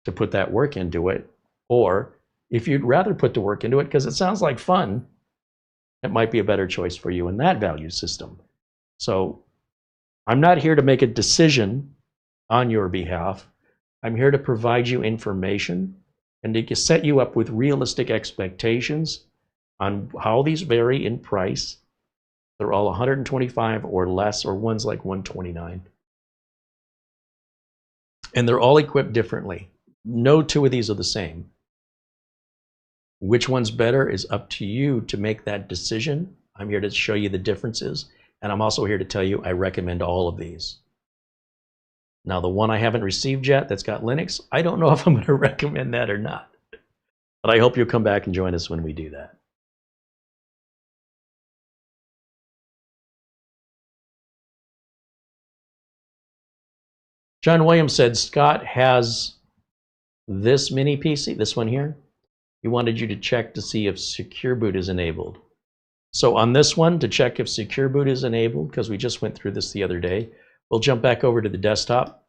to put that work into it. Or if you'd rather put the work into it because it sounds like fun, it might be a better choice for you in that value system. So I'm not here to make a decision on your behalf. I'm here to provide you information and to set you up with realistic expectations on how these vary in price. They're all $125 or less, or one's like $129. And they're all equipped differently. No 2 of these are the same. Which one's better is up to you to make that decision. I'm here to show you the differences. And I'm also here to tell you I recommend all of these. Now, the one I haven't received yet that's got Linux, I don't know if I'm going to recommend that or not. But I hope you'll come back and join us when we do that. John Williams said Scott has this mini PC, this one here. He wanted you to check to see if Secure Boot is enabled. So on this one, to check if Secure Boot is enabled, because we just went through this the other day, we'll jump back over to the desktop.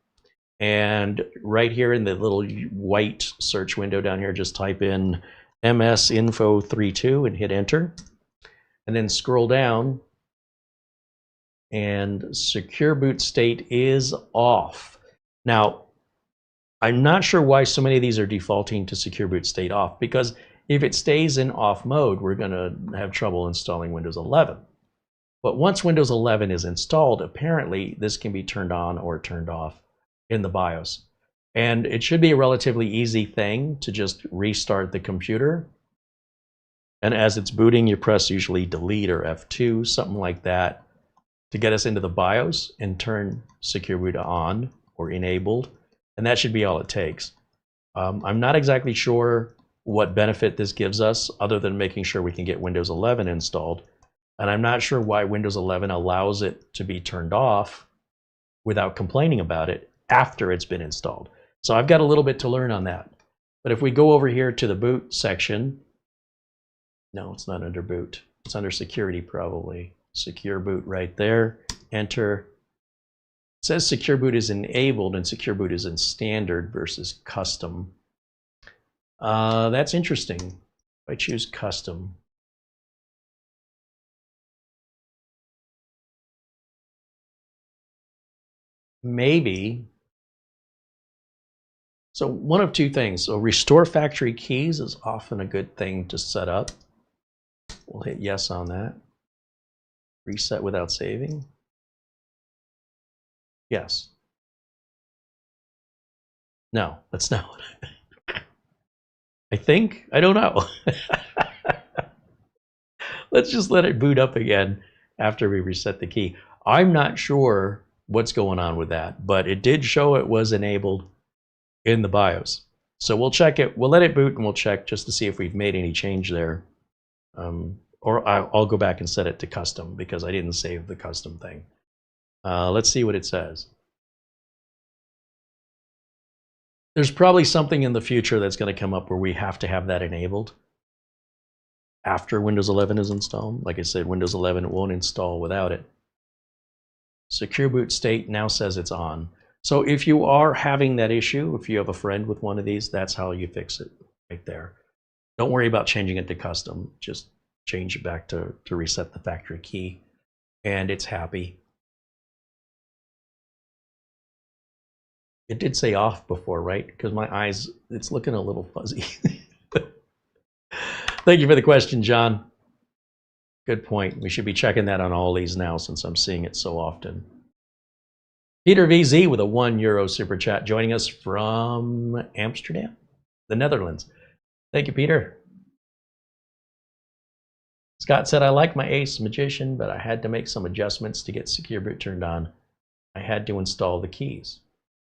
And right here in the little white search window down here, just type in msinfo32 and hit enter. And then scroll down. And Secure Boot state is off. Now, I'm not sure why so many of these are defaulting to Secure Boot state off, because if it stays in off mode, we're going to have trouble installing Windows 11. But once Windows 11 is installed, apparently this can be turned on or turned off in the BIOS. And it should be a relatively easy thing to just restart the computer. And as it's booting, you press usually delete or F2, something like that, to get us into the BIOS and turn Secure Boot on. or enabled, and that should be all it takes. I'm not exactly sure what benefit this gives us other than making sure we can get Windows 11 installed. And I'm not sure why Windows 11 allows it to be turned off without complaining about it after it's been installed. So I've got a little bit to learn on that. But if we go over here to the boot section, no, it's not under boot. It's under security probably. Secure boot right there. Enter. It says secure boot is enabled and secure boot is in standard versus custom. That's interesting. If I choose custom, maybe. So one of two things. So restore factory keys is often a good thing to set up. We'll hit yes on that. Reset without saving. Yes. No, that's not what I think. I don't know. Let's just let it boot up again after we reset the key. I'm not sure what's going on with that, but it did show it was enabled in the BIOS. So we'll check it. We'll let it boot and we'll check just to see if we've made any change there. Or I'll go back and set it to custom because I didn't save the custom thing. Let's see what it says. There's probably something in the future that's going to come up where we have to have that enabled after Windows 11 is installed. Like I said, Windows 11 won't install without it. Secure boot state now says it's on. So if you are having that issue, if you have a friend with one of these, that's how you fix it right there. Don't worry about changing it to custom. Just change it back to reset the factory key, and it's happy. It did say off before, right? Because my eyes, it's looking a little fuzzy. Thank you for the question, John. Good point. We should be checking that on all these now since I'm seeing it so often. Peter VZ with a €1 super chat joining us from Amsterdam, the Netherlands. Thank you, Peter. Scott said, I like my Ace Magician, but I had to make some adjustments to get secure boot turned on. I had to install the keys.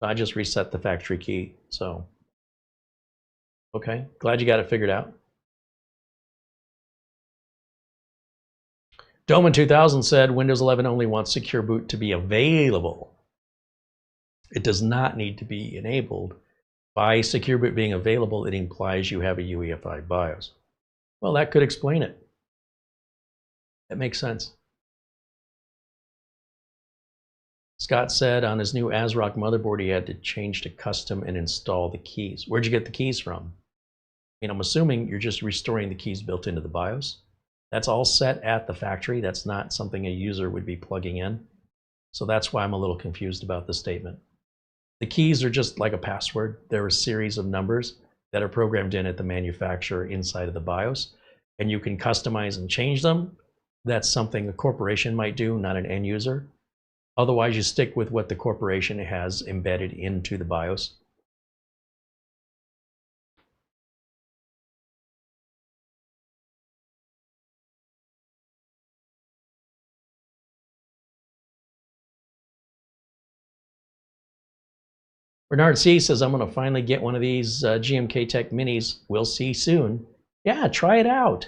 I just reset the factory key, so. Okay, glad you got it figured out. Doman 2000 said, Windows 11 only wants secure boot to be available. It does not need to be enabled. By secure boot being available, it implies you have a UEFI BIOS. Well, that could explain it. That makes sense. Scott said on his new ASRock motherboard, he had to change to custom and install the keys. Where'd you get the keys from? I mean, I'm assuming you're just restoring the keys built into the BIOS. That's all set at the factory. That's not something a user would be plugging in. So that's why I'm a little confused about the statement. The keys are just like a password. They're a series of numbers that are programmed in at the manufacturer inside of the BIOS, and you can customize and change them. That's something a corporation might do, not an end user. Otherwise, you stick with what the corporation has embedded into the BIOS. Bernard C says, I'm going to finally get one of these GMKtec minis. We'll see soon. Yeah, try it out.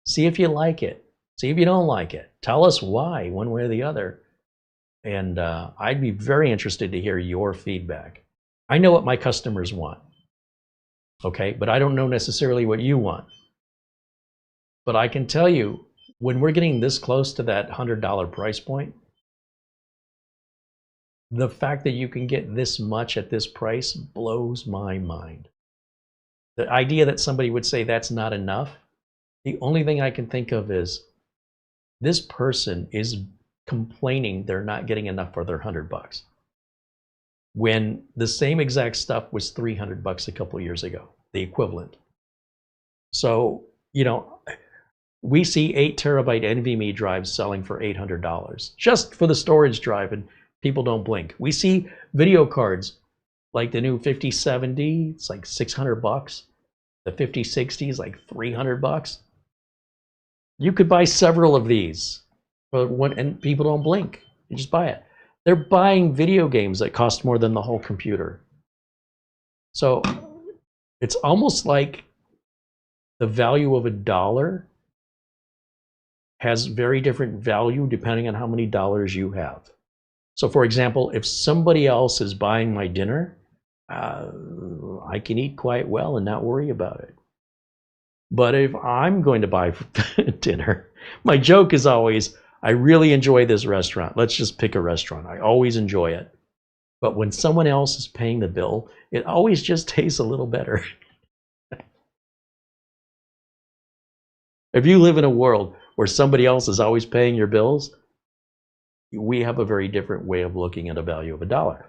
See if you like it. See if you don't like it. Tell us why, one way or the other. And I'd be very interested to hear your feedback. I know what my customers want, okay? But I don't know necessarily what you want. But I can tell you, when we're getting this close to that $100 price point, the fact that you can get this much at this price blows my mind. The idea that somebody would say that's not enough, the only thing I can think of is this person is complaining they're not getting enough for their $100 when the same exact stuff was $300 a couple years ago, the equivalent. So, you know, we see 8 terabyte NVMe drives selling for $800 just for the storage drive, and people don't blink. We see video cards like the new 5070, it's like $600. The 5060 is like $300. You could buy several of these. But and people don't blink. You just buy it. They're buying video games that cost more than the whole computer. So it's almost like the value of a dollar has very different value depending on how many dollars you have. So for example, if somebody else is buying my dinner, I can eat quite well and not worry about it. But if I'm going to buy dinner, my joke is always, I really enjoy this restaurant. Let's just pick a restaurant. I always enjoy it. But when someone else is paying the bill, it always just tastes a little better. If you live in a world where somebody else is always paying your bills, we have a very different way of looking at the value of a dollar.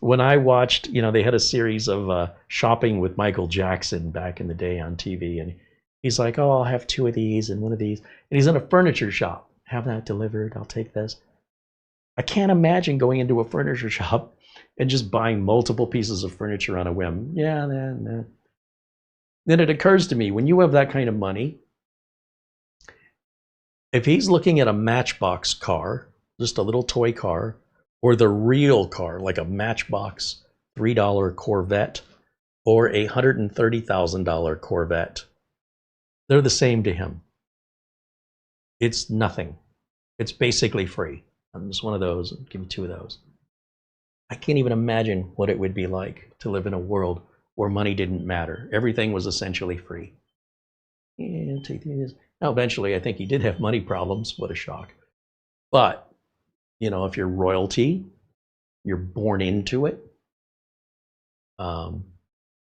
When I watched, they had a series of shopping with Michael Jackson back in the day on TV, and he's like, oh, I'll have 2 of these and 1 of these. And he's in a furniture shop. Have that delivered. I'll take this. I can't imagine going into a furniture shop and just buying multiple pieces of furniture on a whim. Yeah, nah. Then it occurs to me, when you have that kind of money, if he's looking at a Matchbox car, just a little toy car, or the real car, like a Matchbox $3 Corvette or a $130,000 Corvette, they're the same to him. It's nothing. It's basically free. I'm just one of those. I'll give you 2 of those. I can't even imagine what it would be like to live in a world where money didn't matter. Everything was essentially free. Yeah, take these. Now, eventually, I think he did have money problems. What a shock. But if you're royalty, you're born into it.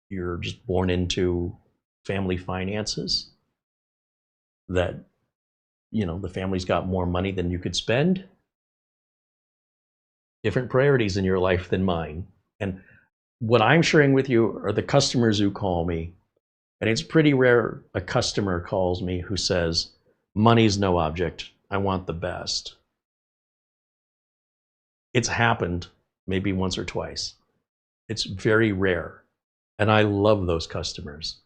You're just born into family finances that, the family's got more money than you could spend. Different priorities in your life than mine. And what I'm sharing with you are the customers who call me. And it's pretty rare a customer calls me who says, money's no object. I want the best. It's happened maybe once or twice. It's very rare. And I love those customers,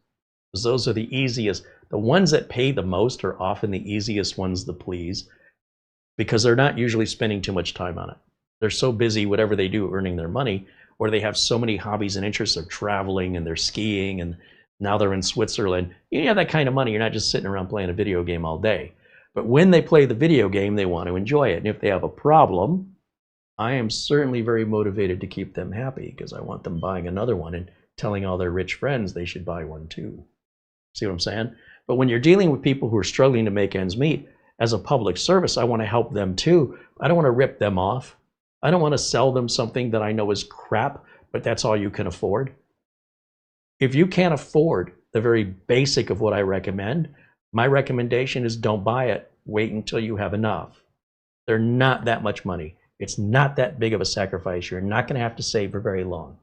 because those are the easiest. The ones that pay the most are often the easiest ones to please, because they're not usually spending too much time on it. They're so busy, whatever they do, earning their money, or they have so many hobbies and interests. They're traveling and they're skiing, and now they're in Switzerland. You have that kind of money. You're not just sitting around playing a video game all day. But when they play the video game, they want to enjoy it. And if they have a problem, I am certainly very motivated to keep them happy, because I want them buying another one and telling all their rich friends they should buy one too. See what I'm saying? But when you're dealing with people who are struggling to make ends meet, as a public service, I want to help them too. I don't want to rip them off. I don't want to sell them something that I know is crap, but that's all you can afford. If you can't afford the very basic of what I recommend, my recommendation is don't buy it. Wait until you have enough. They're not that much money. It's not that big of a sacrifice. You're not going to have to save for very long.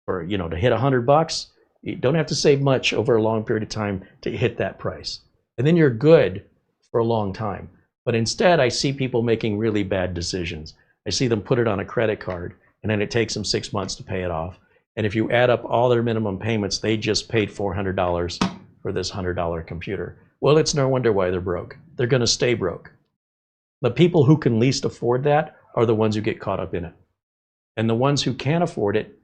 For, to hit $100, you don't have to save much over a long period of time to hit that price. And then you're good for a long time. But instead, I see people making really bad decisions. I see them put it on a credit card, and then it takes them 6 months to pay it off. And if you add up all their minimum payments, they just paid $400 for this $100 computer. Well, it's no wonder why they're broke. They're going to stay broke. The people who can least afford that are the ones who get caught up in it. And the ones who can't afford it,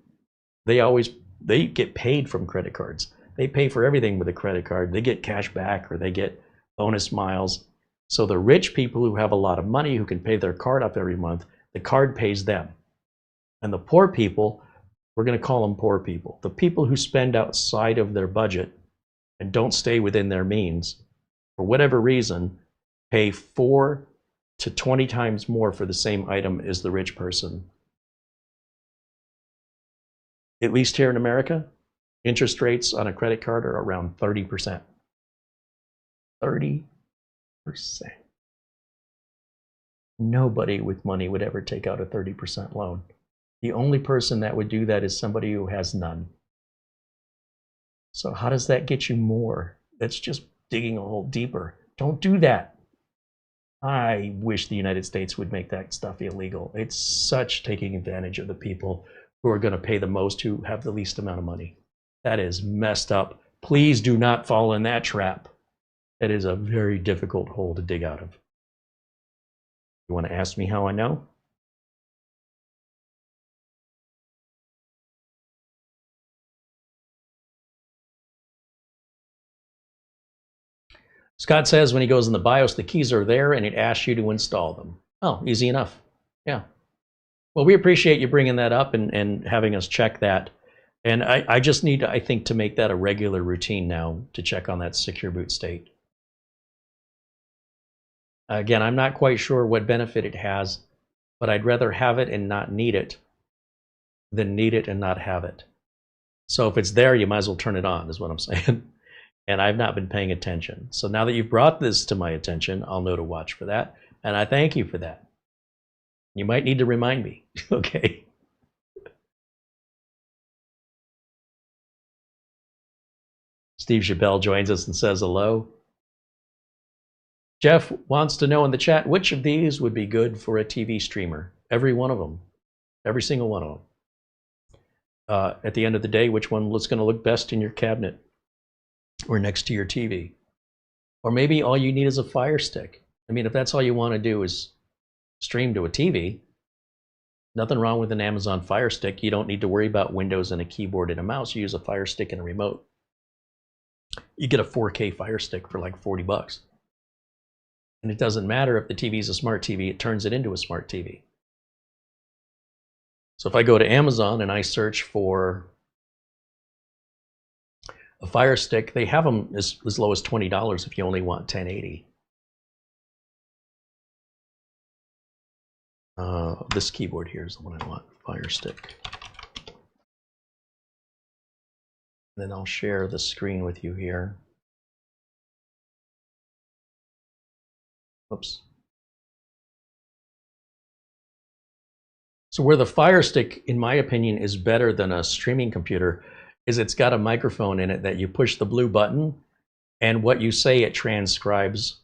they get paid from credit cards. They pay for everything with a credit card. They get cash back, or they get bonus miles. So the rich people who have a lot of money, who can pay their card up every month, the card pays them. And the poor people, we're going to call them poor people. The people who spend outside of their budget and don't stay within their means, for whatever reason, pay 4 to 20 times more for the same item as the rich person. At least here in America, interest rates on a credit card are around 30%. 30%. Nobody with money would ever take out a 30% loan. The only person that would do that is somebody who has none. So how does that get you more? That's just digging a hole deeper. Don't do that. I wish the United States would make that stuff illegal. It's such taking advantage of the people who are going to pay the most, who have the least amount of money. That is messed up. Please do not fall in that trap. That is a very difficult hole to dig out of. You want to ask me how I know? Scott says when he goes in the BIOS, the keys are there and it asks you to install them. Oh, easy enough. Yeah. Well, we appreciate you bringing that up and having us check that. And I just need, I think, to make that a regular routine now to check on that secure boot state. Again, I'm not quite sure what benefit it has, but I'd rather have it and not need it than need it and not have it. So if it's there, you might as well turn it on, is what I'm saying. And I've not been paying attention. So now that you've brought this to my attention, I'll know to watch for that. And I thank you for that. You might need to remind me, okay? Steve Chappelle joins us and says hello. Jeff wants to know in the chat, which of these would be good for a TV streamer? Every one of them. Every single one of them. At the end of the day, which one is going to look best in your cabinet or next to your TV? Or maybe all you need is a Fire Stick. I mean, if that's all you want to do is stream to a TV, nothing wrong with an Amazon Fire Stick. You don't need to worry about Windows and a keyboard and a mouse. You use a Fire Stick and a remote. You get a 4K Fire Stick for like 40 bucks. And it doesn't matter if the TV is a smart TV, it turns it into a smart TV. So if I go to Amazon and I search for a Fire Stick, they have them as low as $20 if you only want 1080. This keyboard here is the one I want, Fire Stick. Then I'll share the screen with you here. Oops. So where the Fire Stick, in my opinion, is better than a streaming computer is it's got a microphone in it that you push the blue button, and what you say it transcribes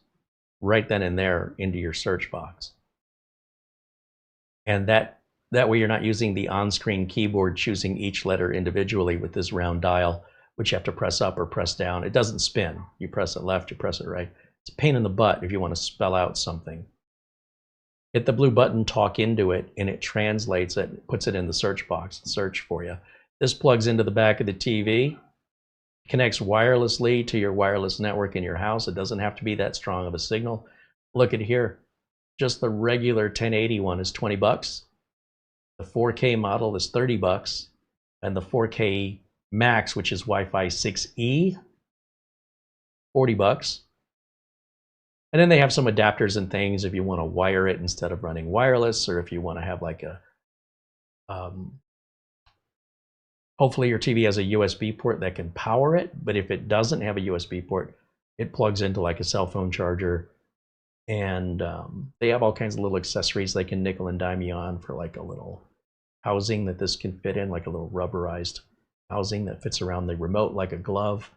right then and there into your search box. And that way you're not using the on-screen keyboard choosing each letter individually with this round dial, which you have to press up or press down. It doesn't spin. You press it left, you press it right. It's a pain in the butt if you want to spell out something. Hit the blue button, talk into it, and it translates it, puts it in the search box and search for you. This plugs into the back of the TV, connects wirelessly to your wireless network in your house. It doesn't have to be that strong of a signal. Look at here. Just the regular 1080 one is 20 bucks. The 4K model is 30 bucks. And the 4K Max, which is Wi-Fi 6E, 40 bucks. And then they have some adapters and things if you want to wire it instead of running wireless, or if you want to have like a, hopefully your TV has a USB port that can power it, but if it doesn't have a USB port, it plugs into like a cell phone charger. And they have all kinds of little accessories they can nickel and dime you on for like a little housing that this can fit in, like a little rubberized housing that fits around the remote like a glove.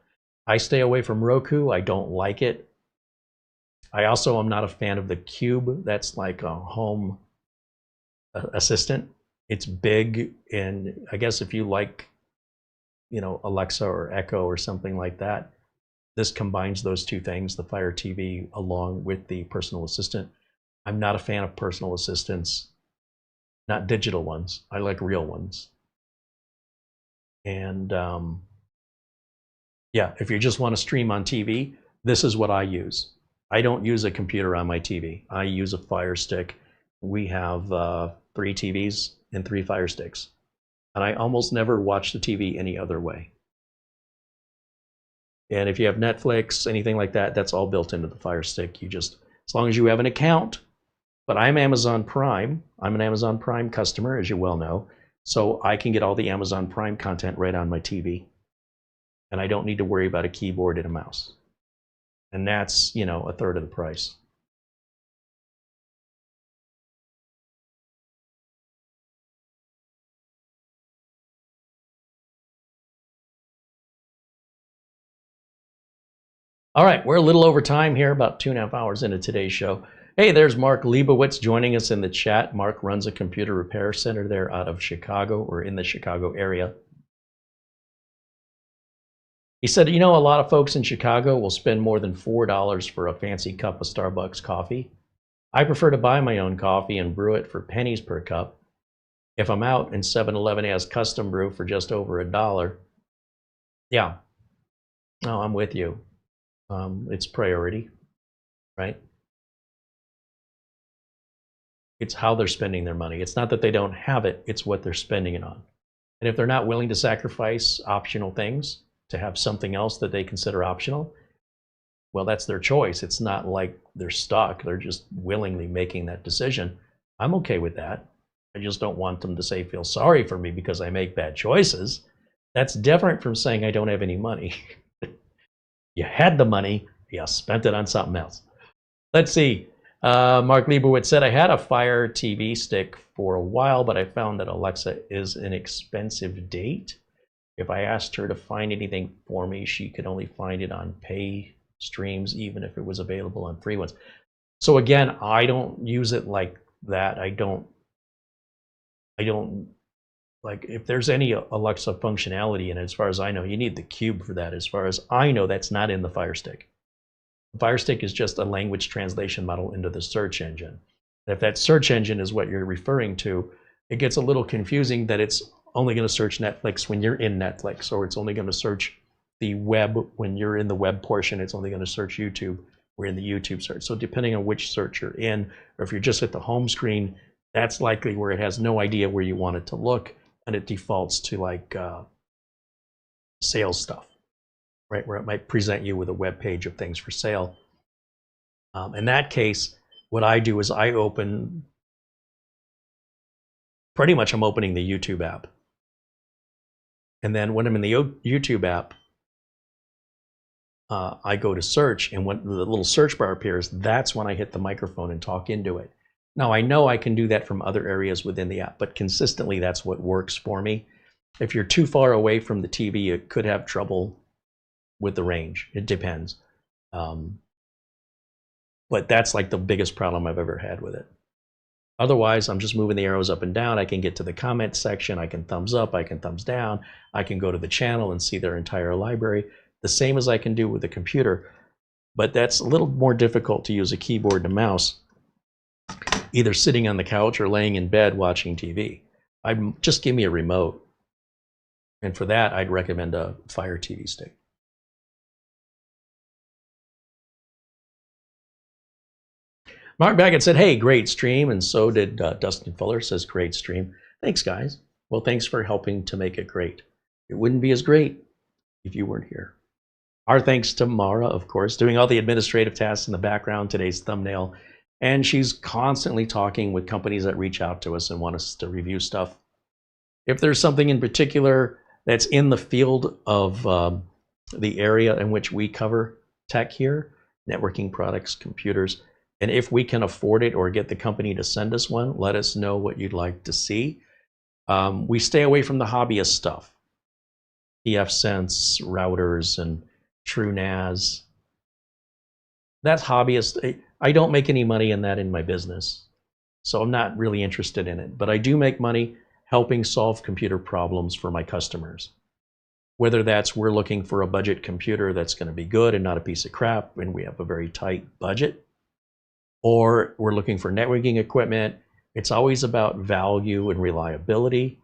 I stay away from Roku. I don't like it. I also am not a fan of the Cube. That's like a home assistant. It's big, and I guess if you like, you know, Alexa or Echo or something like that, this combines those two things, the Fire TV along with the personal assistant. I'm not a fan of personal assistants, not digital ones. I like real ones. And yeah, if you just want to stream on TV, this is what I use. I don't use a computer on my TV. I use a Fire Stick. We have 3 TVs and 3 Fire Sticks. And I almost never watch the TV any other way. And if you have Netflix, anything like that, that's all built into the Fire Stick. You just, as long as you have an account, but I'm Amazon Prime. I'm an Amazon Prime customer, as you well know. So I can get all the Amazon Prime content right on my TV. And I don't need to worry about a keyboard and a mouse. And that's, you know, a third of the price. All right, we're a little over time here, about 2.5 hours into today's show. Hey, there's Mark Leibowitz joining us in the chat. Mark runs a computer repair center there out of Chicago, or in the Chicago area. He said, you know, a lot of folks in Chicago will spend more than $4 for a fancy cup of Starbucks coffee. I prefer to buy my own coffee and brew it for pennies per cup. If I'm out and 7-Eleven has custom brew for just over $1, yeah, no, I'm with you. It's priority, right? It's how they're spending their money. It's not that they don't have it, it's what they're spending it on. And if they're not willing to sacrifice optional things to have something else that they consider optional, well, that's their choice. It's not like they're stuck. They're just willingly making that decision. I'm okay with that. I just don't want them to say, feel sorry for me because I make bad choices. That's different from saying I don't have any money. You had the money, you spent it on something else. Let's see. Mark Liebowitz said, I had a Fire TV stick for a while, but I found that Alexa is an expensive date. If I asked her to find anything for me, she could only find it on pay streams, even if it was available on free ones. So again, I don't use it like that. I don't like, if there's any Alexa functionality in it, as far as I know, you need the cube for that. As far as I know, that's not in the Fire Stick. The Fire Stick is just a language translation model into the search engine. And if that search engine is what you're referring to, it gets a little confusing that it's only going to search Netflix when you're in Netflix, or it's only going to search the web when you're in the web portion. It's only going to search YouTube. We're in the YouTube search. So depending on which search you're in, or if you're just at the home screen, that's likely where it has no idea where you want it to look, and it defaults to like sales stuff, right? Where it might present you with a web page of things for sale. In that case, what I do is I open, pretty much I'm opening the YouTube app. And then when I'm in the YouTube app, I go to search, and when the little search bar appears, that's when I hit the microphone and talk into it. Now, I know I can do that from other areas within the app, but consistently that's what works for me. If you're too far away from the TV, you could have trouble with the range. It depends. But that's like the biggest problem I've ever had with it. Otherwise, I'm just moving the arrows up and down. I can get to the comment section. I can thumbs up. I can thumbs down. I can go to the channel and see their entire library. The same as I can do with the computer. But that's a little more difficult to use a keyboard and a mouse, either sitting on the couch or laying in bed watching TV. Just give me a remote. And for that, I'd recommend a Fire TV stick. Mark Baggett said, hey, great stream. And so did Dustin Fuller, says great stream. Thanks, guys. Well, thanks for helping to make it great. It wouldn't be as great if you weren't here. Our thanks to Mara, of course, doing all the administrative tasks in the background, today's thumbnail. And she's constantly talking with companies that reach out to us and want us to review stuff. If there's something in particular that's in the field of the area in which we cover tech here, networking products, computers, and if we can afford it or get the company to send us one, let us know what you'd like to see. We stay away from the hobbyist stuff. pfsense, routers, and TrueNAS. That's hobbyist. I don't make any money in that in my business, so I'm not really interested in it. But I do make money helping solve computer problems for my customers. Whether that's we're looking for a budget computer that's going to be good and not a piece of crap, and we have a very tight budget, or we're looking for networking equipment. It's always about value and reliability.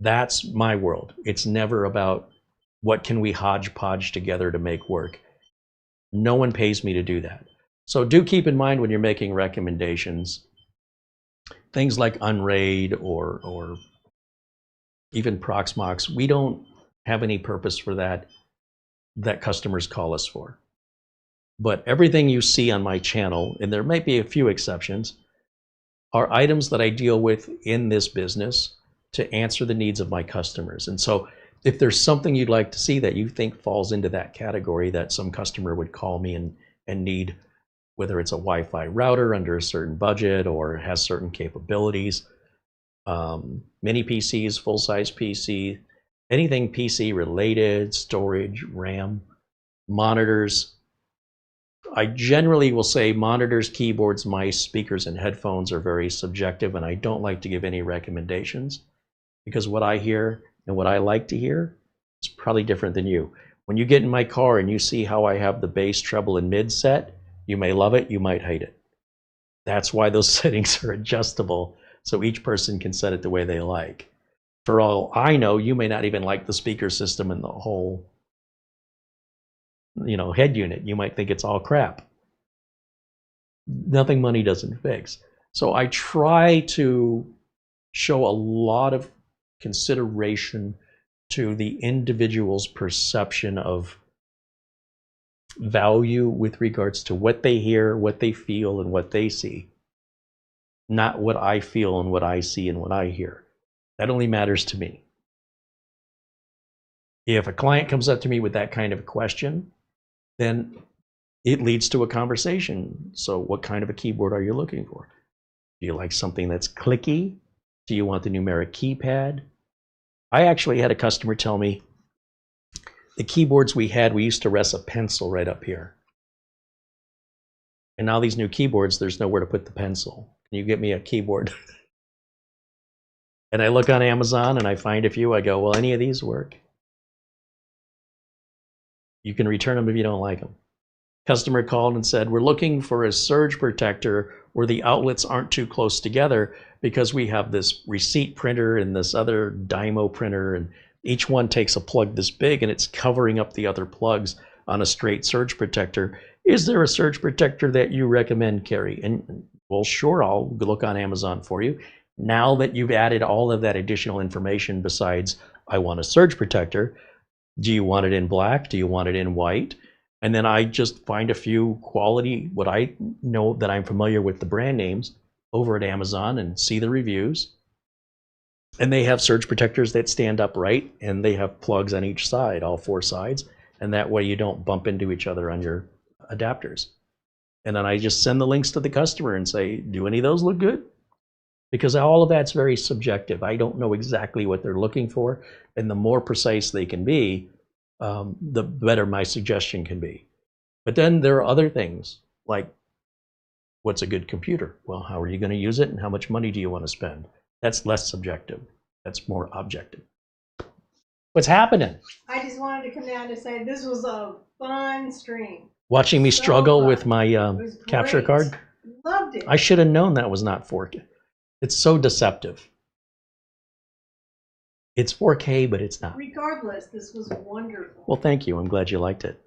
That's my world. It's never about what can we hodgepodge together to make work. No one pays me to do that. So do keep in mind when you're making recommendations, things like Unraid or even Proxmox, we don't have any purpose for that customers call us for. But everything you see on my channel, and there might be a few exceptions, are items that I deal with in this business to answer the needs of my customers. And so if there's something you'd like to see that you think falls into that category that some customer would call me and need, whether it's a Wi-Fi router under a certain budget or has certain capabilities, mini PCs, full-size PC, anything PC related, storage, RAM, monitors. I generally will say monitors, keyboards, mice, speakers, and headphones are very subjective, and I don't like to give any recommendations because what I hear and what I like to hear is probably different than you. When you get in my car and you see how I have the bass, treble, and mid set, you may love it, you might hate it. That's why those settings are adjustable, so each person can set it the way they like. For all I know, you may not even like the speaker system and the whole, head unit. You might think it's all crap. Nothing money doesn't fix. So I try to show a lot of consideration to the individual's perception of value with regards to what they hear, what they feel, and what they see. Not what I feel and what I see and what I hear. That only matters to me. If a client comes up to me with that kind of a question, then it leads to a conversation. So what kind of a keyboard are you looking for? Do you like something that's clicky? Do you want the numeric keypad? I actually had a customer tell me the keyboards we used to rest a pencil right up here. And now these new keyboards, there's nowhere to put the pencil. Can you get me a keyboard? And I look on Amazon and I find a few. I go, well, any of these work? You can return them if you don't like them. Customer called and said, we're looking for a surge protector where the outlets aren't too close together because we have this receipt printer and this other Dymo printer, and each one takes a plug this big and it's covering up the other plugs on a straight surge protector. Is there a surge protector that you recommend, Carey? And well, sure, I'll look on Amazon for you. Now that you've added all of that additional information besides I want a surge protector, do you want it in black? Do you want it in white? And then I just find a few quality, what I know that I'm familiar with the brand names over at Amazon and see the reviews. And they have surge protectors that stand upright and they have plugs on each side, all four sides. And that way you don't bump into each other on your adapters. And then I just send the links to the customer and say, do any of those look good? Because all of that's very subjective. I don't know exactly what they're looking for. And the more precise they can be, the better my suggestion can be. But then there are other things like, what's a good computer? Well, how are you going to use it and how much money do you want to spend? That's less subjective. That's more objective. What's happening? I just wanted to come down to say this was a fun stream. Watching me struggle with my capture card? Loved it. I should have known that was not 4K. It's so deceptive. It's 4K, but it's not. Regardless, this was wonderful. Well, thank you. I'm glad you liked it.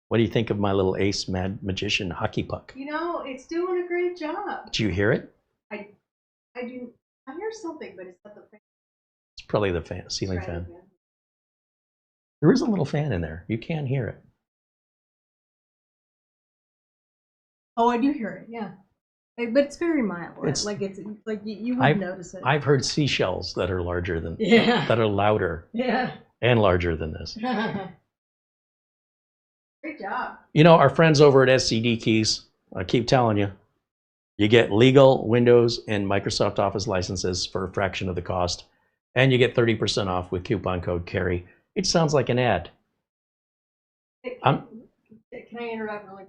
What do you think of my little ace magician hockey puck? You know, it's doing a great job. Do you hear it? I do. I hear something, but it's not the fan. It's probably the fan, ceiling fan. There is a little fan in there. You can hear it. Oh, I do hear it. Yeah. But it's very mild. It's like you wouldn't notice it. I've heard seashells that are larger than that are louder and larger than this. Great job. You know, our friends over at SCD Keys, I keep telling you, you get legal Windows and Microsoft Office licenses for a fraction of the cost, and you get 30% off with coupon code Carey. It sounds like an ad. Can I interrupt really quick?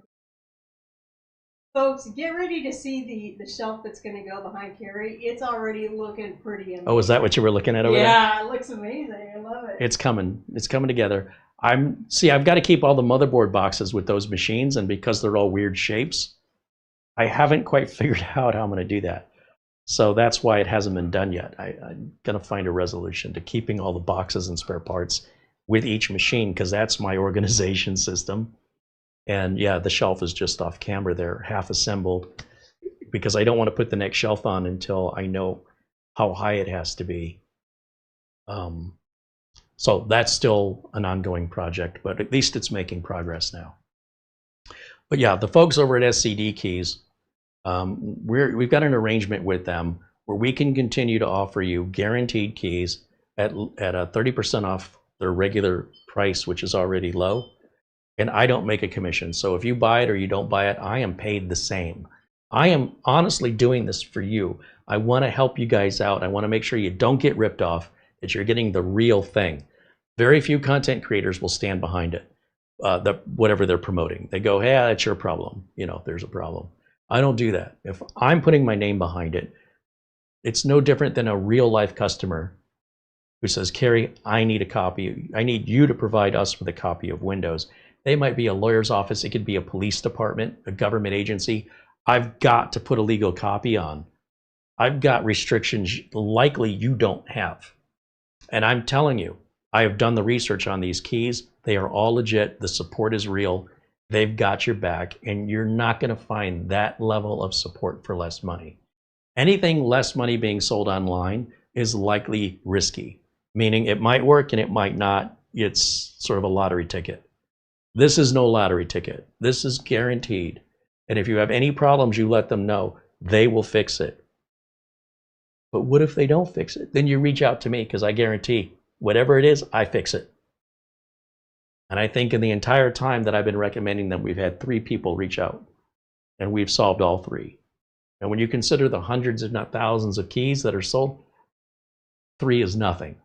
Folks, get ready to see the shelf that's going to go behind Carey. It's already looking pretty amazing. Oh, is that what you were looking at over there? Yeah, it looks amazing. I love it. It's coming. It's coming together. I've got to keep all the motherboard boxes with those machines, and because they're all weird shapes, I haven't quite figured out how I'm going to do that. So that's why it hasn't been done yet. I'm going to find a resolution to keeping all the boxes and spare parts with each machine, because that's my organization system. And yeah, the shelf is just off camera there, half assembled, because I don't want to put the next shelf on until I know how high it has to be. So that's still an ongoing project, but at least it's making progress now. But yeah, the folks over at SCD Keys, we've got an arrangement with them where we can continue to offer you guaranteed keys at a 30% off their regular price, which is already low. And I don't make a commission. So if you buy it or you don't buy it, I am paid the same. I am honestly doing this for you. I want to help you guys out. I want to make sure you don't get ripped off, that you're getting the real thing. Very few content creators will stand behind it, whatever they're promoting. They go, hey, that's your problem. You know, there's a problem. I don't do that. If I'm putting my name behind it, it's no different than a real life customer who says, Carey, I need a copy. I need you to provide us with a copy of Windows. They might be a lawyer's office. It could be a police department, a government agency. I've got to put a legal copy on. I've got restrictions likely you don't have. And I'm telling you, I have done the research on these keys. They are all legit. The support is real. They've got your back, and you're not going to find that level of support for less money. Anything less money being sold online is likely risky, meaning it might work and it might not. It's sort of a lottery ticket. This is no lottery ticket. This is guaranteed. And if you have any problems, you let them know. They will fix it. But what if they don't fix it? Then you reach out to me, because I guarantee whatever it is, I fix it. And I think in the entire time that I've been recommending them, we've had 3 people reach out, and we've solved all 3. And when you consider the hundreds, if not thousands, of keys that are sold, 3 is nothing.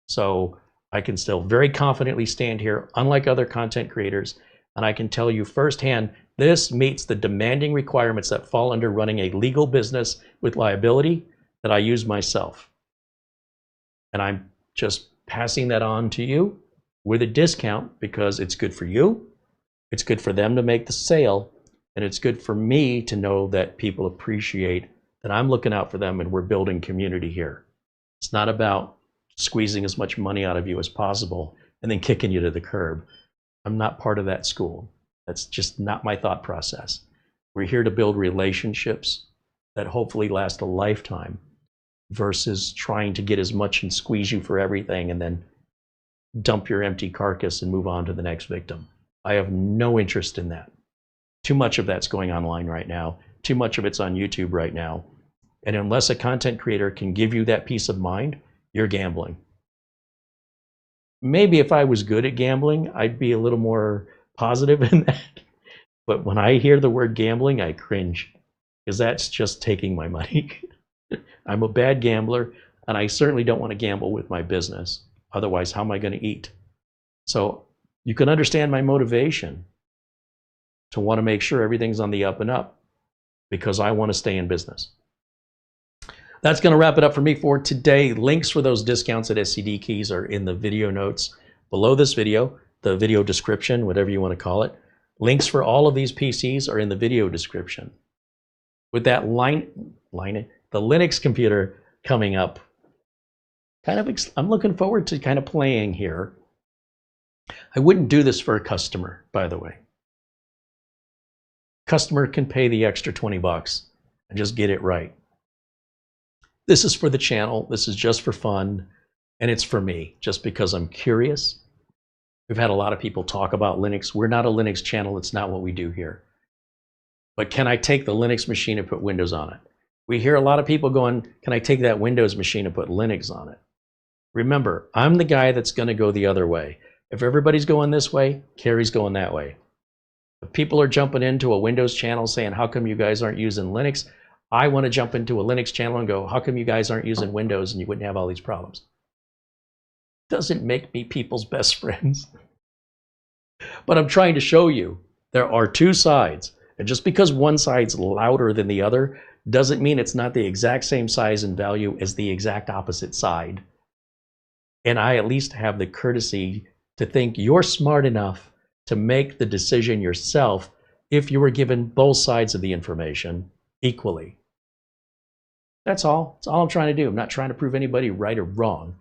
So I can still very confidently stand here, unlike other content creators, and I can tell you firsthand, this meets the demanding requirements that fall under running a legal business with liability that I use myself. And I'm just passing that on to you with a discount, because it's good for you, it's good for them to make the sale, and it's good for me to know that people appreciate that I'm looking out for them and we're building community here. It's not about squeezing as much money out of you as possible and then kicking you to the curb. I'm not part of that school. That's just not my thought process. We're here to build relationships that hopefully last a lifetime, versus trying to get as much and squeeze you for everything and then dump your empty carcass and move on to the next victim. I have no interest in that. Too much of that's going online right now. Too much of it's on YouTube right now. And unless a content creator can give you that peace of mind, you're gambling. Maybe if I was good at gambling, I'd be a little more positive in that. But when I hear the word gambling, I cringe, because that's just taking my money. I'm a bad gambler, and I certainly don't want to gamble with my business. Otherwise, how am I going to eat? So you can understand my motivation to want to make sure everything's on the up and up, because I want to stay in business. That's going to wrap it up for me for today. Links for those discounts at SCD Keys are in the video notes below this video, the video description, whatever you want to call it. Links for all of these PCs are in the video description. With that the Linux computer coming up, I'm looking forward to kind of playing here. I wouldn't do this for a customer, by the way. Customer can pay the extra 20 bucks and just get it right. This is for the channel. This is just for fun, and it's for me, just because I'm curious. We've had a lot of people talk about Linux. We're not a Linux channel. It's not what we do here. But can I take the Linux machine and put Windows on it? We hear a lot of people going, can I take that Windows machine and put Linux on it? Remember, I'm the guy that's going to go the other way. If everybody's going this way, Carey's going that way. If people are jumping into a Windows channel saying, how come you guys aren't using Linux? I want to jump into a Linux channel and go, how come you guys aren't using Windows and you wouldn't have all these problems? Doesn't make me people's best friends. But I'm trying to show you there are 2 sides. And just because one side's louder than the other doesn't mean it's not the exact same size and value as the exact opposite side. And I at least have the courtesy to think you're smart enough to make the decision yourself if you were given both sides of the information equally. That's all. That's all I'm trying to do. I'm not trying to prove anybody right or wrong.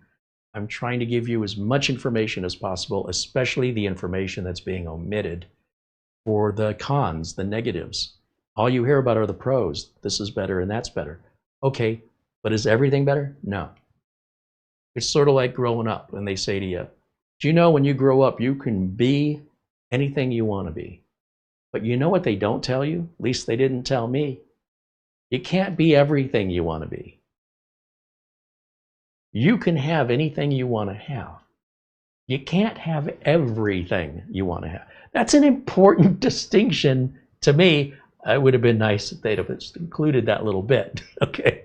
I'm trying to give you as much information as possible, especially the information that's being omitted for the cons, the negatives. All you hear about are the pros. This is better and that's better. Okay, but is everything better? No. It's sort of like growing up when they say to you, do you know when you grow up, you can be anything you want to be? But you know what they don't tell you? At least they didn't tell me. You can't be everything you want to be. You can have anything you want to have. You can't have everything you want to have. That's an important distinction to me. It would have been nice if they'd have included that little bit. Okay,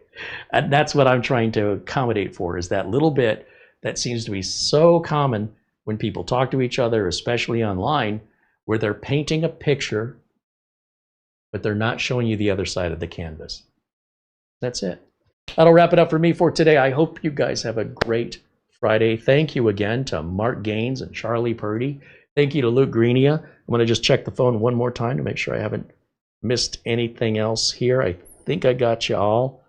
and that's what I'm trying to accommodate for, is that little bit that seems to be so common when people talk to each other, especially online, where they're painting a picture, but they're not showing you the other side of the canvas. That's it. That'll wrap it up for me for today. I hope you guys have a great Friday. Thank you again to Mark Gaines and Charlie Purdy. Thank you to Luke Greenia. I'm going to just check the phone one more time to make sure I haven't missed anything else here. I think I got you all.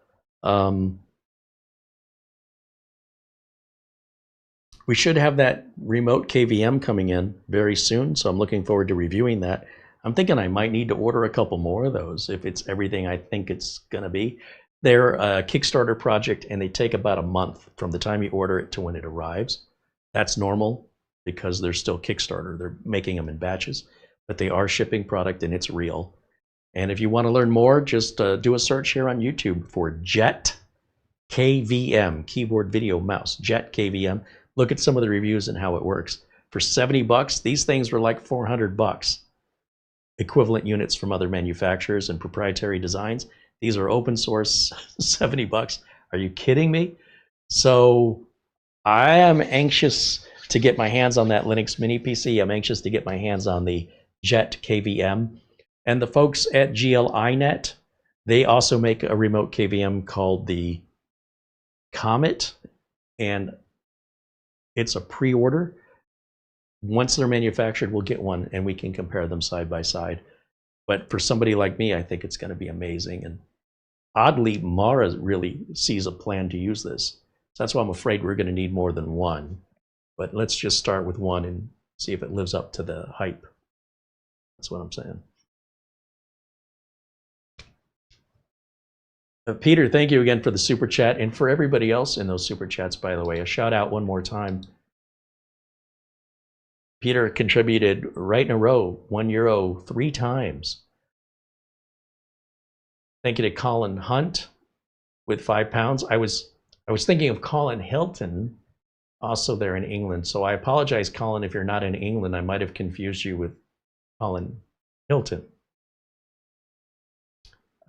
We should have that remote KVM coming in very soon, so I'm looking forward to reviewing that. I'm thinking I might need to order a couple more of those if it's everything I think it's going to be. They're a Kickstarter project, and they take about a month from the time you order it to when it arrives. That's normal because they're still Kickstarter. They're making them in batches, but they are shipping product, and it's real. And if you want to learn more, just do a search here on YouTube for Jet KVM, keyboard video mouse, Jet KVM. Look at some of the reviews and how it works. For 70 bucks, these things were like 400 bucks. Equivalent units from other manufacturers and proprietary designs. These are open source, 70 bucks. Are you kidding me? So I am anxious to get my hands on that Linux mini PC. I'm anxious to get my hands on the Jet KVM. And the folks at GLINet, they also make a remote KVM called the Comet, and it's a pre-order. Once they're manufactured, we'll get one and we can compare them side by side. But for somebody like me, I think it's going to be amazing. And oddly, Mara really sees a plan to use this. So that's why I'm afraid we're going to need more than one. But let's just start with one and see if it lives up to the hype. That's what I'm saying. Peter, thank you again for the super chat, and for everybody else in those super chats, by the way, a shout out one more time. Peter contributed right in a row, €1 3 times. Thank you to Colin Hunt with £5. I was thinking of Colin Hilton, also there in England. So I apologize, Colin, if you're not in England. I might have confused you with Colin Hilton.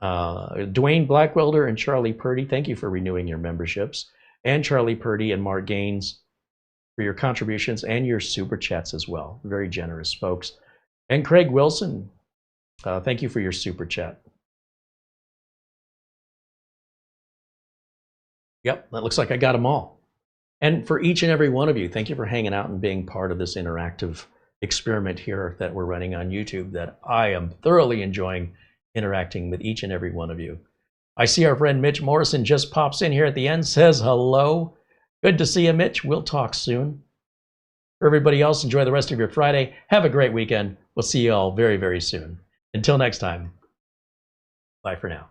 Dwayne Blackwelder and Charlie Purdy, thank you for renewing your memberships. And Charlie Purdy and Mark Gaines for your contributions and your super chats as well. Very generous folks. And Craig Wilson, thank you for your super chat. Yep, that looks like I got them all. And for each and every one of you, thank you for hanging out and being part of this interactive experiment here that we're running on YouTube that I am thoroughly enjoying interacting with each and every one of you. I see our friend Mitch Morrison just pops in here at the end, says hello. Good to see you, Mitch. We'll talk soon. For everybody else, enjoy the rest of your Friday. Have a great weekend. We'll see you all very, very soon. Until next time, bye for now.